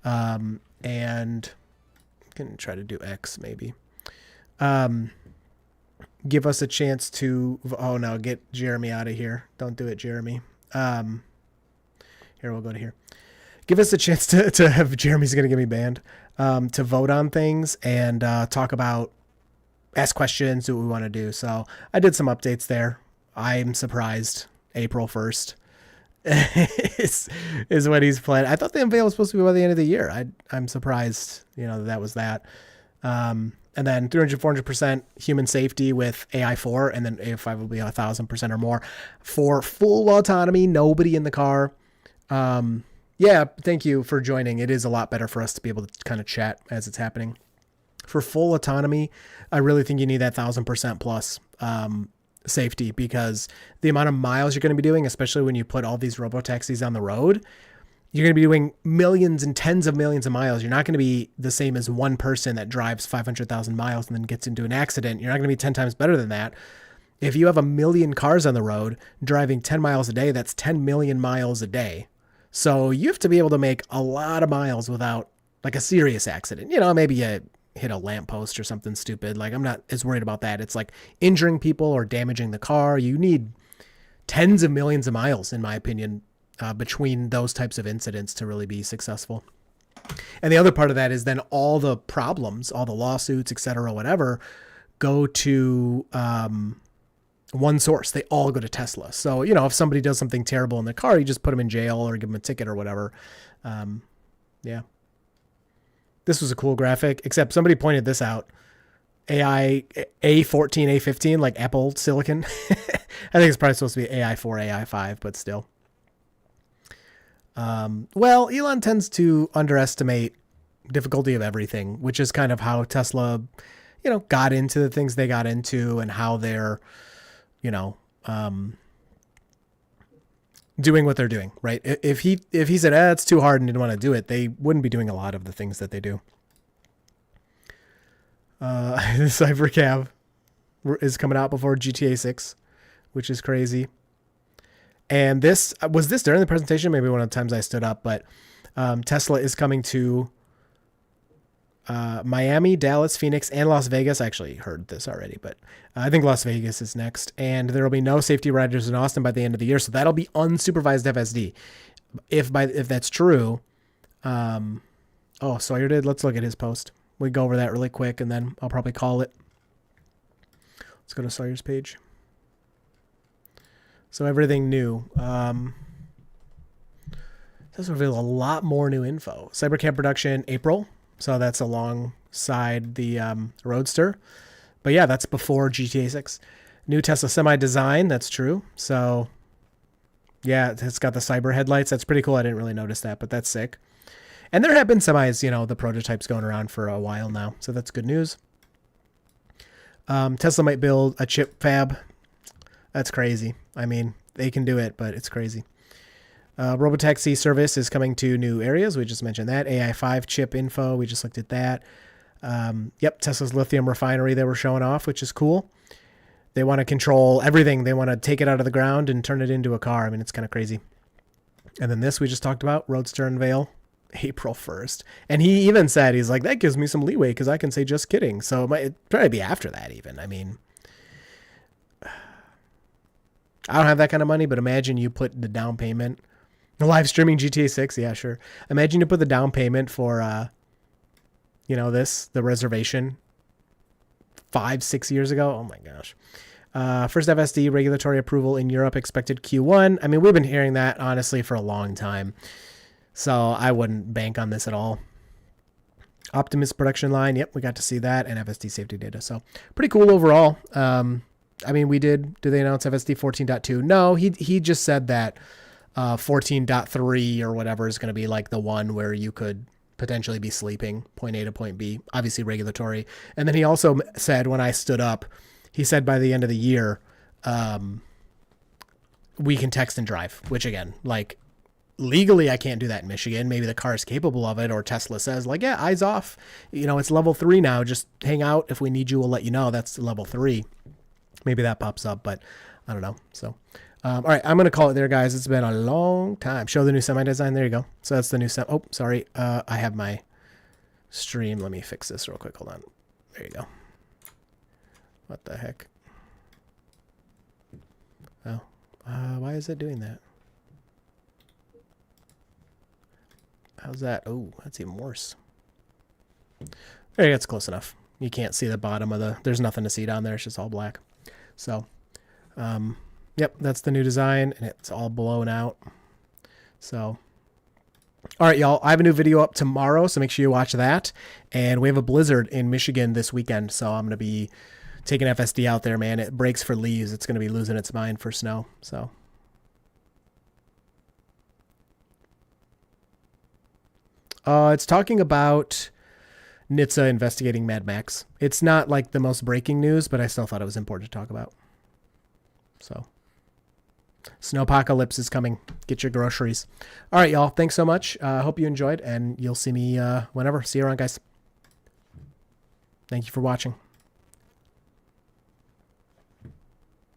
And I can try to do X maybe. Give us a chance to, oh no, get Jeremy out of here. Don't do it, Jeremy. Here, we'll go to here. Give us a chance to have, Jeremy's going to get me banned, to vote on things and talk about, ask questions, do what we want to do. So I did some updates there. I'm surprised April 1st is when he's playing. I thought the unveil was supposed to be by the end of the year. I'm surprised, that was that. And then 300-400% human safety with AI4, and then AI5 will be 1,000% or more for full autonomy. Nobody in the car. Yeah, thank you for joining. It is a lot better for us to be able to kind of chat as it's happening. For full autonomy, I really think you need that 1,000% plus safety, because the amount of miles you're going to be doing, especially when you put all these robotaxis on the road, you're going to be doing millions and tens of millions of miles. You're not going to be the same as one person that drives 500,000 miles and then gets into an accident. You're not going to be 10 times better than that. If you have 1 million cars on the road driving 10 miles a day, that's 10 million miles a day. So you have to be able to make a lot of miles without like a serious accident. Maybe you hit a lamppost or something stupid. Like, I'm not as worried about that. It's like injuring people or damaging the car. You need tens of millions of miles, in my opinion, between those types of incidents to really be successful. And the other part of that is then all the problems, all the lawsuits, et cetera, whatever, go to one source. They all go to Tesla. So, if somebody does something terrible in the car, you just put them in jail or give them a ticket or whatever. Yeah. This was a cool graphic, except somebody pointed this out. AI A14, A15, like Apple Silicon. I think it's probably supposed to be AI4, AI5, but still. Well, Elon tends to underestimate difficulty of everything, which is kind of how Tesla, got into the things they got into and how they're, doing what they're doing, right? If he said, it's too hard and didn't want to do it, they wouldn't be doing a lot of the things that they do. The Cybercab is coming out before GTA 6, which is crazy. And this during the presentation, maybe one of the times I stood up, but Tesla is coming to Miami, Dallas, Phoenix, and Las Vegas. I actually heard this already, but I think Las Vegas is next. And there will be no safety riders in Austin by the end of the year. So that'll be unsupervised FSD. If that's true, Sawyer did. Let's look at his post. We go over that really quick, and then I'll probably call it. Let's go to Sawyer's page. So everything new. This will reveal a lot more new info. Cybercab production April. So that's alongside the Roadster. But yeah, that's before GTA 6. New Tesla Semi design. That's true. So yeah, it's got the cyber headlights. That's pretty cool. I didn't really notice that, but that's sick. And there have been semis, the prototypes going around for a while now. So that's good news. Tesla might build a chip fab. That's crazy. I mean, they can do it, but it's crazy. Robotaxi service is coming to new areas. We just mentioned that. AI5 chip info. We just looked at that. Tesla's lithium refinery they were showing off, which is cool. They want to control everything. They want to take it out of the ground and turn it into a car. I mean, it's kind of crazy. And then this we just talked about, Roadster unveil, April 1st. And he even said, he's like, that gives me some leeway because I can say just kidding. So it might probably be after that even. I mean, I don't have that kind of money, but imagine you put the down payment. The live streaming GTA 6, yeah, sure. Imagine you put the down payment for, the reservation 5-6 years ago. Oh my gosh. First FSD regulatory approval in Europe expected Q1. I mean, we've been hearing that honestly for a long time. So I wouldn't bank on this at all. Optimus production line. Yep, we got to see that, and FSD safety data. So pretty cool overall. I mean, did they announce FSD 14.2? No, he just said that 14.3 or whatever is going to be like the one where you could potentially be sleeping point A to point B, obviously regulatory. And then he also said, when I stood up, he said by the end of the year, we can text and drive, which again, like legally I can't do that in Michigan. Maybe the car is capable of it, or Tesla says like, yeah, eyes off, it's level 3 now. Just hang out. If we need you, we'll let you know. That's level 3. Maybe that pops up, but I don't know. So, all right, I'm going to call it there, guys. It's been a long time. Show the new semi design. There you go. So that's the new semi. Oh, sorry. I have my stream. Let me fix this real quick. Hold on. There you go. What the heck? Oh, why is it doing that? How's that? Oh, that's even worse. There you go. It's close enough. You can't see the bottom of there's nothing to see down there. It's just all black. So, yep, that's the new design, and it's all blown out. So, all right, y'all, I have a new video up tomorrow, so make sure you watch that. And we have a blizzard in Michigan this weekend, so I'm going to be taking FSD out there, man. It breaks for leaves. It's going to be losing its mind for snow. So, it's talking about NHTSA investigating Mad Max. It's not like the most breaking news, but I still thought it was important to talk about. So, snowpocalypse is coming. Get your groceries. All right, y'all. Thanks so much. I hope you enjoyed, and you'll see me whenever. See you around, guys. Thank you for watching.